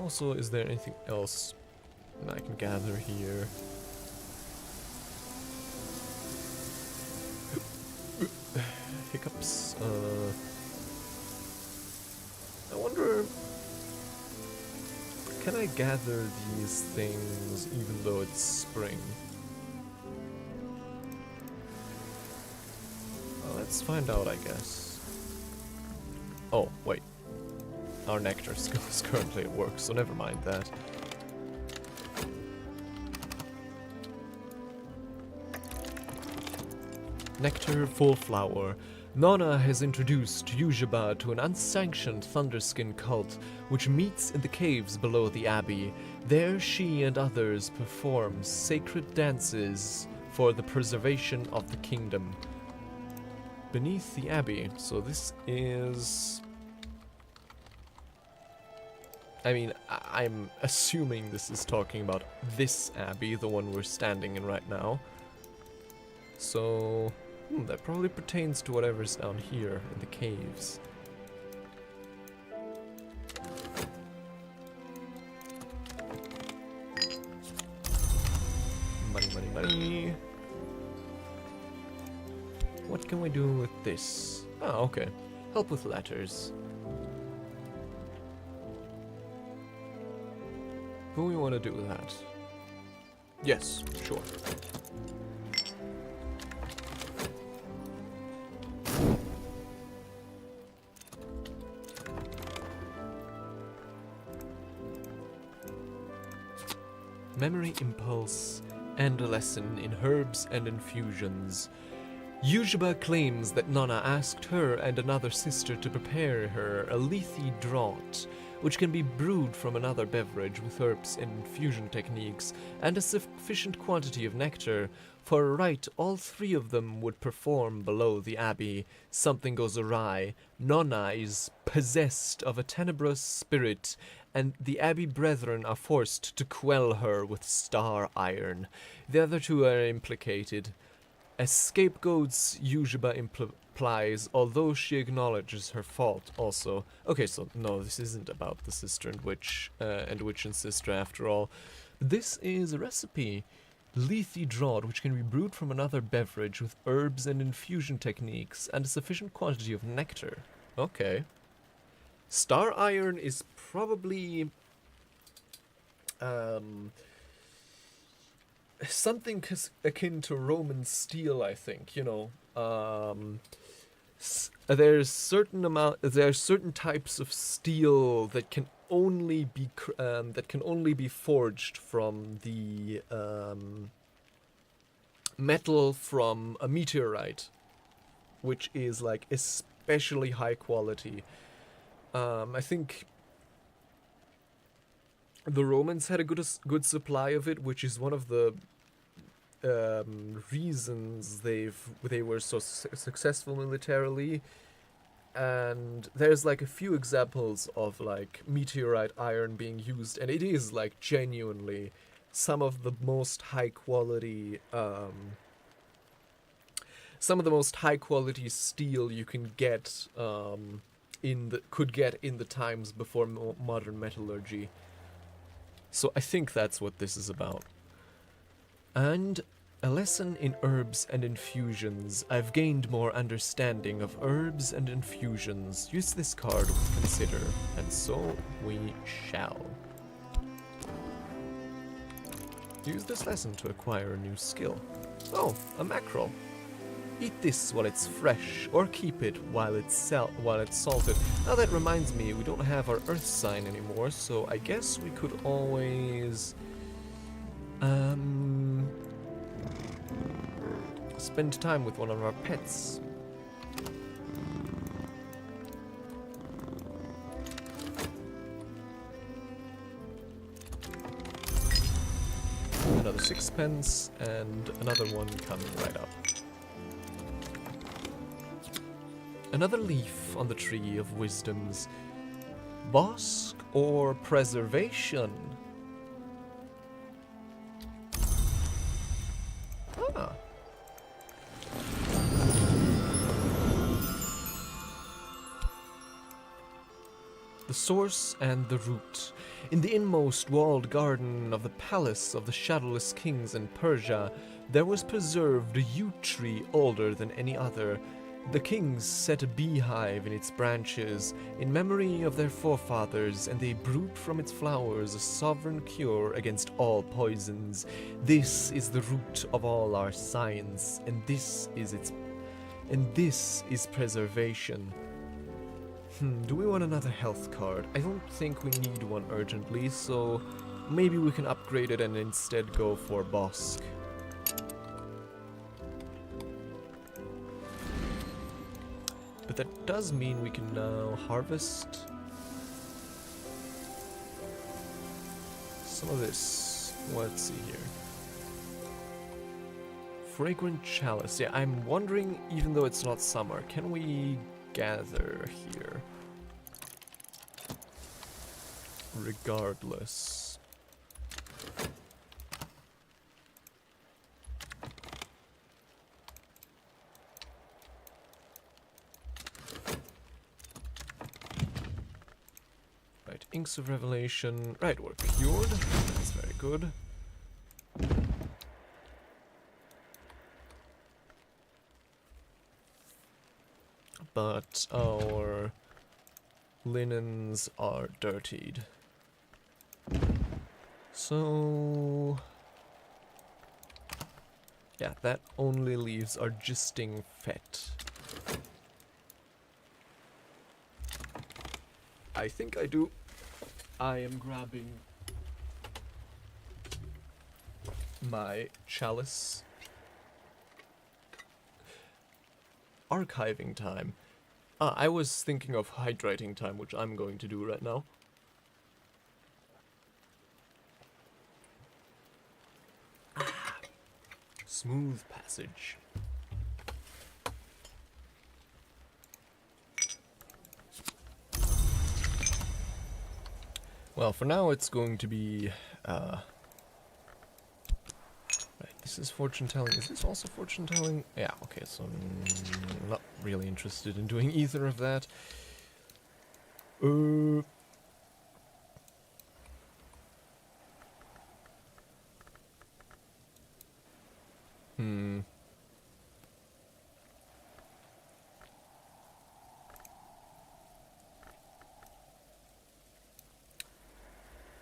Also, is there anything else I can gather here? Hiccups. I wonder, can I gather these things even though it's spring? Well, let's find out, I guess. Oh, wait. Our nectar skill is currently at work, so never mind that. Nectar, full flower. Nonna has introduced 𝐫𝐸 to an unsanctioned Thunderskin cult, which meets in the caves below the abbey. There she and others perform sacred dances for the preservation of the kingdom. Beneath the abbey, so this is... I mean, I'm assuming this is talking about this abbey, the one we're standing in right now. So, that probably pertains to whatever's down here in the caves. Money, money, money. What can we do with this? Oh, okay. Help with letters. But we want to do that. Yes, sure. Memory impulse and a lesson in herbs and infusions. 𝐸𝐸 claims that Nonna asked her and another sister to prepare her a lethe draught, which can be brewed from another beverage with herbs and infusion techniques and a sufficient quantity of nectar. For a rite, all three of them would perform below the abbey. Something goes awry. Nonna is possessed of a tenebrous spirit, and the abbey brethren are forced to quell her with star iron. The other two are implicated. As scapegoats, 𝐸𝐸 implies, although she acknowledges her fault also. Okay, so no, this isn't about the sister and witch and sister after all. This is a recipe. Lethe draught, which can be brewed from another beverage with herbs and infusion techniques and a sufficient quantity of nectar. Okay. Star iron is probably something akin to Roman steel, I think. You know, there's certain types of steel that can only be forged from the metal from a meteorite, which is like especially high quality. I think the Romans had a good supply of it, which is one of the reasons they were so successful militarily. And there's like a few examples of like meteorite iron being used, and it is like genuinely some of the most high quality steel you can get in the times before modern metallurgy. So I think that's what this is about. And a lesson in herbs and infusions. I've gained more understanding of herbs and infusions. Use this card with consider, and so we shall. Use this lesson to acquire a new skill. Oh, a mackerel. Eat this while it's fresh, or keep it while it's salted. Now that reminds me, we don't have our earth sign anymore, so I guess we could always spend time with one of our pets. Another 6 pence, and another one coming right up. Another leaf on the tree of wisdoms. Bosque or preservation? Ah. The source and the root. In the inmost walled garden of the palace of the shadowless kings in Persia, there was preserved a yew tree older than any other. The kings set a beehive in its branches in memory of their forefathers, and they brewed from its flowers a sovereign cure against all poisons. This is the root of all our science, and this is preservation. Do we want another health card? I don't think we need one urgently, so maybe we can upgrade it and instead go for Bosque. But that does mean we can now harvest some of this. Let's see here. Fragrant chalice. Yeah, I'm wondering, even though it's not summer, can we gather here? Regardless. Right, Inks of Revelation. Right, we're cured. That's very good. But our linens are dirtied. So... yeah, that only leaves our gisting fet. I think I do. I am grabbing my chalice. Archiving time. I was thinking of hydrating time, which I'm going to do right now. Smooth passage. Well, for now it's going to be, right, this is fortune telling. Is this also fortune telling? Yeah, okay, so I'm not really interested in doing either of that.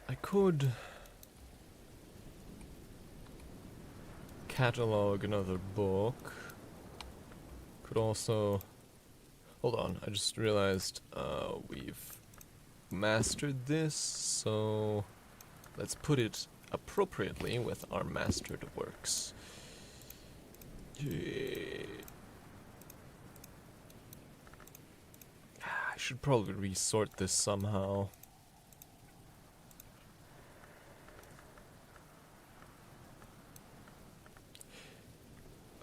I could catalog another book. Could also... hold on, I just realized we've mastered this, so let's put it appropriately with our mastered works. Yeah. I should probably resort this somehow.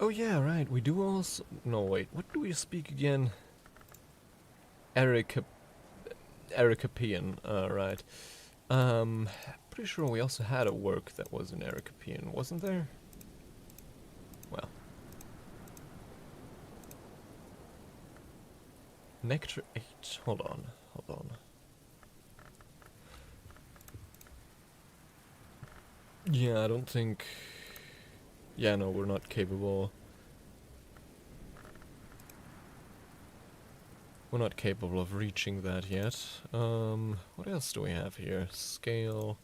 Oh yeah, right, we do also... no, wait, what do we speak again? Ericapian, right. Pretty sure we also had a work that was in Ericapian, wasn't there? Well. Nectar 8, hold on. Yeah, I don't think... yeah, no, we're not capable. We're not capable of reaching that yet. What else do we have here? Scale.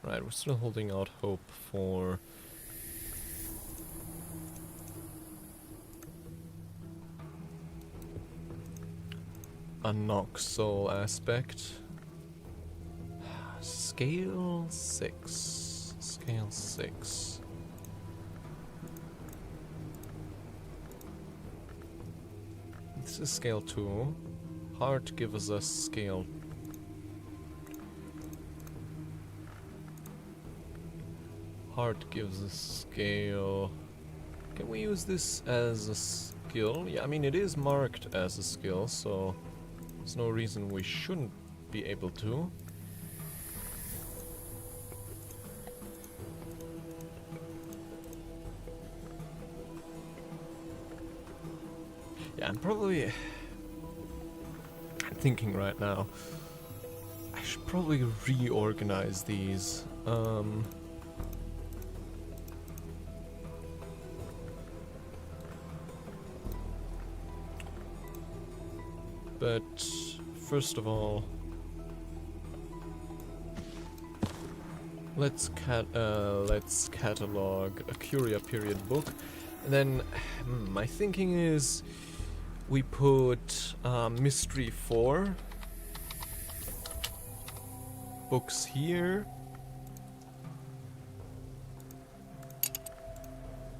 Right, we're still holding out hope for... a Noxol aspect. Scale 6. Scale 6. This is scale 2. Heart gives us scale. Heart gives us scale. Can we use this as a skill? Yeah, I mean it is marked as a skill, so there's no reason we shouldn't be able to. Yeah, I'm thinking right now, I should probably reorganize these. But first of all, let's catalog a Curia period book. And then my thinking is we put Mystery 4 books here,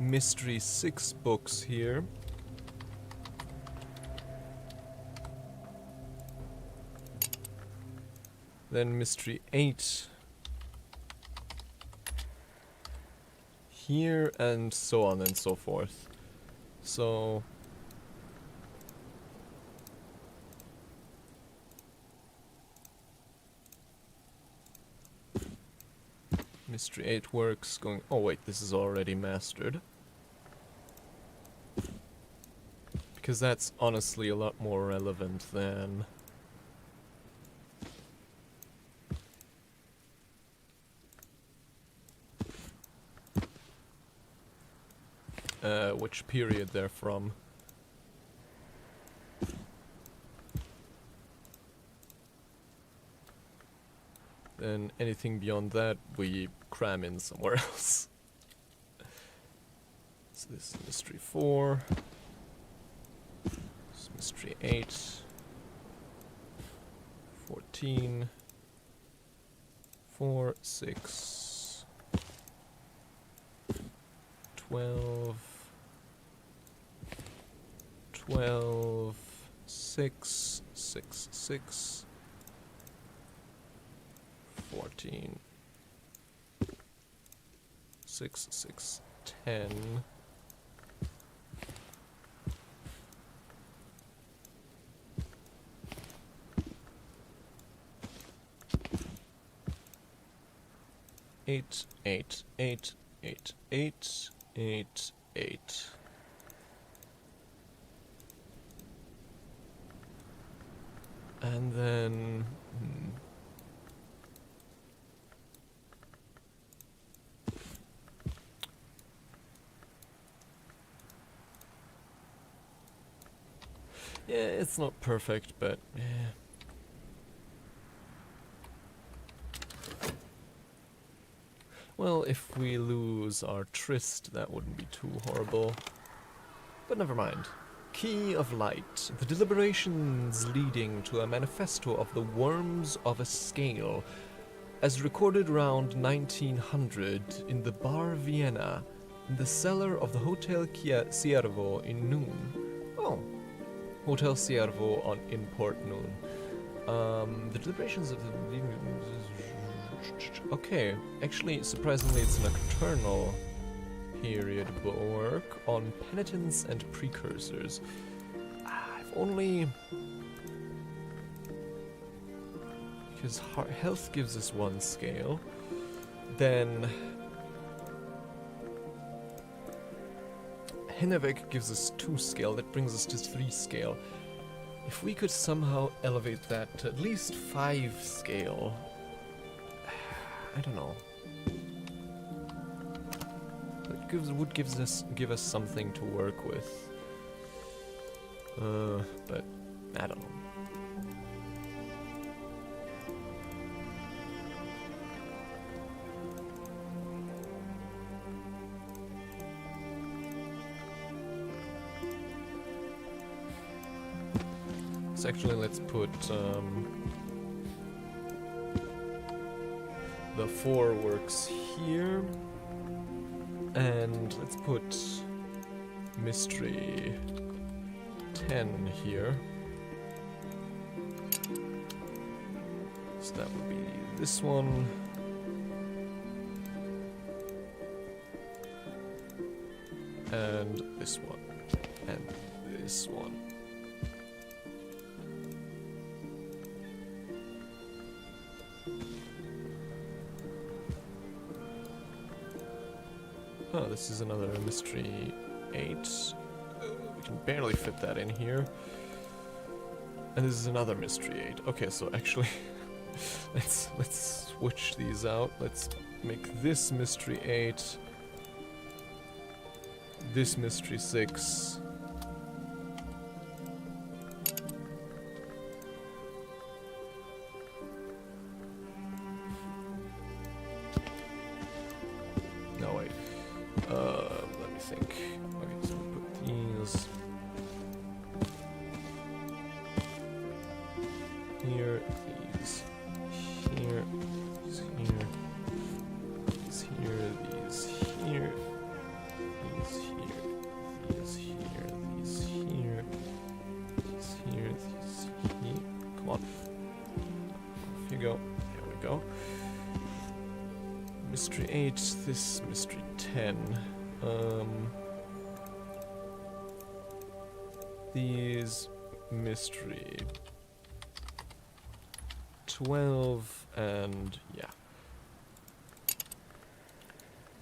Mystery 6 books here, then Mystery 8 here, and so on and so forth. So Mystery 8 works going... oh wait, this is already mastered. Because that's honestly a lot more relevant than... which period they're from. Then anything beyond that, we cram in somewhere else. So this is mystery 4. This is mystery 8. 14. 4, 6. 12. 12. 6. 6. 6. 14. 6, 6, 10. Eight, 8, 8, 8, 8, 8, 8. And then... yeah, it's not perfect, but... yeah. Well, if we lose our tryst, that wouldn't be too horrible. But never mind. Key of Light. The deliberations leading to a manifesto of the worms of a scale, as recorded around 1900 in the Bar Vienna, in the cellar of the Hotel Ciervo in Noon. Oh, Hotel Ciervo in Port Noon. The deliberations of the... okay, actually, surprisingly, it's a nocturnal period work on penitence and precursors. I've only... because health gives us 1 scale, then Hennebeck gives us 2 scale, that brings us to 3 scale. If we could somehow elevate that to at least 5 scale, I don't know. It would give us something to work with. But I don't know. So actually, let's put the 4 works here, and let's put mystery 10 here. So that would be this one. And this one. And this one. Oh, this is another mystery 8. We can barely fit that in here. And this is another mystery 8. Okay, so actually, let's switch these out. Let's make this mystery 8, this mystery 6. No, wait. Let me think. Okay, so we'll put these here, these here, these here, these here, these here, these here, these here, these here, these here, these here. Come on. Off you go. There we go. Mystery 8, this mystery 10. These mystery 12 and yeah.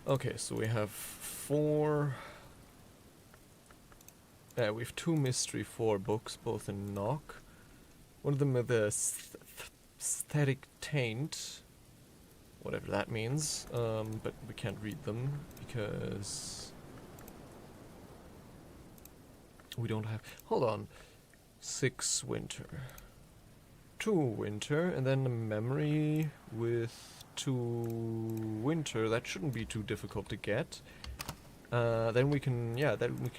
Okay, so we have 4. We have 2 mystery 4 books, both in Knock. One of them with the aesthetic taint, whatever that means, but we can't read them because we don't have... Hold on. 6 winter. 2 winter, and then a memory with 2 winter. That shouldn't be too difficult to get. Then we can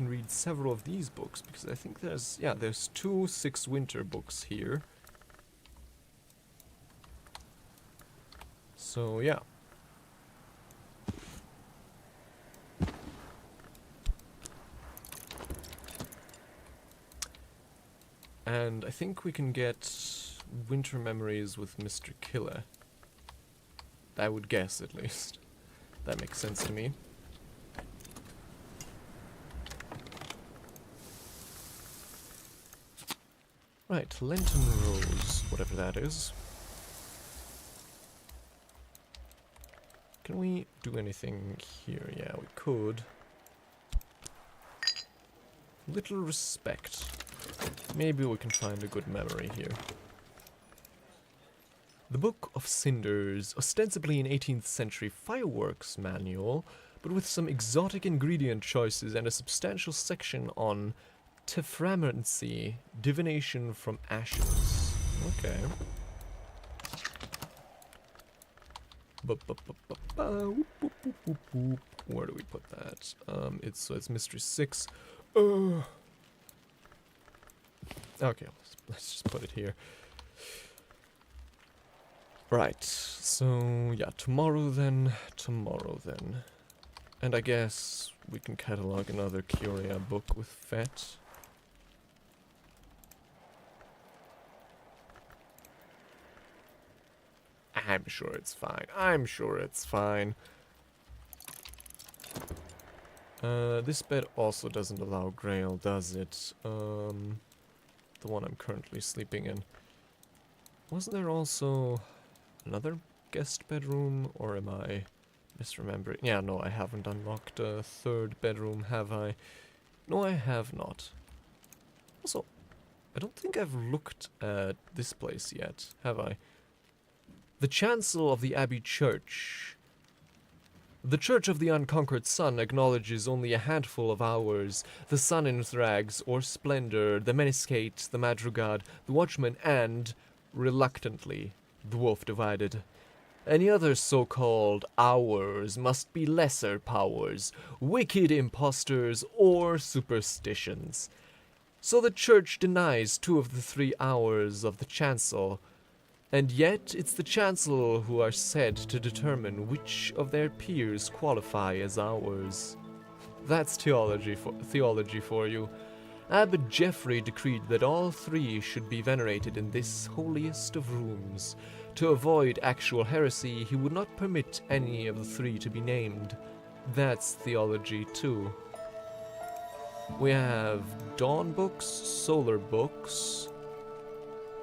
read several of these books, because I think there's 2 6 winter books here. So yeah. And I think we can get winter memories with Mr. Killer. I would guess, at least. That makes sense to me. Right, Lenten Rose, whatever that is. Can we do anything here? Yeah, we could. Little respect. Maybe we can find a good memory here. The Book of Cinders, ostensibly an 18th century fireworks manual, but with some exotic ingredient choices and a substantial section on tephramancy, divination from ashes. Okay. Where do we put that? It's Mystery 6. Okay, let's just put it here. Right, so yeah, tomorrow then. And I guess we can catalog another Curia book with Fett. I'm sure it's fine. This bed also doesn't allow Grail, does it? The one I'm currently sleeping in. Wasn't there also another guest bedroom, or am I misremembering? Yeah, no, I haven't unlocked a 3rd bedroom, have I? No, I have not. Also, I don't think I've looked at this place yet, have I? The chancel of the Abbey Church. The Church of the Unconquered Sun acknowledges only a handful of hours. The sun in rags or splendor, the menacate, the madrugad, the watchman, and, reluctantly, the wolf divided. Any other so-called hours must be lesser powers, wicked impostors, or superstitions. So the Church denies 2 of the 3 hours of the chancel. And yet, it's the Chancellor who are said to determine which of their peers qualify as ours. That's theology for you. Abbot Geoffrey decreed that all 3 should be venerated in this holiest of rooms. To avoid actual heresy, he would not permit any of the 3 to be named. That's theology too. We have dawn books, solar books,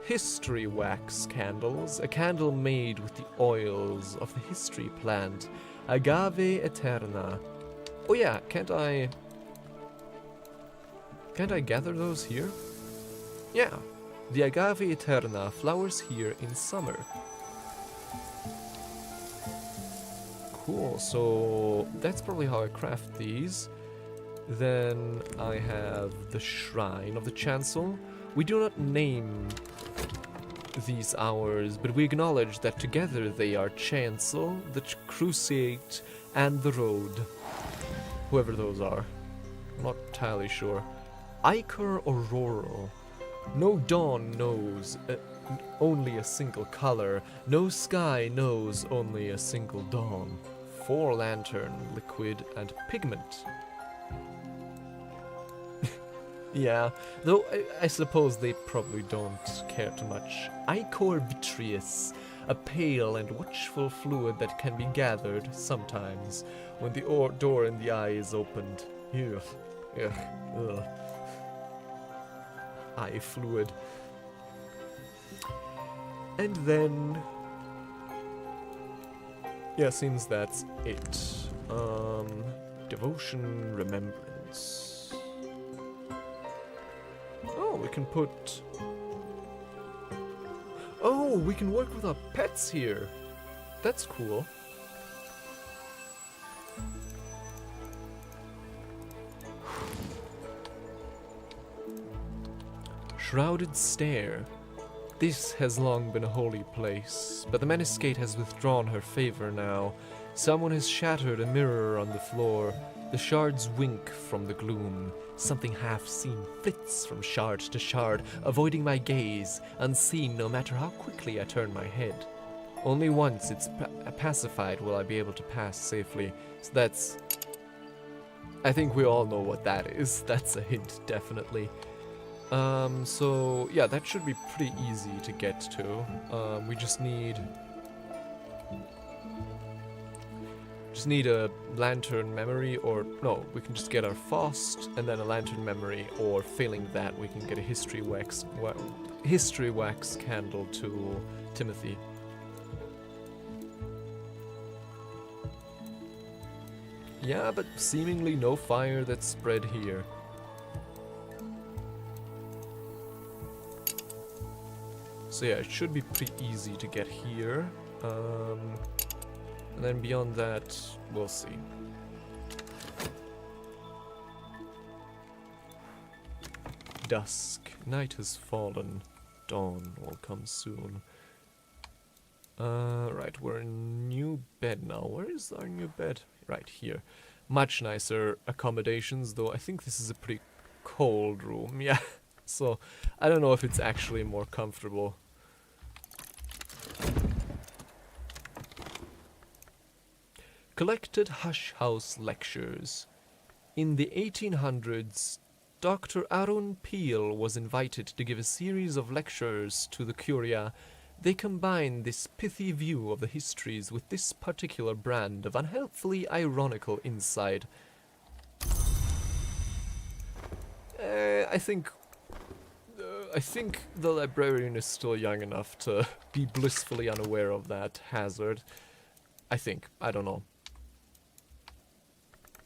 history wax candles, a candle made with the oils of the history plant, Agave Eterna. Oh yeah, can't I gather those here? Yeah, the Agave Eterna flowers here in summer. Cool, so that's probably how I craft these. Then I have the Shrine of the Chancel. We do not name these hours, but we acknowledge that together they are Chancel, the Cruciate, and the Road. Whoever those are. I'm not entirely sure. Ichor Auroral. No dawn knows only a single color. No sky knows only a single dawn. 4 lantern, liquid, and pigment. Yeah, though I suppose they probably don't care too much. Ichor vitreous, a pale and watchful fluid that can be gathered, sometimes, when the door in the eye is opened. Ugh. Ugh. Ugh. Eye fluid. And then... yeah, seems that's it. Devotion, remembrance. Oh, we can put... oh, we can work with our pets here. That's cool. Shrouded Stare. This has long been a holy place, but the Menascate has withdrawn her favor now. Someone has shattered a mirror on the floor. The shards wink from the gloom. Something half-seen flits from shard to shard, avoiding my gaze, unseen no matter how quickly I turn my head. Only once it's pacified will I be able to pass safely. So that's... I think we all know what that is. That's a hint, definitely. So yeah, that should be pretty easy to get to. We just need a lantern memory, or no, we can just get our Faust and then a lantern memory, or failing that, we can get a history wax candle to Timothy. Yeah, but seemingly no fire that's spread here. So yeah, it should be pretty easy to get here. And then beyond that, we'll see. Dusk. Night has fallen. Dawn will come soon. Right, we're in a new bed now. Where is our new bed? Right here. Much nicer accommodations, though I think this is a pretty cold room. Yeah, so I don't know if it's actually more comfortable. Collected Hush House Lectures. In the 1800s, Dr. Arun Peel was invited to give a series of lectures to the Curia. They combine this pithy view of the histories with this particular brand of unhelpfully ironical insight. I think the librarian is still young enough to be blissfully unaware of that hazard. I think. I don't know.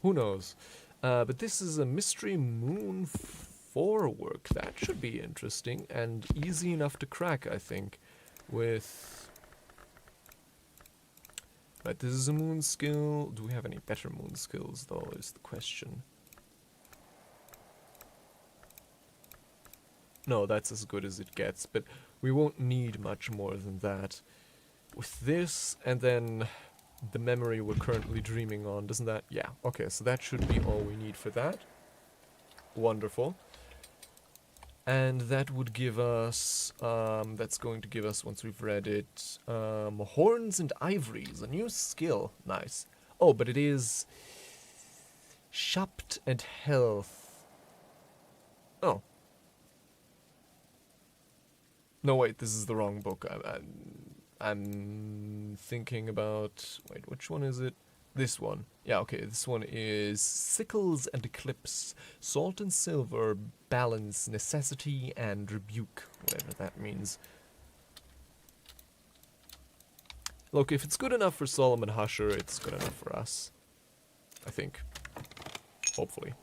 Who knows? But this is a Mystery Moon 4 work. That should be interesting and easy enough to crack, I think. With... Right, this is a moon skill. Do we have any better moon skills, though, is the question. No, that's as good as it gets, but we won't need much more than that. With this, and then the memory we're currently dreaming on, doesn't that... Yeah, okay, so that should be all we need for that. Wonderful. And that would give us, that's going to give us, once we've read it, Horns and Ivories, a new skill. Nice. Oh, but it is Shapt and Health. Oh. No, wait, this is the wrong book. I'm thinking about, wait, which one is it? This one. Yeah, okay, this one is Sickles and Eclipse, Salt and Silver, Balance, Necessity, and Rebuke, whatever that means. Look, if it's good enough for Solomon Husher, it's good enough for us. I think. Hopefully.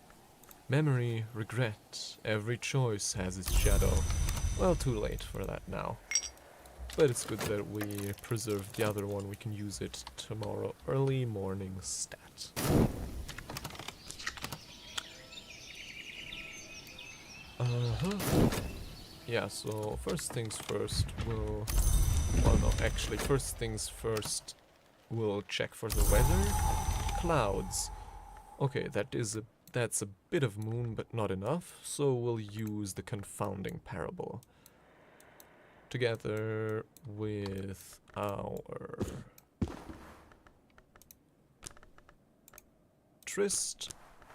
Memory, regret, every choice has its shadow. Well, too late for that now. But it's good that we preserved the other one. We can use it tomorrow. Early morning stat. Yeah, so first things first, we'll... Well, no, actually, first things first, we'll check for the weather. Clouds. Okay, that's a bit of moon, but not enough, so we'll use the confounding parable. Together with our Tryst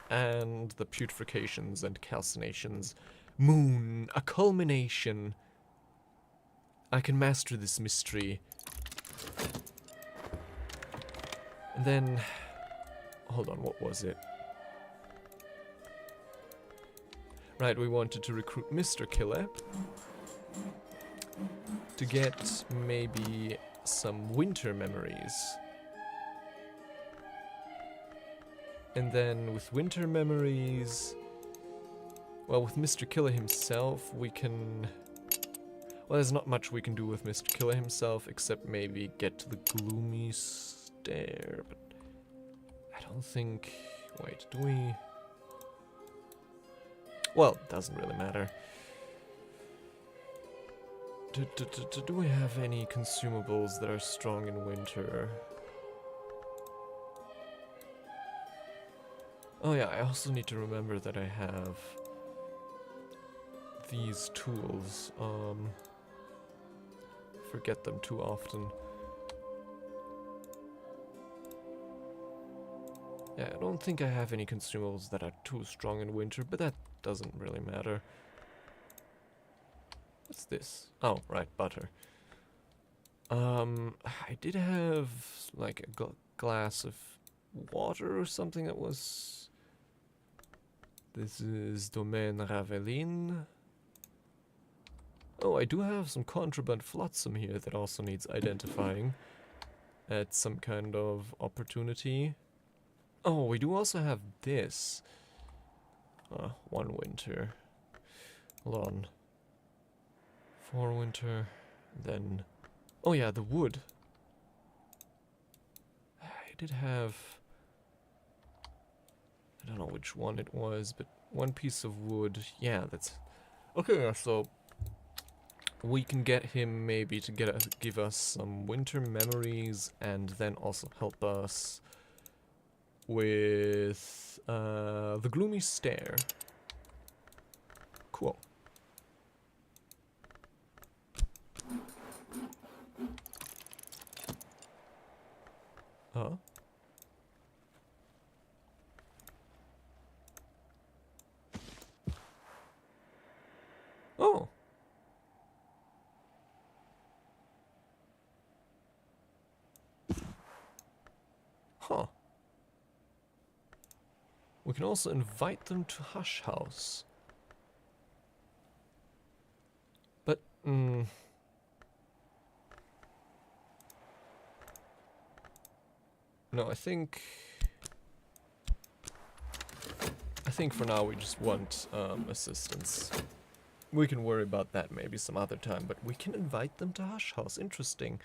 and the putrefacitions and calcinations. Moon, a culmination. I can master this mystery. And then, hold on, what was it? Right, we wanted to recruit Mr. Killer to get maybe some winter memories. And then with winter memories, well, with Mr. Killer himself, we can... Well, there's not much we can do with Mr. Killer himself, except maybe get to the gloomy stare, but I don't think... Wait, do we... Well, it doesn't really matter. Do we have any consumables that are strong in winter? Oh yeah, I also need to remember that I have these tools. Forget them too often. Yeah, I don't think I have any consumables that are too strong in winter, but that doesn't really matter. What's this? Oh, right, butter. I did have like a glass of water or something that was... This is Domaine Ravelin. Oh, I do have some contraband flotsam here that also needs identifying at some kind of opportunity. Oh, we do also have this. One winter. Hold on. 4 winter, then... Oh yeah, the wood. I did have... I don't know which one it was, but one piece of wood. Yeah, that's... Okay, so... We can get him maybe to give us some winter memories and then also help us with the gloomy stare. Cool. Huh? Oh. Huh. We can also invite them to Hush House. But, no, I think for now we just want assistance. We can worry about that maybe some other time, but we can invite them to Hush House. Interesting.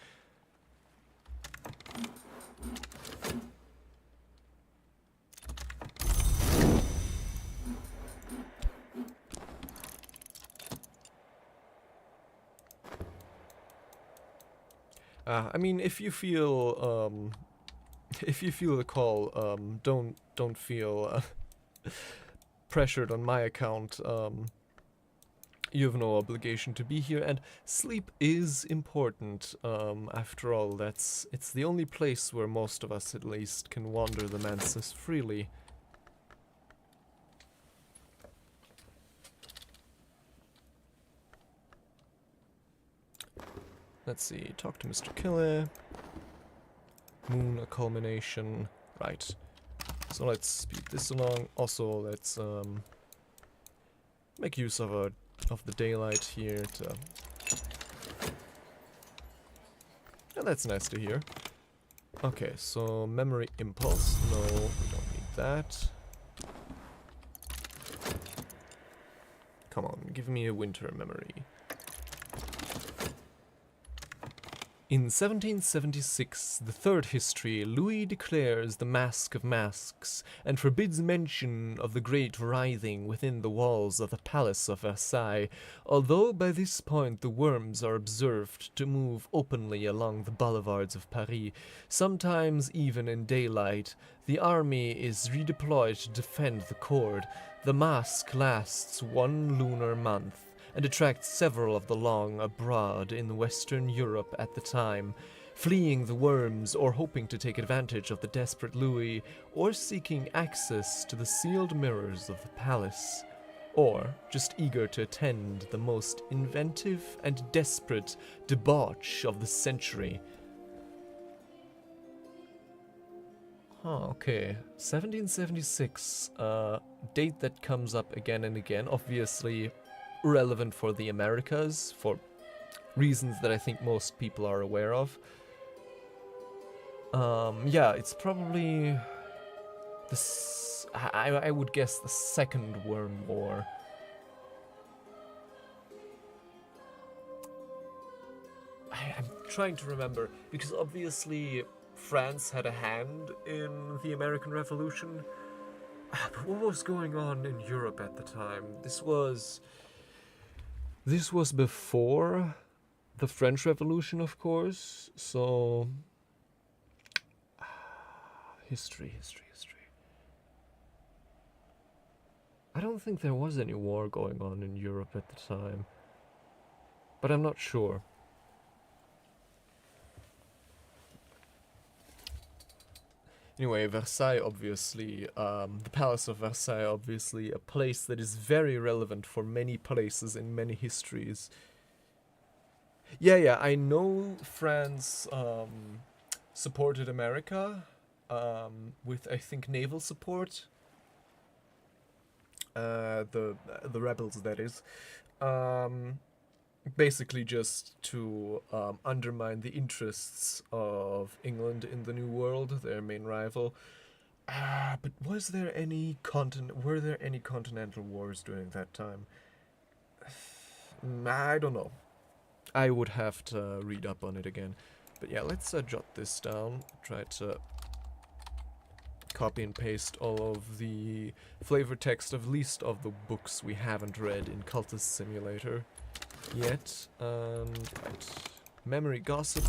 I mean, if you feel the call, don't feel pressured on my account. You have no obligation to be here, and sleep is important. After all, it's the only place where most of us, at least, can wander the manses freely. Let's see, talk to Mr. Killer. Moon, a culmination. Right. So let's speed this along. Also, let's make use of the daylight here to... Yeah, that's nice to hear. Okay, so memory impulse. No, we don't need that. Come on, give me a winter memory. In 1776, the third history, Louis declares the Mask of Masks and forbids mention of the great writhing within the walls of the Palace of Versailles, although by this point the worms are observed to move openly along the boulevards of Paris, sometimes even in daylight. The army is redeployed to defend the court. The mask lasts 1 lunar month and attracts several of the long abroad in Western Europe at the time, fleeing the worms or hoping to take advantage of the desperate Louis, or seeking access to the sealed mirrors of the palace, or just eager to attend the most inventive and desperate debauch of the century. Okay. 1776, date that comes up again and again, obviously relevant for the Americas, for reasons that I think most people are aware of. Yeah, it's probably this. I would guess the Second Worm War. I'm trying to remember, because obviously France had a hand in the American Revolution. But what was going on in Europe at the time? This was before the French Revolution, of course. So, history. I don't think there was any war going on in Europe at the time, but I'm not sure. Anyway, Versailles, obviously, the Palace of Versailles, obviously, a place that is very relevant for many places in many histories. Yeah, I know France supported America with, I think, naval support. The rebels, that is. Basically just to undermine the interests of England in the New World, their main rival. But were there any continental wars during that time? I don't know. I would have to read up on it again. But yeah, let's jot this down. Try to copy and paste all of the flavor text of least of the books we haven't read in Cultist Simulator yet. Right. Memory gossip.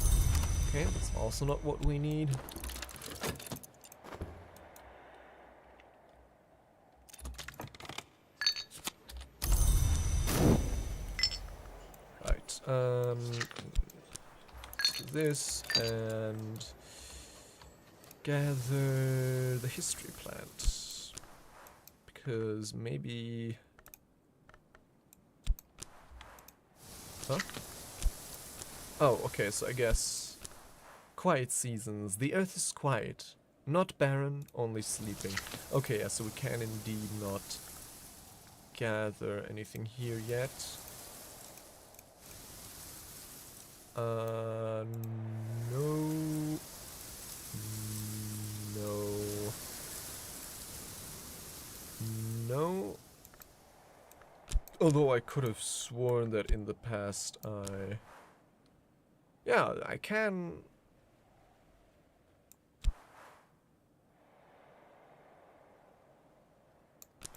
Okay, that's also not what we need. Right. Let's do this and gather the history plant, because maybe. Huh? Oh, okay, so I guess quiet seasons. The earth is quiet, not barren, only sleeping. Okay, yeah, so we can indeed not gather anything here yet. No. Although I could have sworn that in the past yeah, I can.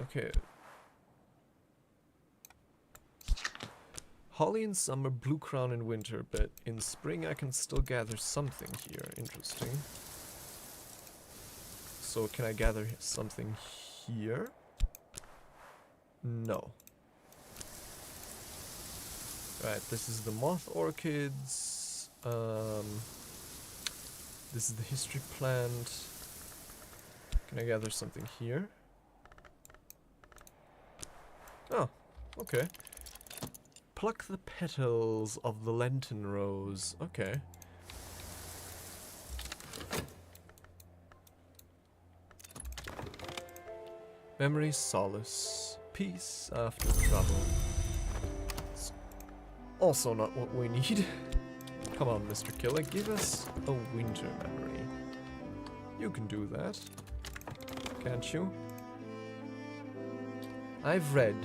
Okay. Holly in summer, blue crown in winter, but in spring I can still gather something here. Interesting. So can I gather something here? No. Right, this is the moth orchids. This is the history plant. Can I gather something here? Oh, okay. Pluck the petals of the Lenten rose. Okay. Memory, solace, peace after trouble. It's also not what we need. Come on, Mr. Killer, give us a winter memory. You can do that, can't you? I've read,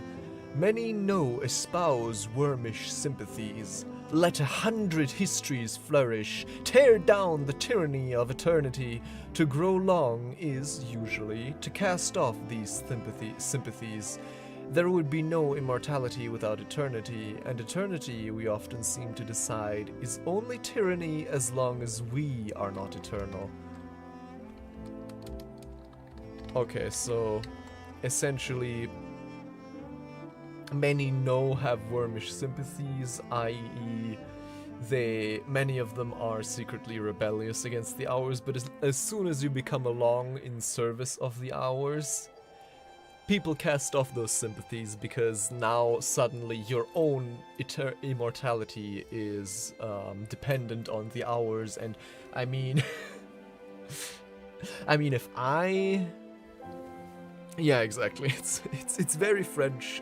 many know espouse wormish sympathies. Let 100 histories flourish. Tear down the tyranny of eternity. To grow long is, usually, to cast off these sympathies. There would be no immortality without eternity, and eternity, we often seem to decide, is only tyranny as long as we are not eternal. Okay, so essentially, many know have wormish sympathies, i.e. many of them are secretly rebellious against the Hours, but as soon as you become along in service of the Hours, people cast off those sympathies because now suddenly your own immortality is dependent on the Hours, and I mean, if I... Yeah, exactly. It's very French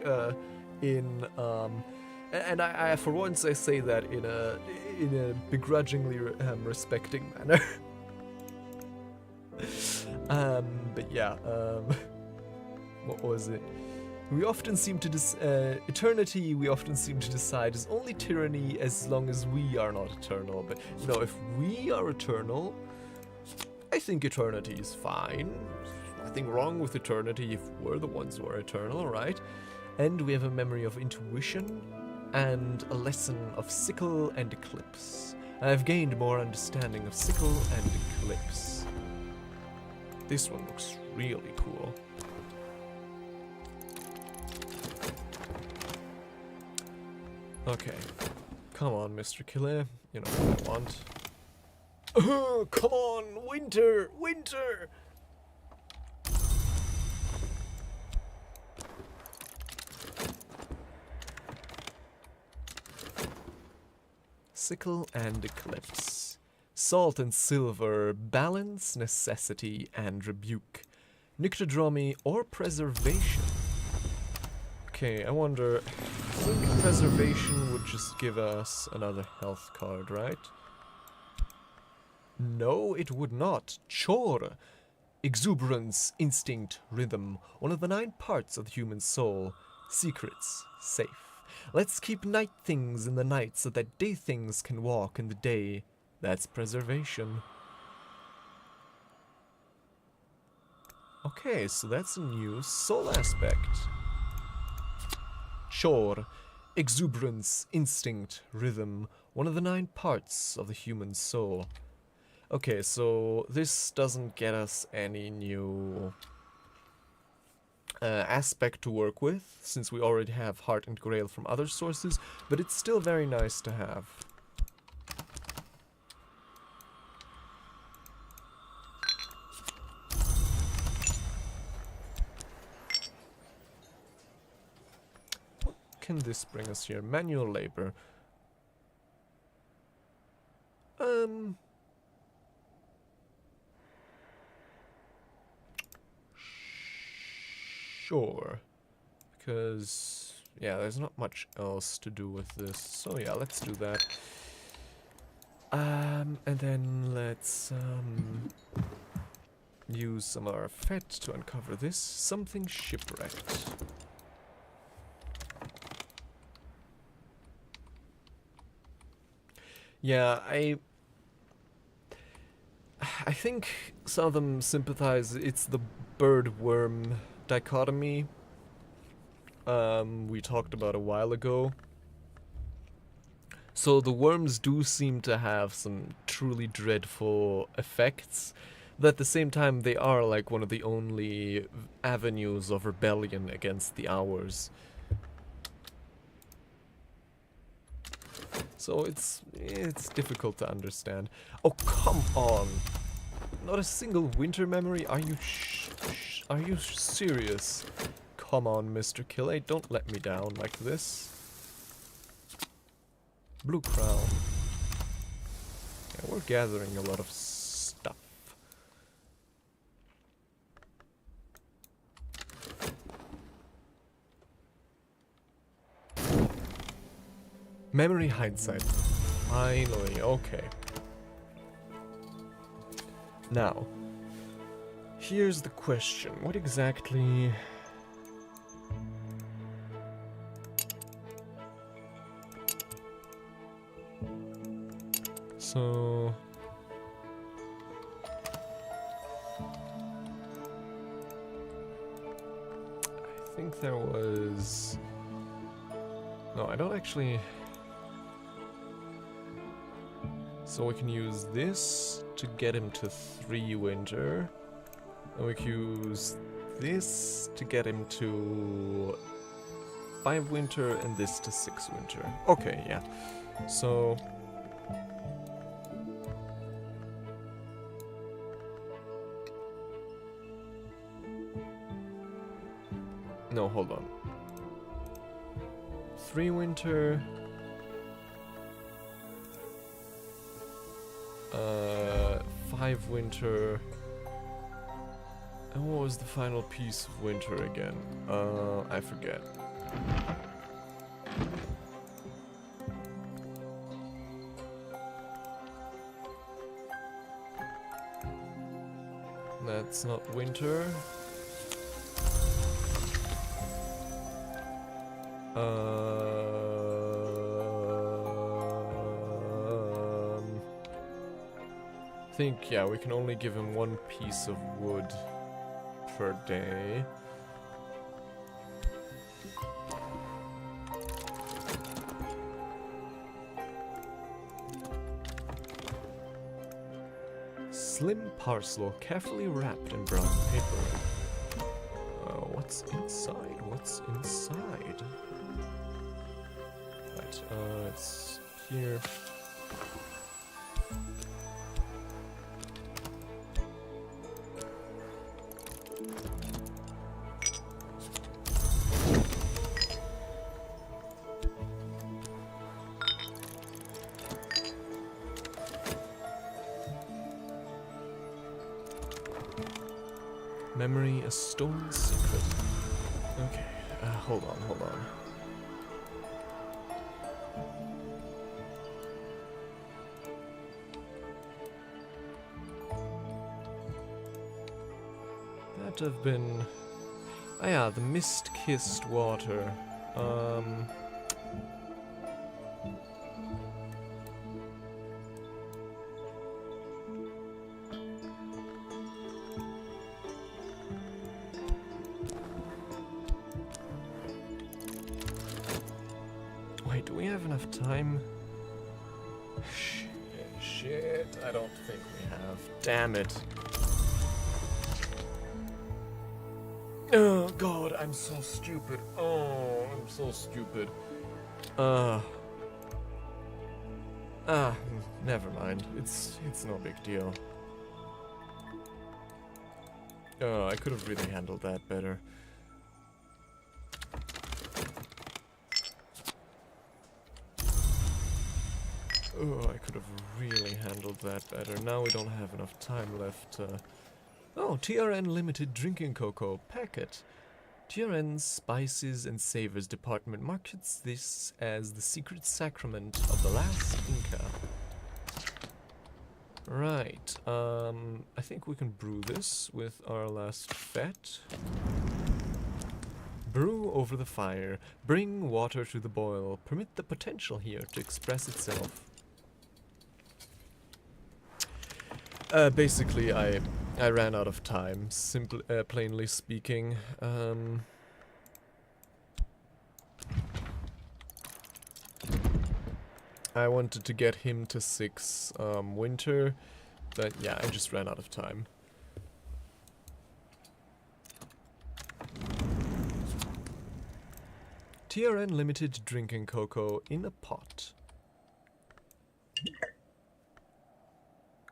and I for once I say that in a begrudgingly respecting manner. But yeah, what was it? We often seem to eternity. We often seem to decide is only tyranny as long as we are not eternal. But you know, if we are eternal, I think eternity is fine. Nothing wrong with eternity if we're the ones who are eternal, right? And we have a memory of intuition. and a lesson of sickle and eclipse. I have gained more understanding of sickle and eclipse. This one looks really cool. Okay. Come on, Mr. Killer. You know what I want. Come on! Winter! Winter! Sickle and eclipse. Salt and silver, balance, necessity, and rebuke. Nyctodromy or preservation. Okay, I wonder... I think preservation would just give us another health card, right? No, it would not. Chore. Exuberance, instinct, rhythm. One of the 9 parts of the human soul. Secrets. Safe. Let's keep night things in the night so that day things can walk in the day. That's preservation. Okay, so that's a new soul aspect. Chore. Exuberance, instinct, rhythm. One of the 9 parts of the human soul. Okay, so this doesn't get us any new aspect to work with, since we already have Heart and Grail from other sources, but it's still very nice to have. What can this bring us here? Manual labor. Sure. Because, yeah, there's not much else to do with this. So yeah, let's do that. And then let's, use some of our fat to uncover this. Something shipwrecked. Yeah, I think some of them sympathize. It's the bird-worm dichotomy we talked about a while ago. So the worms do seem to have some truly dreadful effects, but at the same time they are like one of the only avenues of rebellion against the hours. So it's difficult to understand. Oh, come on! Not a single winter memory? Are you serious? Come on, Mr. Killer, don't let me down like this. Blue crown. Yeah, we're gathering a lot of stuff. Memory hindsight. Finally, okay. Now, here's the question. What exactly... So... I think there was... No, I don't actually... So we can use this to get him to 3 winter. And we can use this to get him to 5 winter and this to 6 winter. Okay, yeah. So... No, hold on. 3 winter... 5 winter... And what was the final piece of winter again? I forget. That's not winter. I think, yeah, we can only give him 1 piece of wood per day. slim parcel carefully wrapped in brown paper. What's inside? What's inside? Right, it's here. Memory, a stolen secret. Okay, hold on, hold on. That have been... Ah yeah, the mist-kissed water. Wait, do we have enough time? Shit, I don't think we have. Damn it. Oh god, I'm so stupid. Oh, I'm so stupid. Never mind. It's no big deal. Oh, I could have really handled that better. Oh, I could have really handled that better. Now we don't have enough time left. Oh, TRN Limited Drinking Cocoa Packet. TRN's Spices and Savors Department markets this as the secret sacrament of the last Inca. Right, I think we can brew this with our last fat. Brew over the fire. Bring water to the boil. Permit the potential here to express itself. Basically, I ran out of time, plainly speaking. I wanted to get him to 6 winter, but yeah, I just ran out of time. TRN Limited Drinking Cocoa in a pot.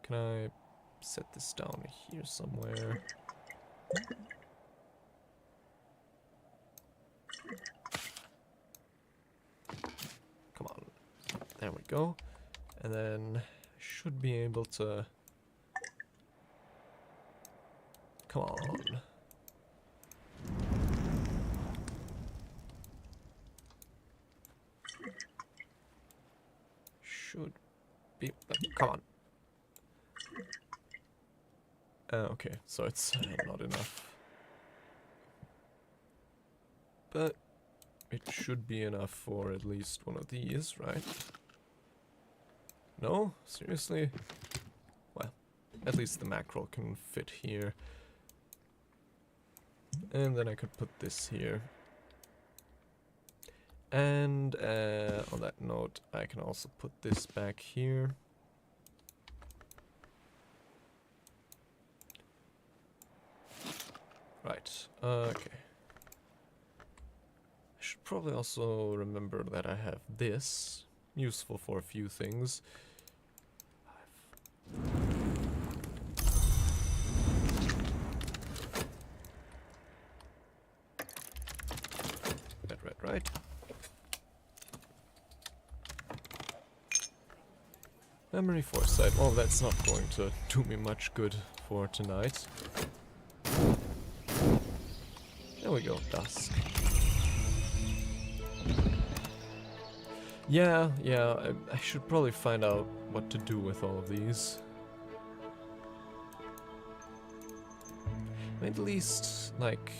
Can I set this down here somewhere? Come on. There we go. And then I should be able to... Come on. Should be... Come on. Okay, so it's not enough. But it should be enough for at least one of these, right? No? Seriously? Well, at least the mackerel can fit here. And then I could put this here. And on that note, I can also put this back here. Right, okay. I should probably also remember that I have this, useful for a few things. Right. Memory foresight. Well, that's not going to do me much good for tonight. There we go, dusk. Yeah, I should probably find out what to do with all of these. At least, like...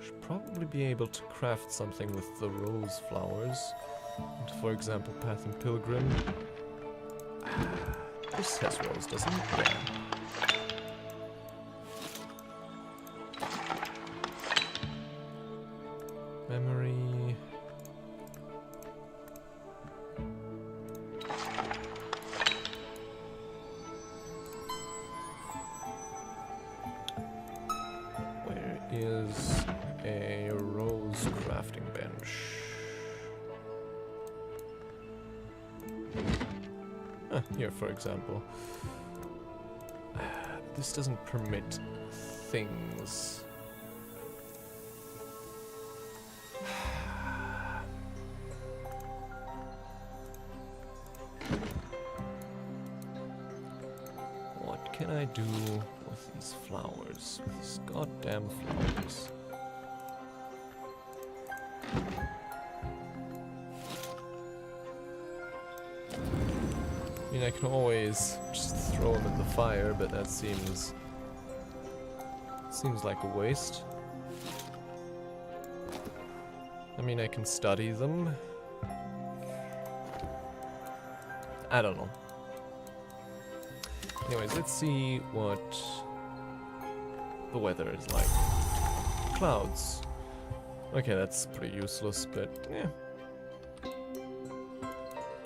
should probably be able to craft something with the rose flowers. For example, Path and Pilgrim. This has rose, doesn't it? Yeah. Memory. Here, for example. This doesn't permit things. What can I do with these flowers? These goddamn flowers. I mean, I can always just throw them in the fire, but that seems like a waste. I mean, I can study them. I don't know. Anyways, let's see what the weather is like. Clouds. Okay, that's pretty useless, but yeah.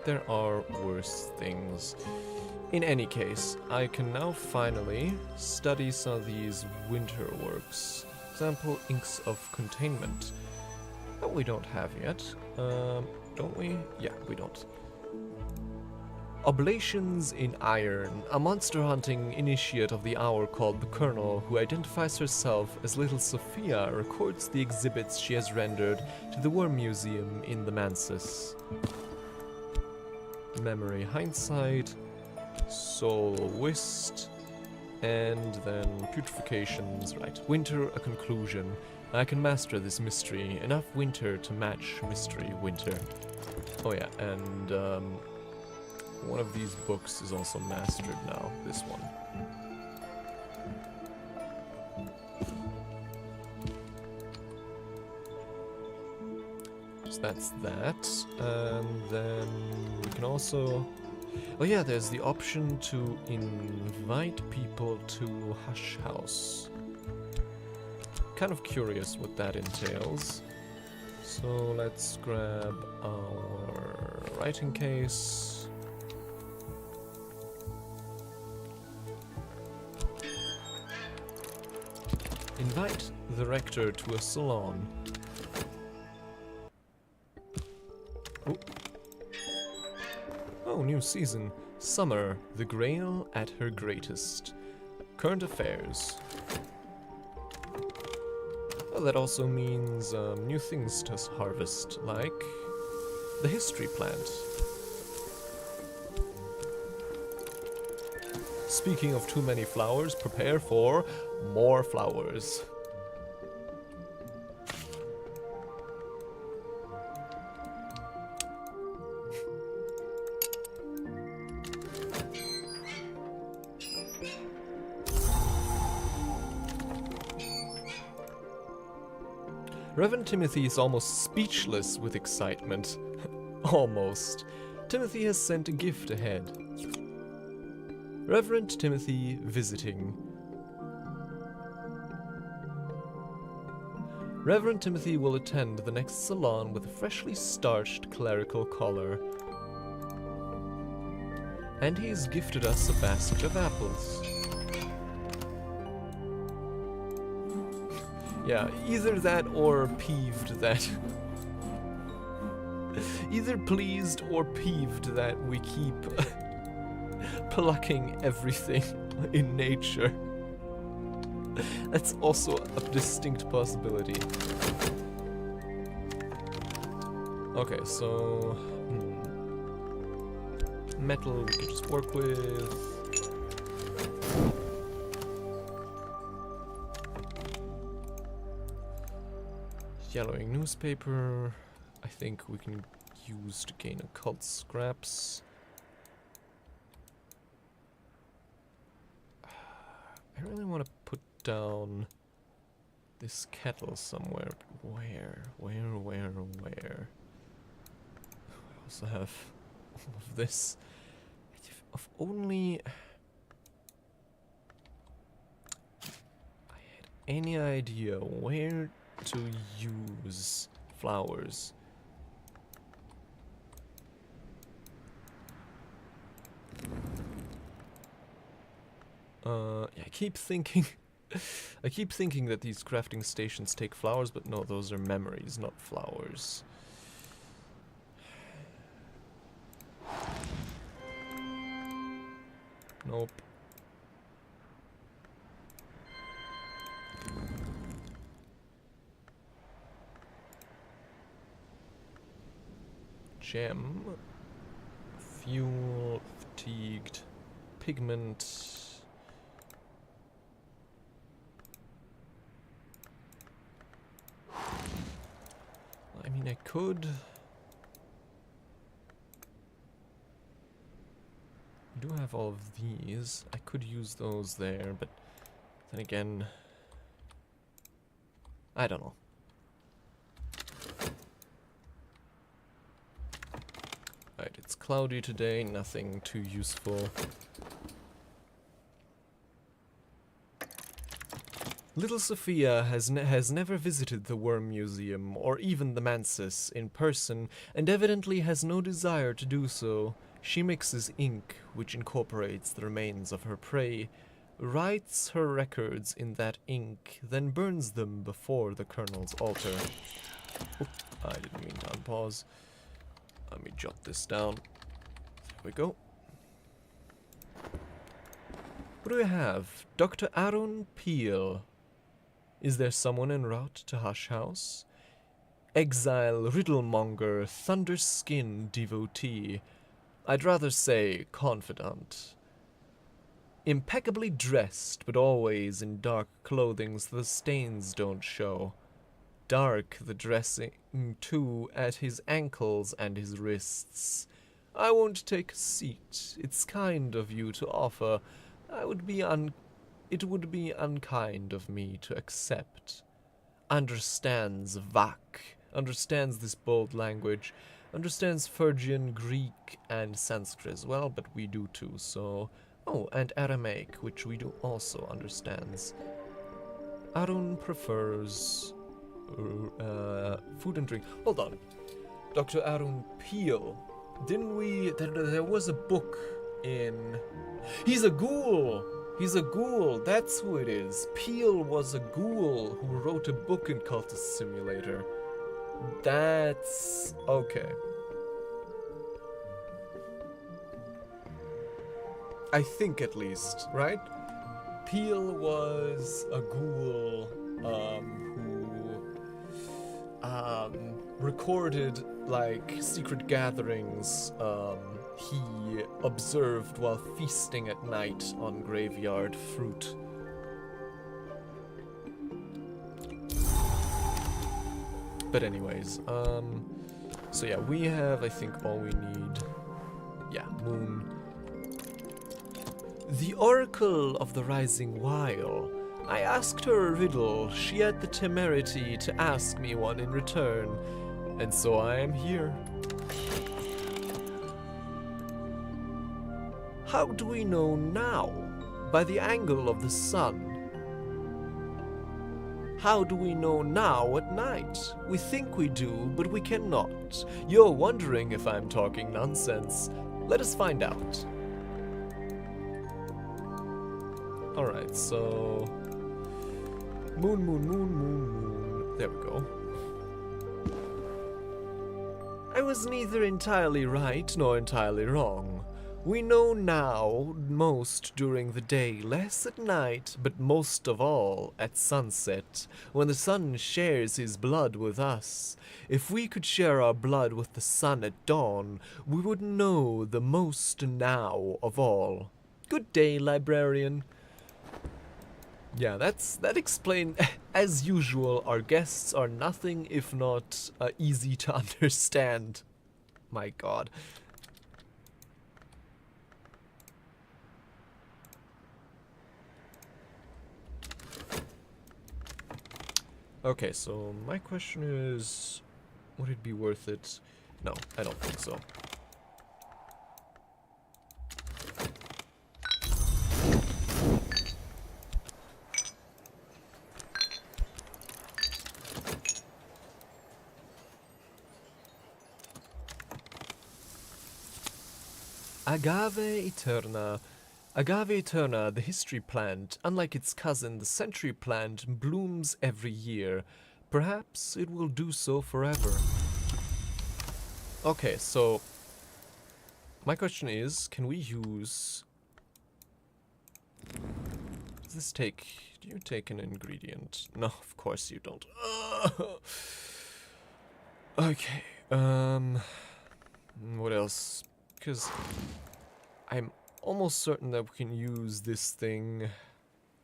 There are worse things. In any case, I can now finally study some of these winter works. Example, inks of containment. That we don't have yet. Don't we? Yeah, we don't. Oblations in Iron. A monster hunting initiate of the hour called the Colonel, who identifies herself as Little Sophia, records the exhibits she has rendered to the War Museum in the Mansis. Memory Hindsight, Soul Whist, and then Putrefacitions, right. Winter, a conclusion. I can master this mystery. Enough winter to match mystery winter. Oh yeah, and one of these books is also mastered now, this one. So that's that, and then we can also... Oh yeah, there's the option to invite people to Hush House. Kind of curious what that entails. So let's grab our writing case. Invite the rector to a salon. Oh, new season. Summer, the Grail at her greatest. Current affairs. Well, that also means new things to harvest, like the history plant. Speaking of too many flowers, prepare for more flowers. Reverend Timothy is almost speechless with excitement. Almost. Timothy has sent a gift ahead. Reverend Timothy visiting. Reverend Timothy will attend the next salon with a freshly starched clerical collar. And he's gifted us a basket of apples. Yeah, either that or peeved that... either pleased or peeved that we keep plucking everything in nature. That's also a distinct possibility. Okay, so... metal we can just work with. Yellowing newspaper, I think we can use to gain occult scraps. I really want to put down this kettle somewhere. Where? I also have all of this. If only I had any idea where to use flowers. Yeah, I keep thinking that these crafting stations take flowers, but no, those are memories, not flowers. Nope. Gem. Fuel. Fatigued. Pigment. I mean, I could... I do have all of these. I could use those there, but then again... I don't know. Right, it's cloudy today, nothing too useful. Little Sophia has never visited the Worm Museum, or even the Mansis, in person, and evidently has no desire to do so. She mixes ink, which incorporates the remains of her prey, writes her records in that ink, then burns them before the Colonel's altar. Oop, I didn't mean to unpause. Let me jot this down. There we go. What do we have? Dr. Aaron Peel. Is there someone en route to Hush House? Exile, riddlemonger, thunder-skin devotee. I'd rather say confidant. Impeccably dressed, but always in dark clothing so the stains don't show. Dark the dressing, too, at his ankles and his wrists. I won't take a seat. It's kind of you to offer. It would be unkind of me to accept. Understands Vak. Understands this bold language. Understands Phrygian, Greek, and Sanskrit as well, but we do too, so... Oh, and Aramaic, which we do also understands. Arun prefers... food and drink. Hold on. Dr. Arun Peel. Didn't we... There was a book in... He's a ghoul! He's a ghoul, that's who it is. Peel was a ghoul who wrote a book in Cultist Simulator. That's... okay. I think at least, right? Peel was a ghoul who recorded like secret gatherings he observed while feasting at night on graveyard fruit. But anyways, so yeah, we have, I think, all we need. Yeah, moon. The Oracle of the Rising While. I asked her a riddle. She had the temerity to ask me one in return. And so I am here. How do we know now? By the angle of the sun. How do we know now at night? We think we do, but we cannot. You're wondering if I'm talking nonsense. Let us find out. Alright, so... Moon, moon, moon, moon, moon. There we go. I was neither entirely right nor entirely wrong. We know now most during the day, less at night, but most of all at sunset, when the sun shares his blood with us. If we could share our blood with the sun at dawn, we would know the most now of all. Good day, librarian. Yeah, that explains. As usual, our guests are nothing if not easy to understand. My god. Okay, so my question is, would it be worth it? No, I don't think so. Agave Eterna. Agave Eterna, the history plant, unlike its cousin, the century plant, blooms every year. Perhaps it will do so forever. Okay, so my question is, can we use Does this take... Do you take an ingredient? No, of course you don't. Okay, what else? Because I'm almost certain that we can use this thing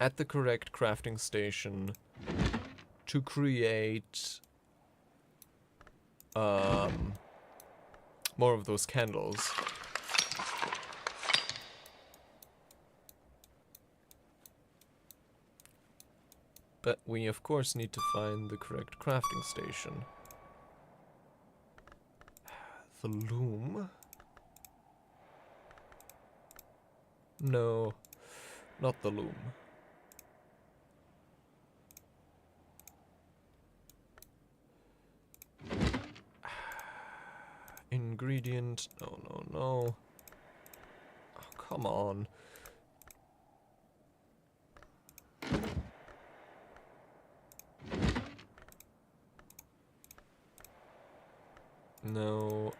at the correct crafting station to create more of those candles. But we of course need to find the correct crafting station. The loom? No, not the loom. Ingredient, no, no, no. Oh, come on. No.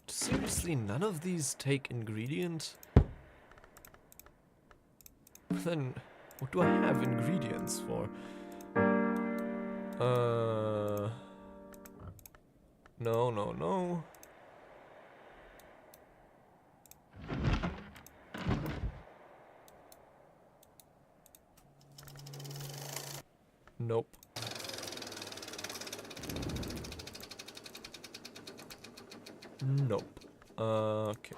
Seriously, none of these take ingredient? Then, what do I have ingredients for? No, no, no. Nope. Nope. Okay.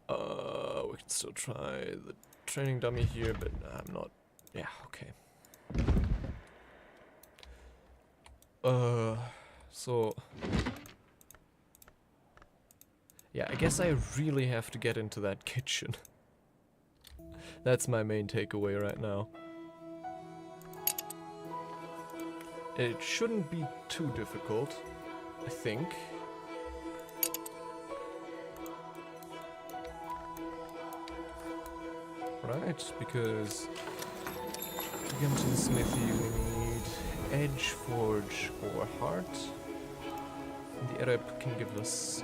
We can still try the training dummy here, but I'm not... Yeah, okay. So... Yeah, I guess I really have to get into that kitchen. That's my main takeaway right now. It shouldn't be too difficult, I think. Right, because to get into the smithy we need edge, forge, or heart. And the Arab can give us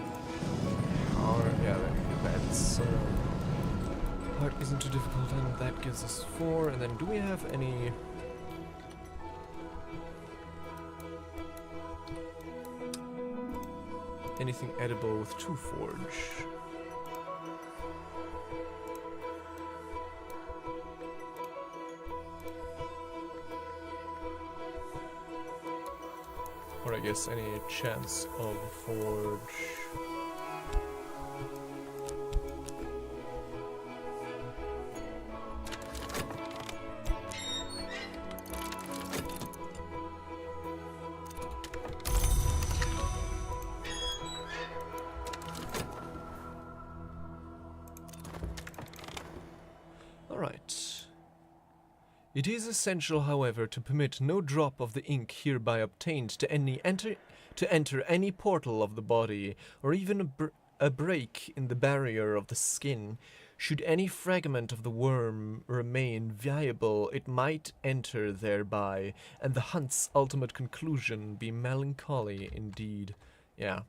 heart. Yeah, that's heart isn't too difficult, and that gives us 4. And then do we have any? Anything edible with 2 forge? Or I guess any chance of forge. Alright. It is essential, however, to permit no drop of the ink hereby obtained to enter any portal of the body, or even a break in the barrier of the skin. Should any fragment of the worm remain viable, it might enter thereby, and the hunt's ultimate conclusion be melancholy indeed. Yeah.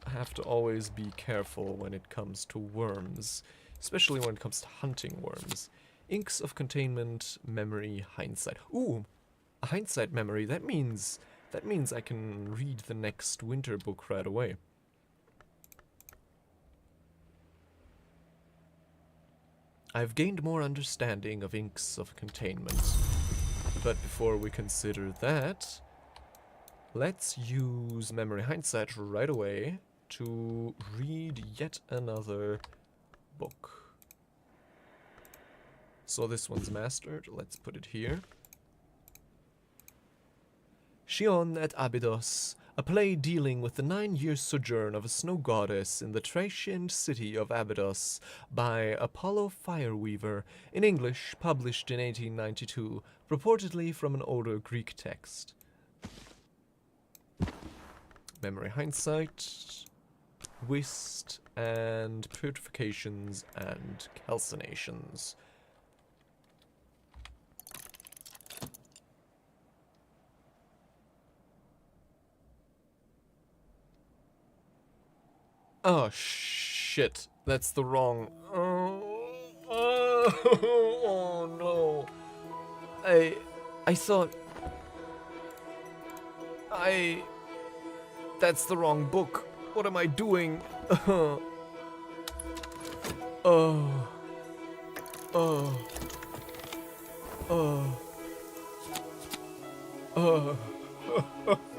Have to always be careful when it comes to worms, especially when it comes to hunting worms. Inks of containment, memory, hindsight. Ooh, a hindsight memory. That means I can read the next winter book right away. I've gained more understanding of inks of containment. But before we consider that, let's use memory hindsight right away to read yet another book. So this one's mastered. Let's put it here. Xion at Abydos, a play dealing with the 9-year sojourn of a snow goddess in the Thracian city of Abydos by Apollo Fireweaver, in English, published in 1892, purportedly from an older Greek text. Memory hindsight, whist, and purifications and calcinations. Oh, shit. That's the wrong... Oh no. I thought... That's the wrong book. What am I doing? Oh. Oh. Oh. Oh.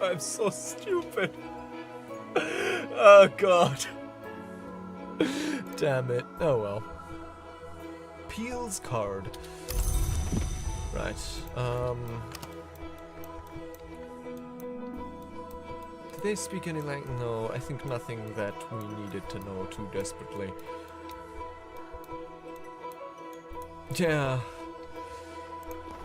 I'm so stupid. Oh god. Damn it. Oh well. Peel's card. Right. Did they speak any language? No, I think nothing that we needed to know too desperately. Yeah.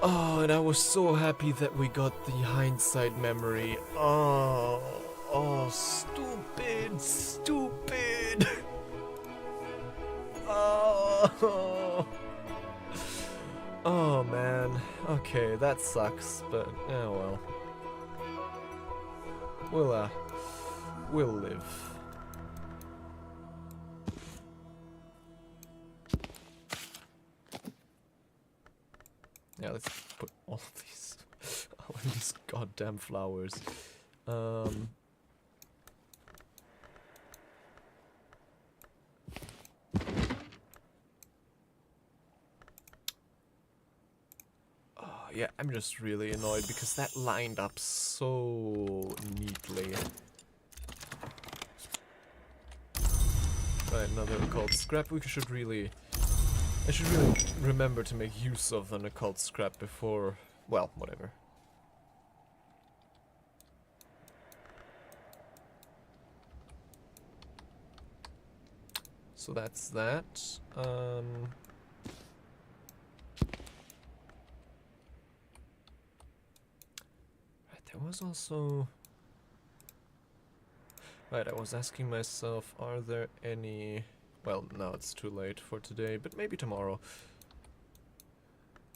Oh, and I was so happy that we got the hindsight memory. Oh, stupid, stupid. Oh. Oh man. Okay, that sucks, but oh well. We'll live. Yeah, let's put all these goddamn flowers. Yeah, I'm just really annoyed because that lined up so neatly. Right, another occult scrap. I should really remember to make use of an occult scrap before, well, whatever. So that's that. There was also... Right, I was asking myself, are there any... Well, now it's too late for today, but maybe tomorrow.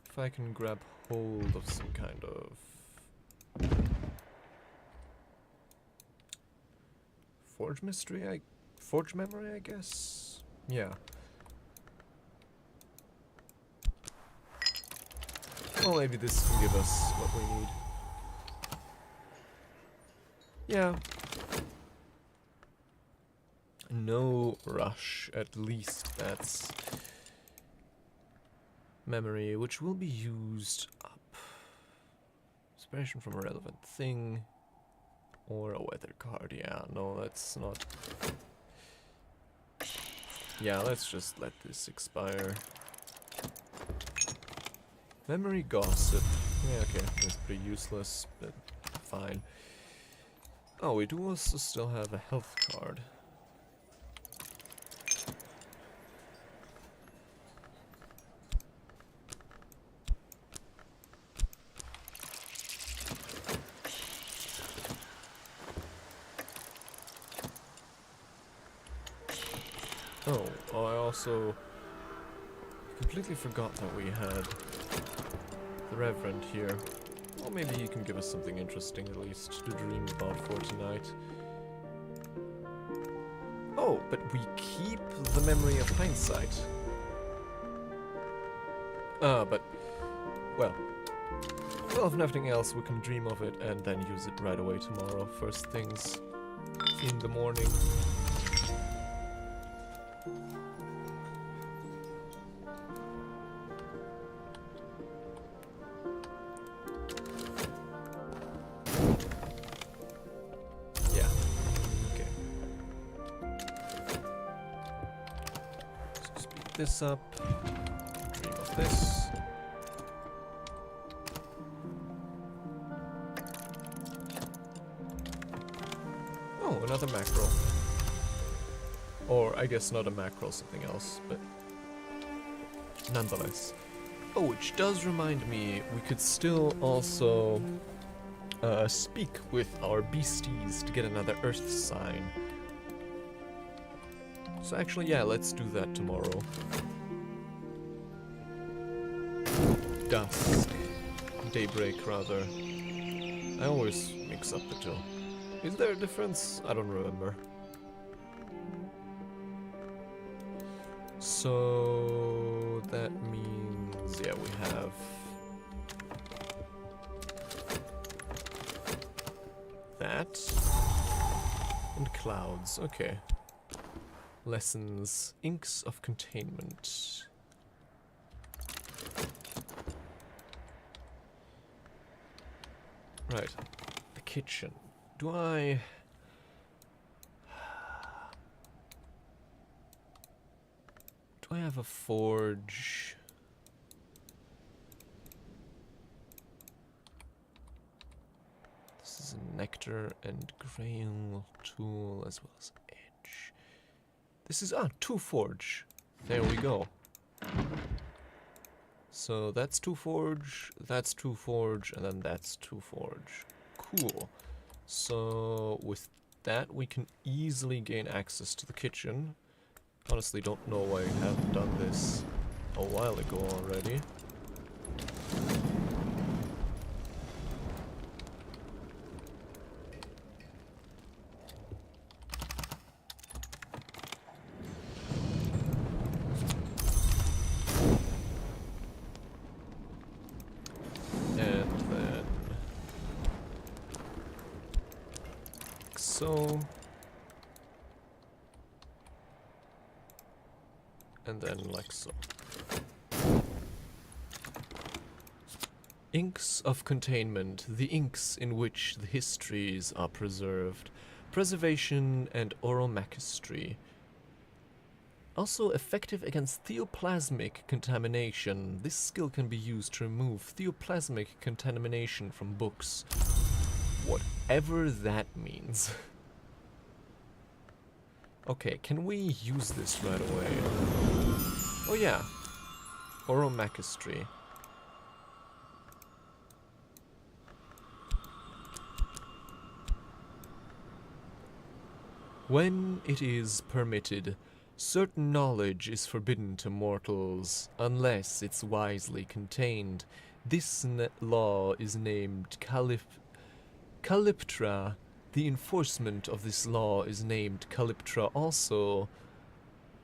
If I can grab hold of some kind of... Forge mystery, Forge memory, I guess? Yeah. Well, maybe this can give us what we need. Yeah. No rush, at least that's memory, which will be used up. Inspiration from a relevant thing. Or a weather card, yeah, no, that's not... Yeah, let's just let this expire. Memory gossip. Yeah, okay, that's pretty useless, but fine. Oh, we do also still have a health card. Oh, I also completely forgot that we had the Reverend here. Well, maybe he can give us something interesting at least to dream about for tonight. Oh, but we keep the memory of hindsight. But, well, if nothing else, we can dream of it and then use it right away tomorrow. First things in the morning. This up, dream of this. Oh, another mackerel. Or I guess not a mackerel, something else, but nonetheless. Oh, which does remind me, we could still also speak with our beasties to get another earth sign. So actually, yeah, let's do that tomorrow. Dusk. Daybreak, rather. I always mix up the two. Is there a difference? I don't remember. So that means, yeah, we have that and clouds. Okay. Lessons, inks of containment. Right, the kitchen. Do I have a forge? This is a nectar and grail tool as well as edge. This is, two forge. There we go. So that's two forge, and then that's two forge. Cool. So with that we can easily gain access to the kitchen. Honestly, don't know why I haven't done this a while ago already. And then like so. And then like so. Inks of containment, the inks in which the histories are preserved. Preservation and oromachistry. Also effective against theoplasmic contamination. This skill can be used to remove theoplasmic contamination from books. Whatever that means. Okay, can we use this right away? Oh yeah. Oromachistry. When it is permitted, certain knowledge is forbidden to mortals, unless it's wisely contained. This law is named Calyptra. The enforcement of this law is named Calyptra also.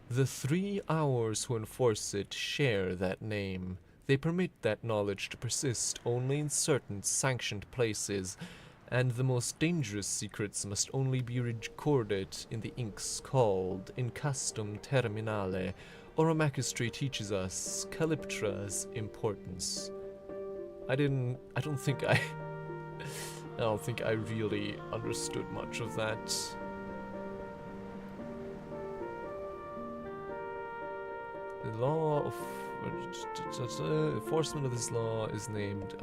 The 3 hours who enforce it share that name. They permit that knowledge to persist only in certain sanctioned places, and the most dangerous secrets must only be recorded in the inks called in custom terminale. Oromachistry teaches us Calyptra's importance. I don't think I really understood much of that. The law of enforcement of this law is named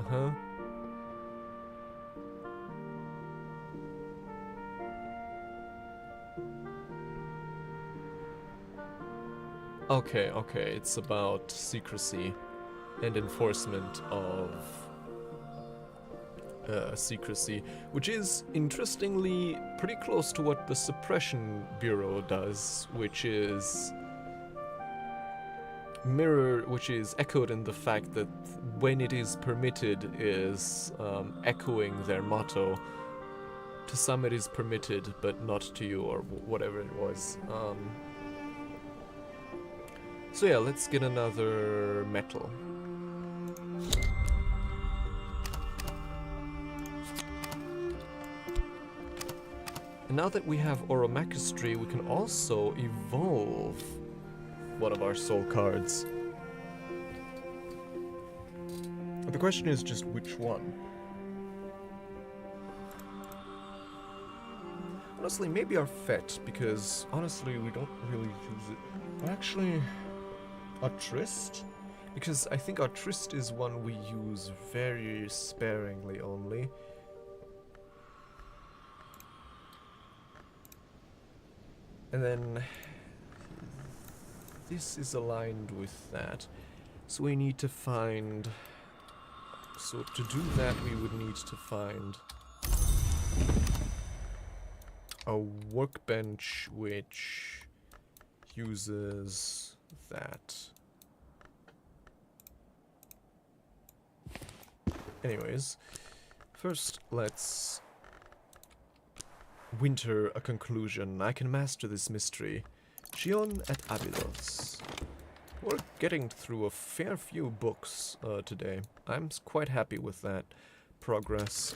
Okay, it's about secrecy and enforcement of secrecy, which is interestingly pretty close to what the Suppression Bureau does, which is echoed in the fact that when it is permitted is echoing their motto. To some it is permitted, but not to you, or whatever it was. So yeah, let's get another metal. And now that we have Oromachistry, we can also evolve one of our soul cards. But the question is just which one? Honestly, maybe our Fet, because honestly we don't really use it. Or actually, our Trist? Because I think our Trist is one we use very sparingly only. And then this is aligned with that. So we need to find... So to do that we would need to find a workbench which uses that. Anyways, first let's winter a conclusion. I can master this mystery. 𝐸𝐸 at Abydos. We're getting through a fair few books today. I'm quite happy with that progress.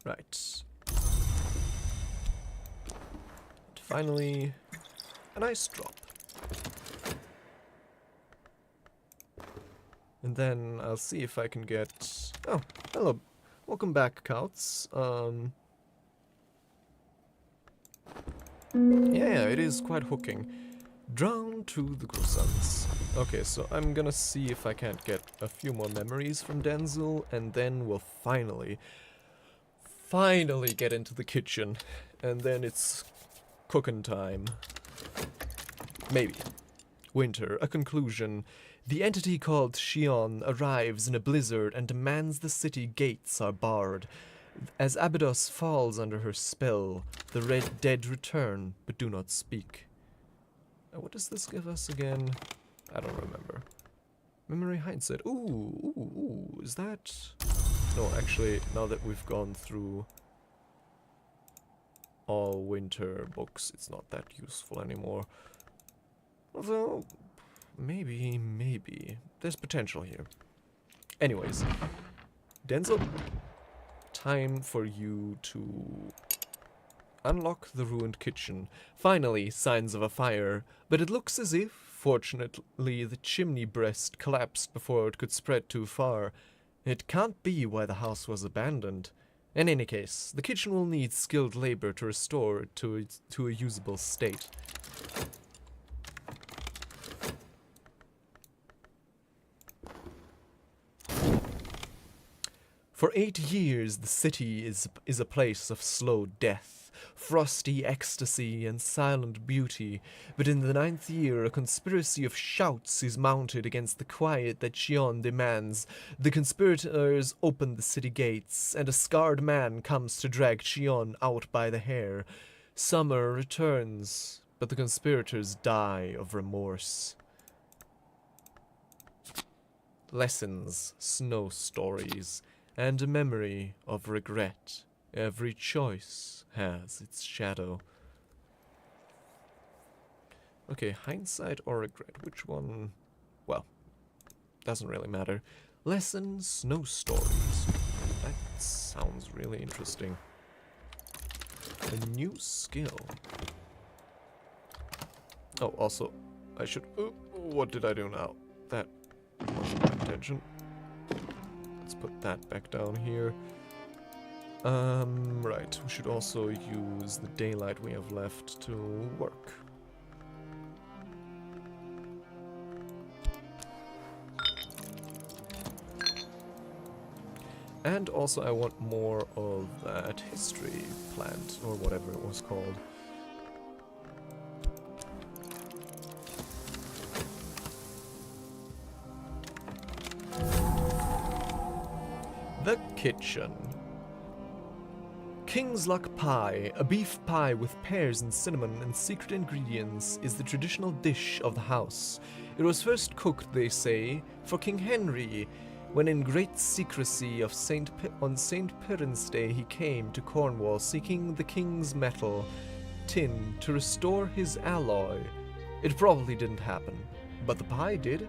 Right. And finally, an ice drop. And then I'll see if I can get... Oh, hello. Welcome back, 𝐫𝐞𝐳𝐸. Yeah, it is quite hooking. Drown to the Grosans. Okay, so I'm gonna see if I can't get a few more memories from Denzel, and then we'll finally get into the kitchen. And then it's cooking time. Maybe. Winter, a conclusion. The entity called 𝐸𝐸 arrives in a blizzard and demands the city gates are barred. As Abydos falls under her spell, the red dead return, but do not speak. What does this give us again? I don't remember. Memory hindsight. Ooh, is that... No, actually, now that we've gone through all winter books, it's not that useful anymore. Although, maybe. There's potential here. Anyways, Denzel, time for you to unlock the ruined kitchen. Finally, signs of a fire, but it looks as if, fortunately, the chimney breast collapsed before it could spread too far. It can't be why the house was abandoned. In any case, the kitchen will need skilled labor to restore it to a usable state. For 8 years, the city is a place of slow death, frosty ecstasy and silent beauty, but in the 9th year a conspiracy of shouts is mounted against the quiet that 𝐸𝐸 demands. The conspirators open the city gates, and a scarred man comes to drag 𝐸𝐸 out by the hair. Summer returns, but the conspirators die of remorse. Lessons, snow stories, and a memory of regret. Every choice has its shadow. Okay, hindsight or regret? Which one? Well, doesn't really matter. Lessons, snow stories. That sounds really interesting. A new skill. Oh, also, I should... what did I do now? That wasn't my intention. Let's put that back down here. Right, we should also use the daylight we have left to work. And also I want more of that history plant, or whatever it was called. The kitchen. King's Luck Pie, a beef pie with pears and cinnamon and secret ingredients, is the traditional dish of the house. It was first cooked, they say, for King Henry, when in great secrecy on St. Piran's Day he came to Cornwall seeking the king's metal, tin, to restore his alloy. It probably didn't happen, but the pie did.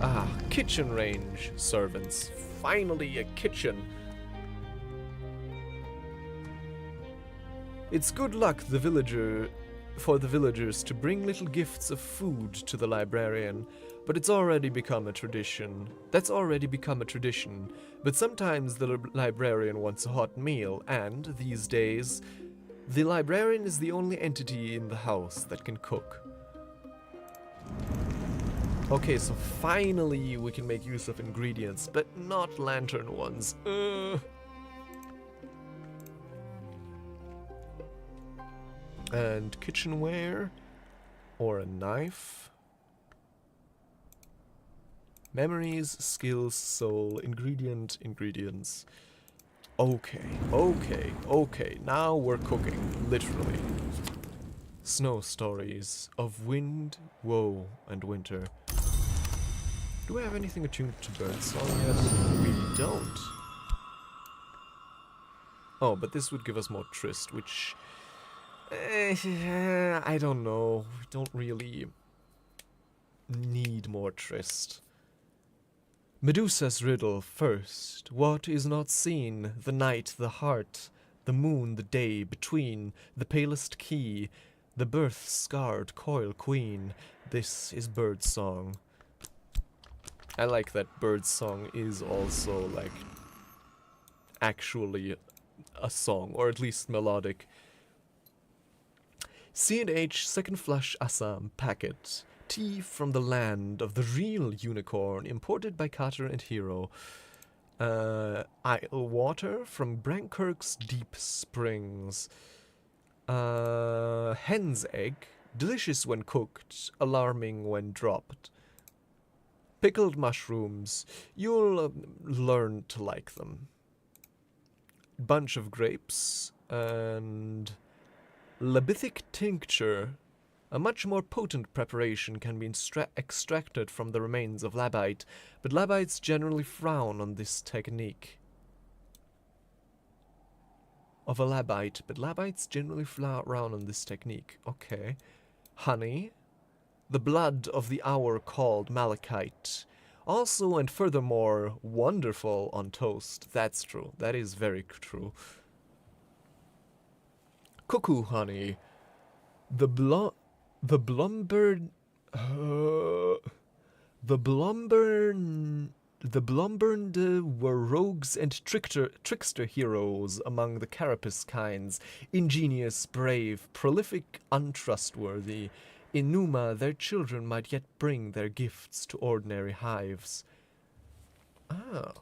Ah, kitchen range, servants. Finally a kitchen. It's good luck for the villagers to bring little gifts of food to the librarian, but it's already become a tradition. That's already become a tradition, but sometimes the librarian wants a hot meal, and, these days, the librarian is the only entity in the house that can cook. Okay, so finally we can make use of ingredients, but not lantern ones. And kitchenware, or a knife. Memories, skills, soul, ingredients. Okay, now we're cooking, literally. Snow stories of wind, woe, and winter. Do I have anything attuned to birdsong yet? We don't. Oh, but this would give us more Trist, which... I don't know. We don't really need more Trist. Medusa's riddle first. What is not seen? The night, the heart, the moon, the day, between, the palest key, the birth-scarred coil queen. This is Birdsong. I like that Birdsong is also, like, actually a song, or at least melodic. C&H Second Flush Assam packet. Tea from the land of the real unicorn, imported by Carter and Hero. Isle water from Brankirk's deep springs. Hen's egg, delicious when cooked, alarming when dropped. Pickled mushrooms, you'll learn to like them. Bunch of grapes, and labithic tincture. A much more potent preparation can be extracted from the remains of labite, but labites generally frown on this technique. Of a labite, but labites generally frown on this technique. Okay. Honey. The blood of the hour called malachite. Also and furthermore, wonderful on toast. That's true. That is very true. Cuckoo honey. The Blumburn were rogues and trickster heroes among the carapace kinds, ingenious, brave, prolific, untrustworthy. In Numa, their children might yet bring their gifts to ordinary hives. Ah.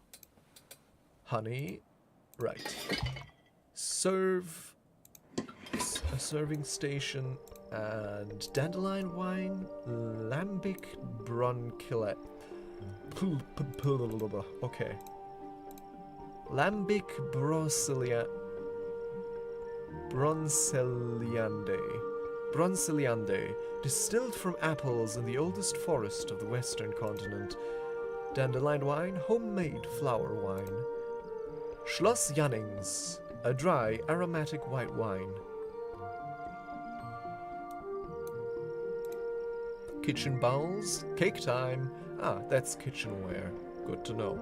Honey. Right. Serve. A serving station. And dandelion wine, lambic bronchillet. Okay. Lambic Bronceliande, distilled from apples in the oldest forest of the western continent. Dandelion wine, homemade flower wine. Schloss Jannings, a dry, aromatic white wine. Kitchen bowls, cake time. Ah, that's kitchenware. Good to know.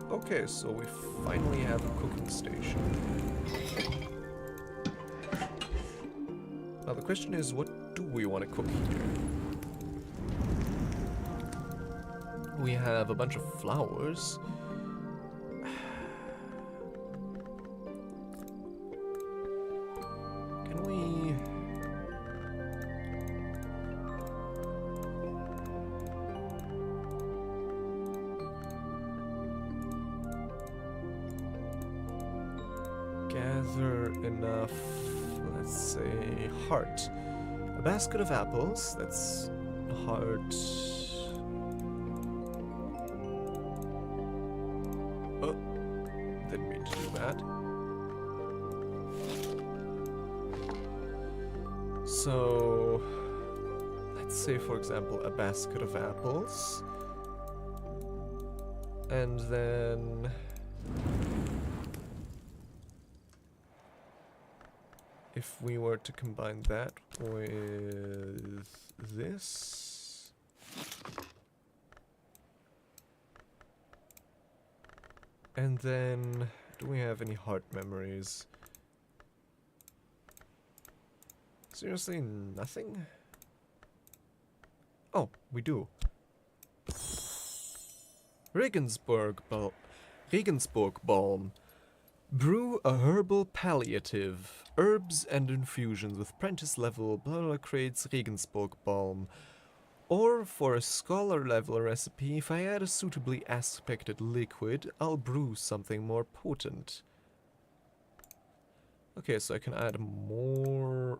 Okay, so we finally have a cooking station. Now the question is, what do we want to cook here? We have a bunch of flowers. Can we... gather enough, let's say, heart. A basket of apples, that's heart. Oh, didn't mean to do that. So, let's say, for example, a basket of apples. And then... if we were to combine that with this... and then... do we have any heart memories? Seriously, nothing? Oh, we do. Regensburg balm. Brew a herbal palliative. Herbs and infusions with apprentice level blah creates Regensburg balm. Or for a scholar level recipe, if I add a suitably aspected liquid, I'll brew something more potent. Okay, so I can add more...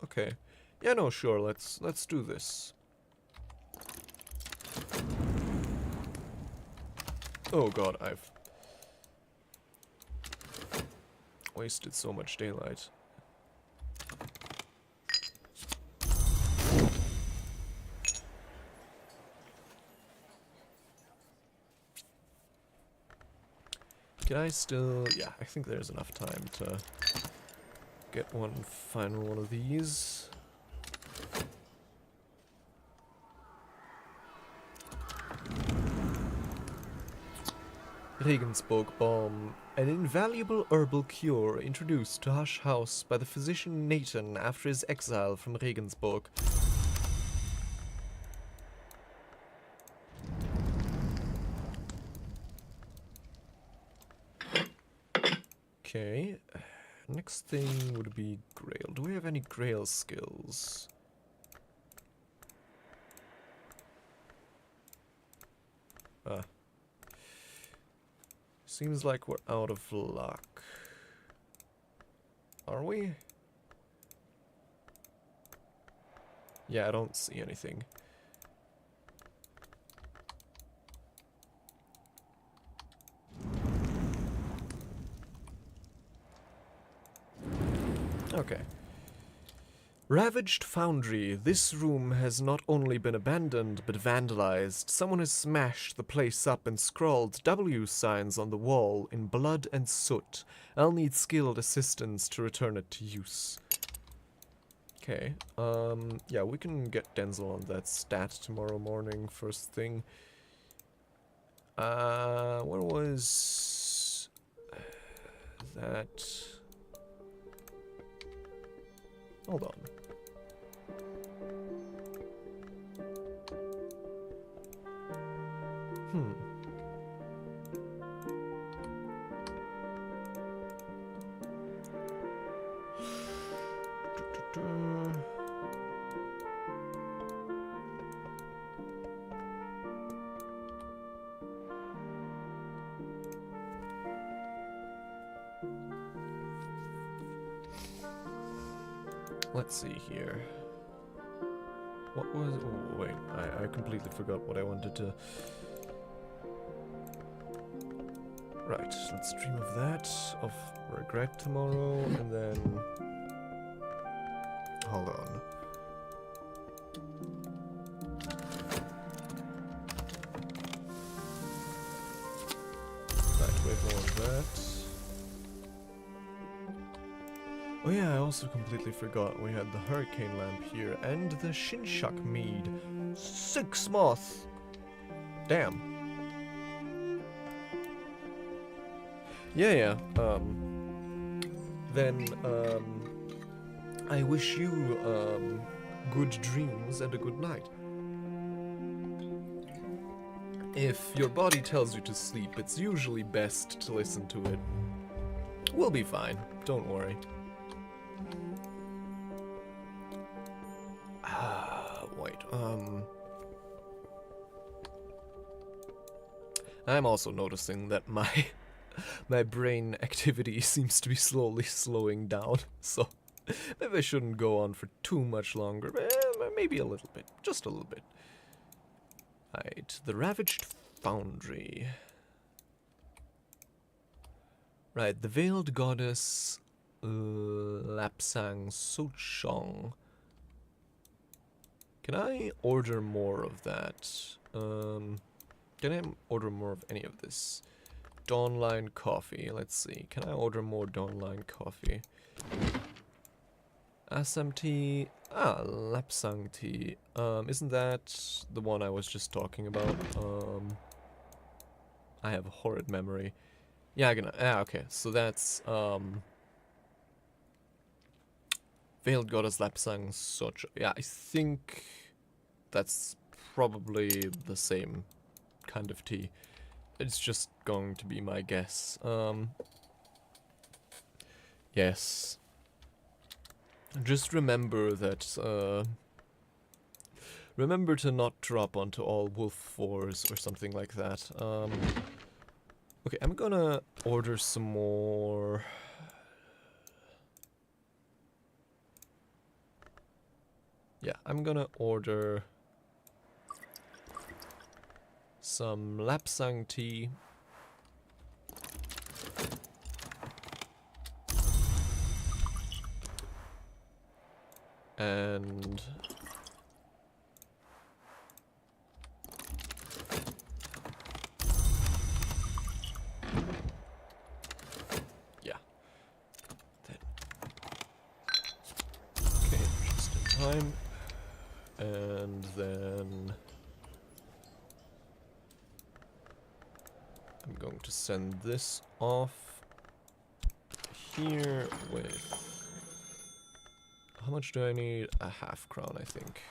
okay. Yeah, no, sure, let's do this. Oh god, I've wasted so much daylight. Can I still... Yeah, I think there's enough time to get one final one of these. Regensburg Balm, an invaluable herbal cure introduced to Hush House by the physician Nathan after his exile from Regensburg. Okay, next thing would be Grail. Do we have any Grail skills? Seems like we're out of luck. Are we? Yeah, I don't see anything. Okay. Ravaged Foundry. This room has not only been abandoned, but vandalized. Someone has smashed the place up and scrawled W signs on the wall in blood and soot. I'll need skilled assistance to return it to use. Okay, yeah, we can get Denzel on that stat tomorrow morning, first thing. Where was that? Hold on. Let's see here. What was... Oh, wait. I completely forgot what I wanted to... Right, let's dream of that, of regret tomorrow, and then... Hold on. Right, wait more of that. Oh yeah, I also completely forgot we had the hurricane lamp here, and the Shinshak mead. 6 moth! Damn. Yeah, then, I wish you, good dreams and a good night. If your body tells you to sleep, it's usually best to listen to it. We'll be fine, don't worry. Wait, I'm also noticing that my brain activity seems to be slowly slowing down, so maybe I shouldn't go on for too much longer. Maybe a little bit, just a little bit. Right, the Ravaged Foundry. Right, the Veiled Goddess Lapsang Sochong. Can I order more of that? Can I order more of any of this? Dawnline coffee, let's see. Can I order more Dawnline coffee? Assam tea. Ah, Lapsang tea. Isn't that the one I was just talking about? I have a horrid memory. Yeah, okay, so that's, Veiled Goddess Lapsang Soch. Yeah, I think that's probably the same kind of tea. It's just going to be my guess. Yes. Just remember that, remember to not drop onto all wolf 4s or something like that. Okay, I'm gonna order some more... Yeah, I'm gonna order some Lapsang tea. And time. And then I'm going to send this off here with... How much do I need? A half crown, I think.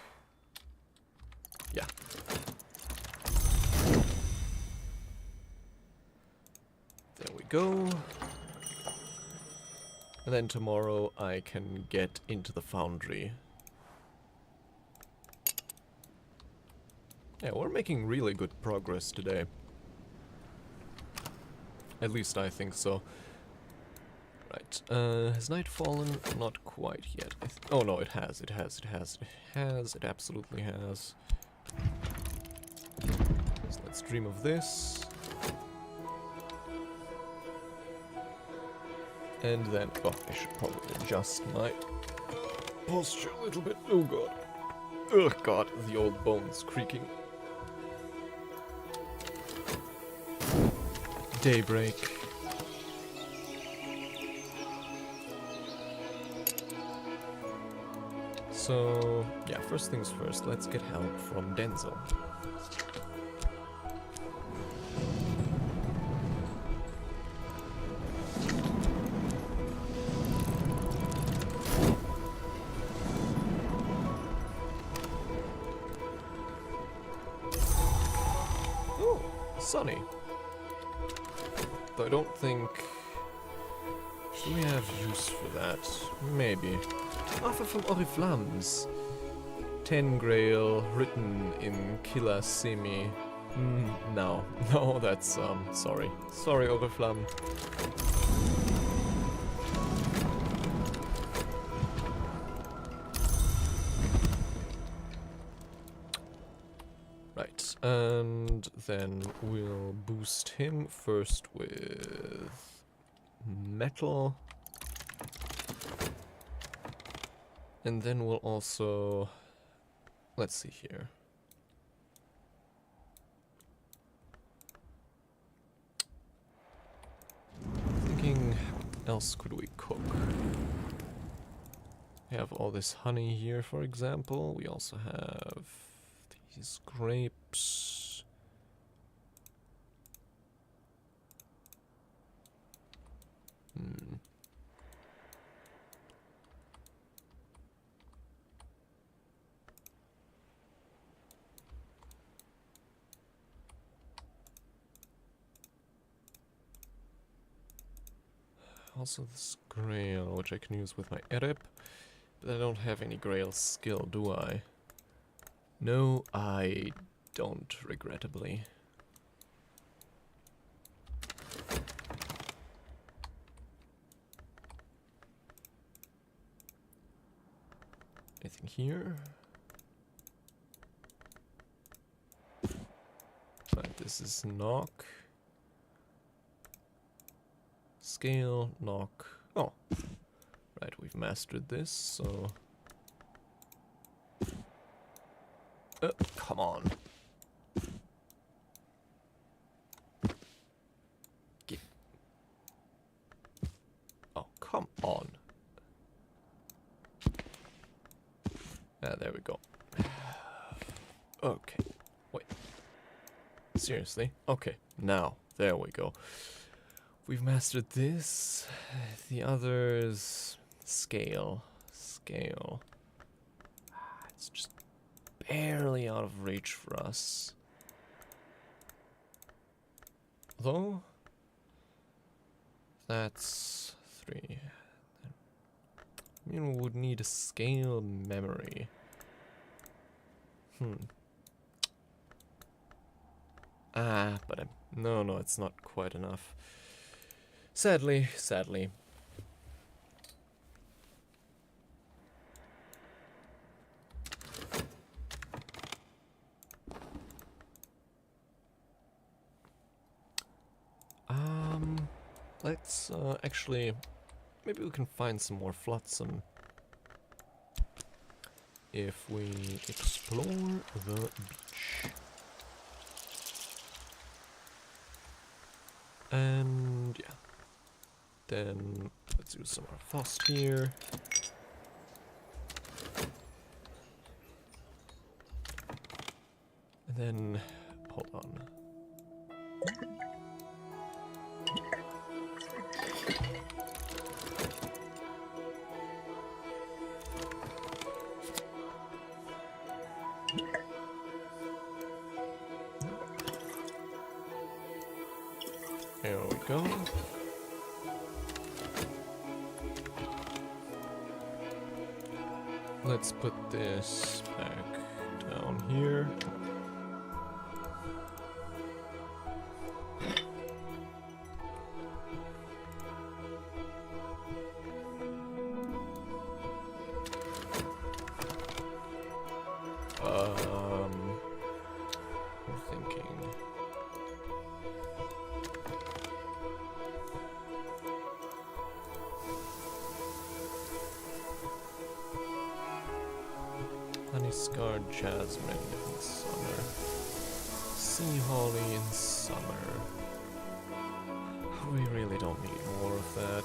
Yeah. There we go. And then tomorrow I can get into the foundry. Yeah, we're making really good progress today. At least I think so. Right, has night fallen? Not quite yet. Oh no, it has, it absolutely has. So let's dream of this. And then, oh, I should probably adjust my posture a little bit. Oh god. Oh god, the old bones creaking. Daybreak. So, yeah, first things first, let's get help from Denzel. Oh, sunny. Though I don't think... Do we have use for that? Maybe. Offer from Oriflammes. 10 Grail, written in 𝐫𝐞𝐳𝐸. No. No, that's, sorry. Sorry, Oriflamme. Right, and then we'll boost him first with metal. And then we'll also... Let's see here. Thinking, what else could we cook? We have all this honey here, for example. We also have these grapes. Also this grail, which I can use with my Erep, but I don't have any grail skill, do I? No, I don't, regrettably. Anything here? Right, this is knock. Scale, knock. Oh, right, we've mastered this, so... come on. Get... Oh, come on. Ah, there we go. Okay, wait. Seriously? Okay, now, there we go. We've mastered this. The others... Scale. Scale. It's just barely out of reach for us. Though... That's 3. I mean, we would need a scale memory. But no, it's not quite enough. Sadly. Let's actually, maybe we can find some more flotsam if we explore the beach. And yeah. Then let's use some more phos here. then, hold on. There we go. Let's put this back down here. I'm thinking. Honey-scarred jasmine in summer. Sea holly in summer. We really don't need more of that.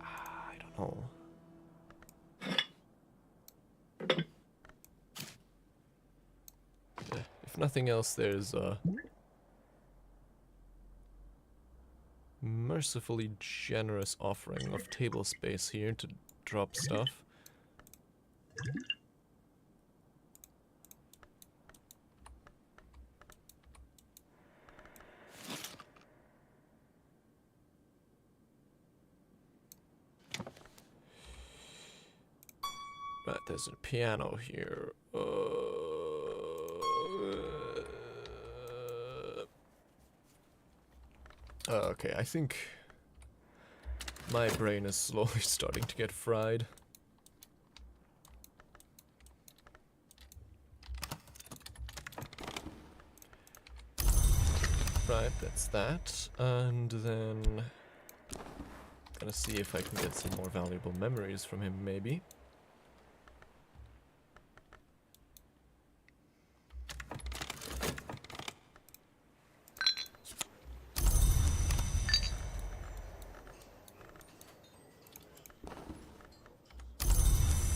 I don't know. If nothing else, there's a mercifully generous offering of table space here to drop stuff. But there's a piano here. Okay, I think my brain is slowly starting to get fried. Right, that's that. And then gonna see if I can get some more valuable memories from him, maybe.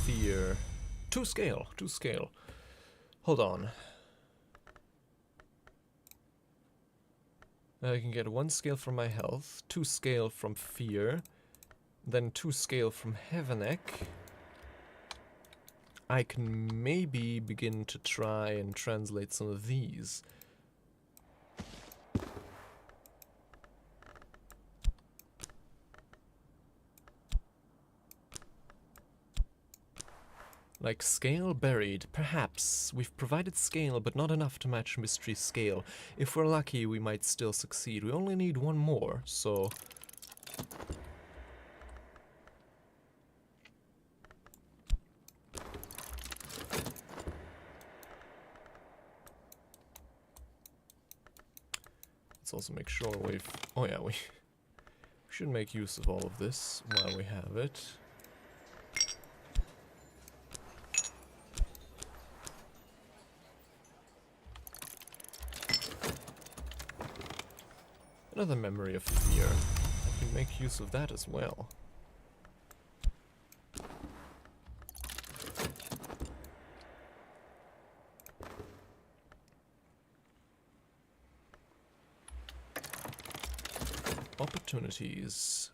Fear. To scale, to scale. Hold on. I can get 1 scale from my health, 2 scale from fear, then 2 scale from Heaveneck. I can maybe begin to try and translate some of these. Like scale buried, perhaps. We've provided scale, but not enough to match mystery scale. If we're lucky, we might still succeed. We only need 1 more, so... Let's also make sure we've... Oh yeah, we should make use of all of this while we have it. Another memory of fear. I can make use of that as well. Opportunities.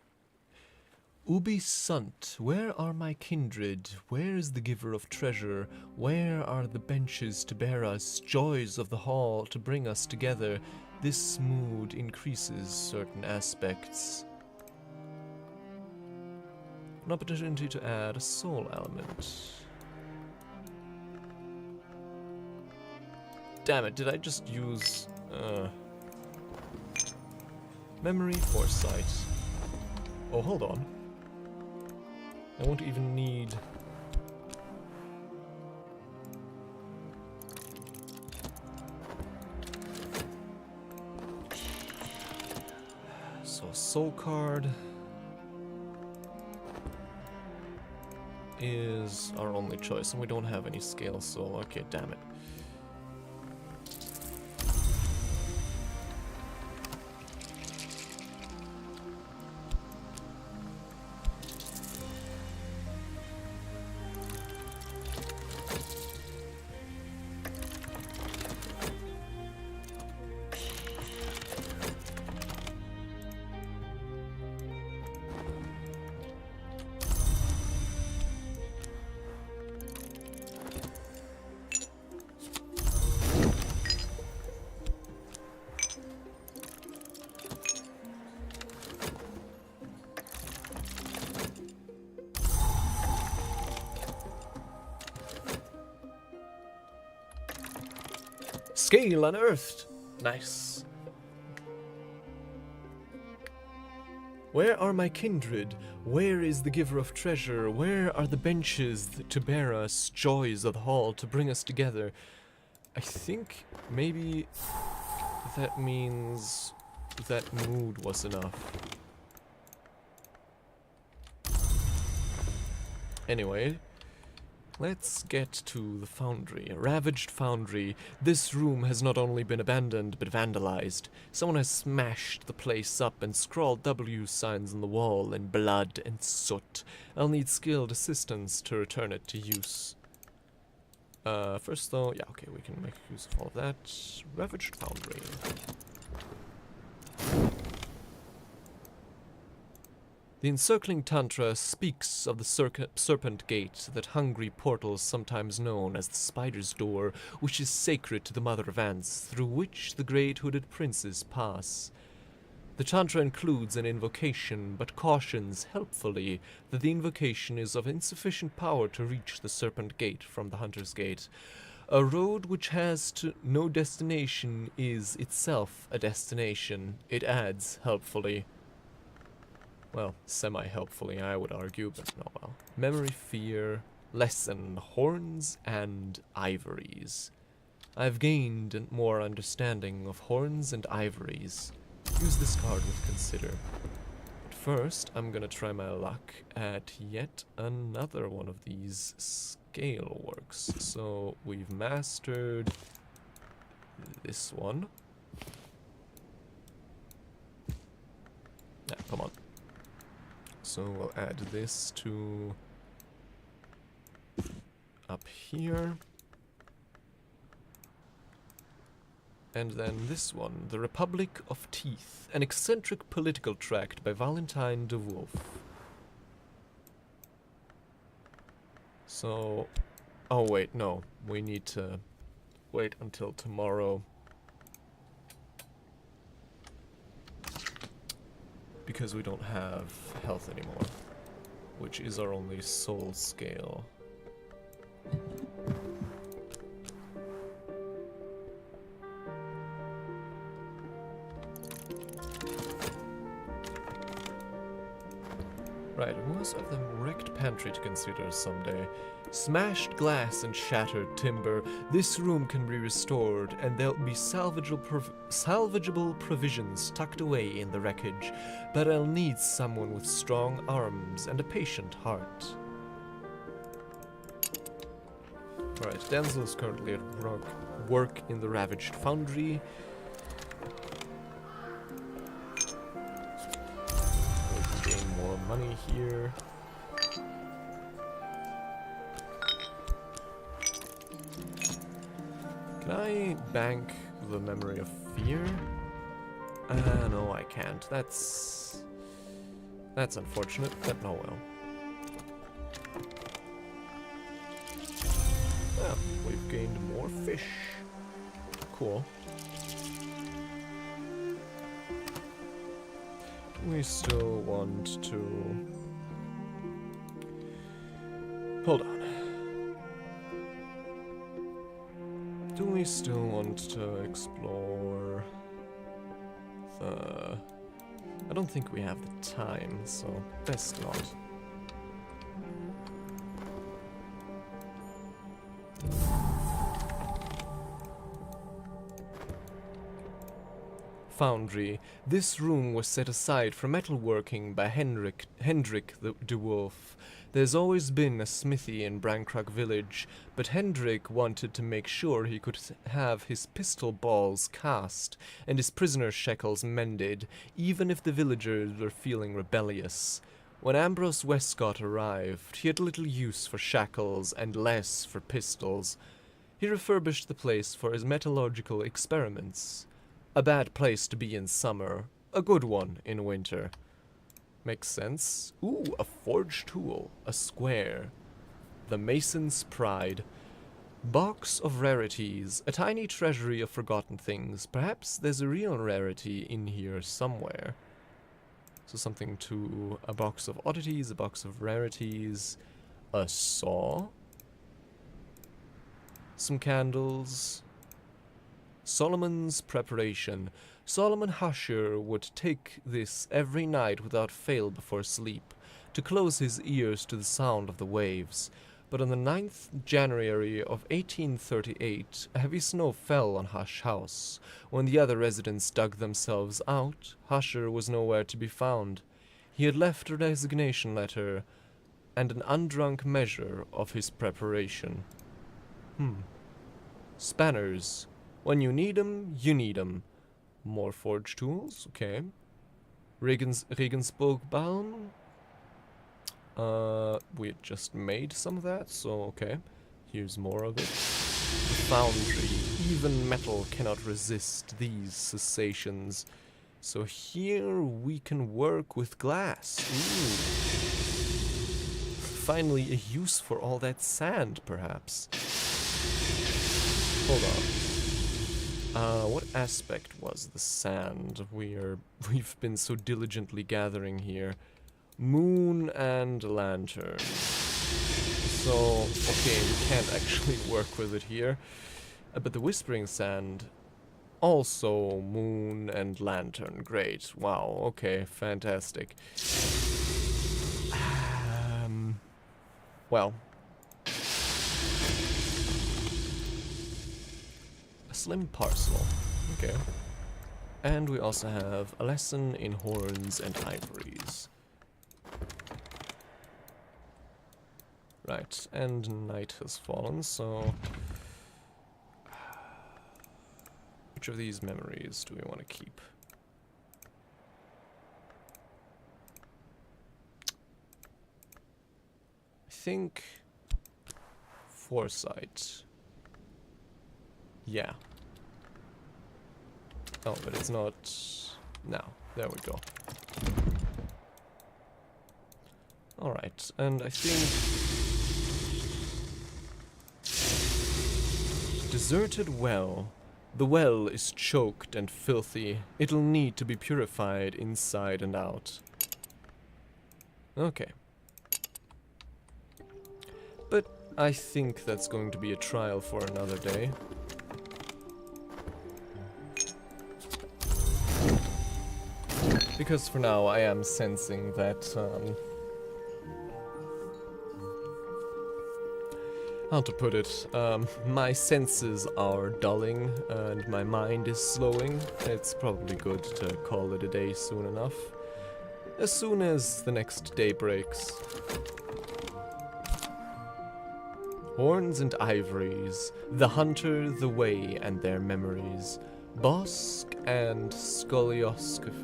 Ubi sunt, where are my kindred? Where is the giver of treasure? Where are the benches to bear us? Joys of the hall to bring us together. This mood increases certain aspects. An opportunity to add a soul element. Damn it, did I just use... memory, foresight. Oh, hold on. I won't even need... So, soul card is our only choice, and we don't have any scale soul. Okay, damn it. Scale unearthed. Nice. Where are my kindred? Where is the giver of treasure? Where are the benches to bear us joys of the hall, to bring us together? I think maybe that means that mood was enough. Anyway, let's get to the foundry. A ravaged foundry. This room has not only been abandoned, but vandalized. Someone has smashed the place up and scrawled W signs on the wall in blood and soot. I'll need skilled assistance to return it to use. First though, yeah, okay, we can make use of all of that. Ravaged foundry. The encircling tantra speaks of the serpent gate, that hungry portal sometimes known as the spider's door, which is sacred to the mother of ants, through which the great hooded princes pass. The tantra includes an invocation, but cautions helpfully that the invocation is of insufficient power to reach the serpent gate from the hunter's gate. A road which has no destination is itself a destination, it adds helpfully. Well, semi-helpfully, I would argue, but no, well. Memory, fear, lesson, horns, and ivories. I've gained more understanding of horns and ivories. Use this card with consider. But first, I'm gonna try my luck at yet another one of these scale works. So, we've mastered this one. Yeah, come on. So we'll add this to up here. And then this one, The Republic of Teeth, an eccentric political tract by Valentine de Wolf. So, oh wait, no, we need to wait until tomorrow. Because we don't have health anymore, which is our only soul scale. Right, we must have the wrecked pantry to consider someday. Smashed glass and shattered timber. This room can be restored, and there'll be salvageable provisions tucked away in the wreckage. But I'll need someone with strong arms and a patient heart. Alright, Denzel is currently at work in the ravaged foundry. More money here. Can I bank the memory of fear? No, I can't. That's unfortunate, but no well. Ah, we've gained more fish. Cool. We still want to... Hold on. Do we still want to explore the... I don't think we have the time, so best not. Foundry. This room was set aside for metalworking by Hendrik de Wolf. There's always been a smithy in Brancroc village, but Hendrik wanted to make sure he could have his pistol balls cast and his prisoner's shackles mended, even if the villagers were feeling rebellious. When Ambrose Westcott arrived, he had little use for shackles and less for pistols. He refurbished the place for his metallurgical experiments. A bad place to be in summer, a good one in winter. Makes sense. Ooh, a forged tool, a square. The Mason's Pride. Box of rarities, a tiny treasury of forgotten things. Perhaps there's a real rarity in here somewhere. So something to a box of oddities, a box of rarities, a saw, some candles. Solomon's preparation. Solomon Husher would take this every night without fail before sleep, to close his ears to the sound of the waves. But on the 9th January of 1838, a heavy snow fell on Hush House. When the other residents dug themselves out, Husher was nowhere to be found. He had left a resignation letter and an undrunk measure of his preparation. Spanners. When you need 'em, you need 'em. More forge tools, okay. Regensburg Balm. We had just made some of that, so okay. Here's more of it. The foundry. Even metal cannot resist these cessations. So here we can work with glass. Ooh. Finally a use for all that sand, perhaps. Hold on. What aspect was the sand we've been so diligently gathering here? Moon and lantern. So, okay, we can't actually work with it here. But the whispering sand, also moon and lantern. Great. Wow, okay, fantastic. Well. A slim parcel. Okay. And we also have a lesson in horns and ivories. Right, and night has fallen, so... Which of these memories do we want to keep? I think... Foresight. Yeah. Oh, but it's not... No, there we go. Alright, and I think... Deserted well. The well is choked and filthy. It'll need to be purified inside and out. Okay. But I think that's going to be a trial for another day. Because for now I am sensing that, how to put it, my senses are dulling and my mind is slowing. It's probably good to call it a day soon enough. As soon as the next day breaks. Horns and ivories, the hunter, the way, and their memories. Bosk and Skolosophy.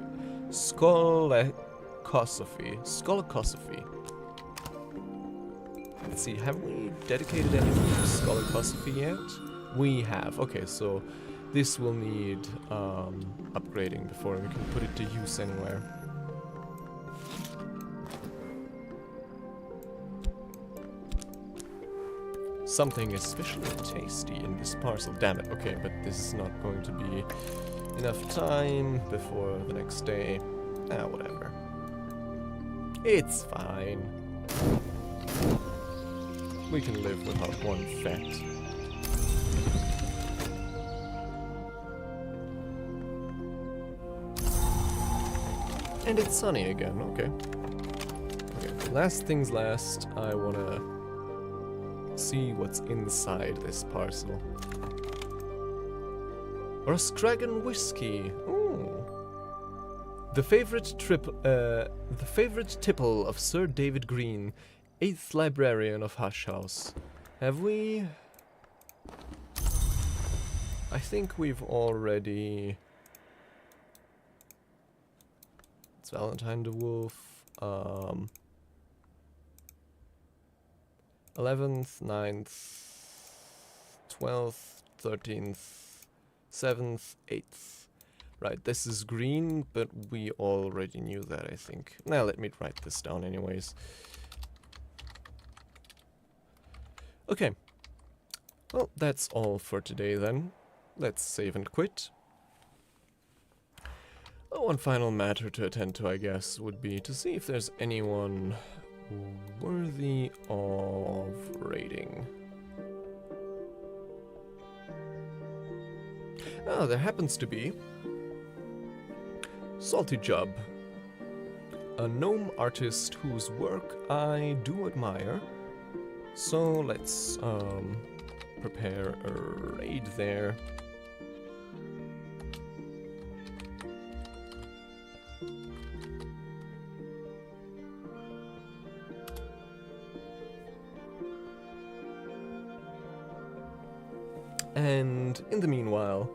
Let's see, have we dedicated anything to Skolosophy yet? We have. Okay, so this will need upgrading before we can put it to use anywhere. Something especially tasty in this parcel. Damn it. Okay, but this is not going to be enough time before the next day. Ah, whatever. It's fine. We can live without one fete. And it's sunny again, okay. Okay, last things last, I wanna see what's inside this parcel. Roscragan whiskey. Ooh. The favorite tipple of Sir David Green, 8th librarian of Hush House. Have we? I think we've already. It's Valentine the Wolf. 11th, 9th, 12th, 13th, 7th, 8th. Right, this is green, but we already knew that, I think. Now let me write this down anyways. Okay. Well, that's all for today then. Let's save and quit. Oh, one final matter to attend to, I guess, would be to see if there's anyone worthy of raiding. Ah, there happens to be Salty Jub, a gnome artist whose work I do admire. So let's prepare a raid there. And in the meanwhile,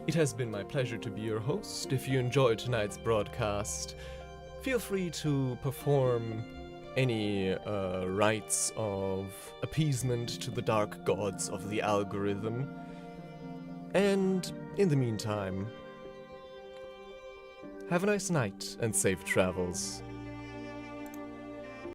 it has been my pleasure to be your host. If you enjoyed tonight's broadcast, feel free to perform any rites of appeasement to the dark gods of the algorithm. And in the meantime, have a nice night and safe travels.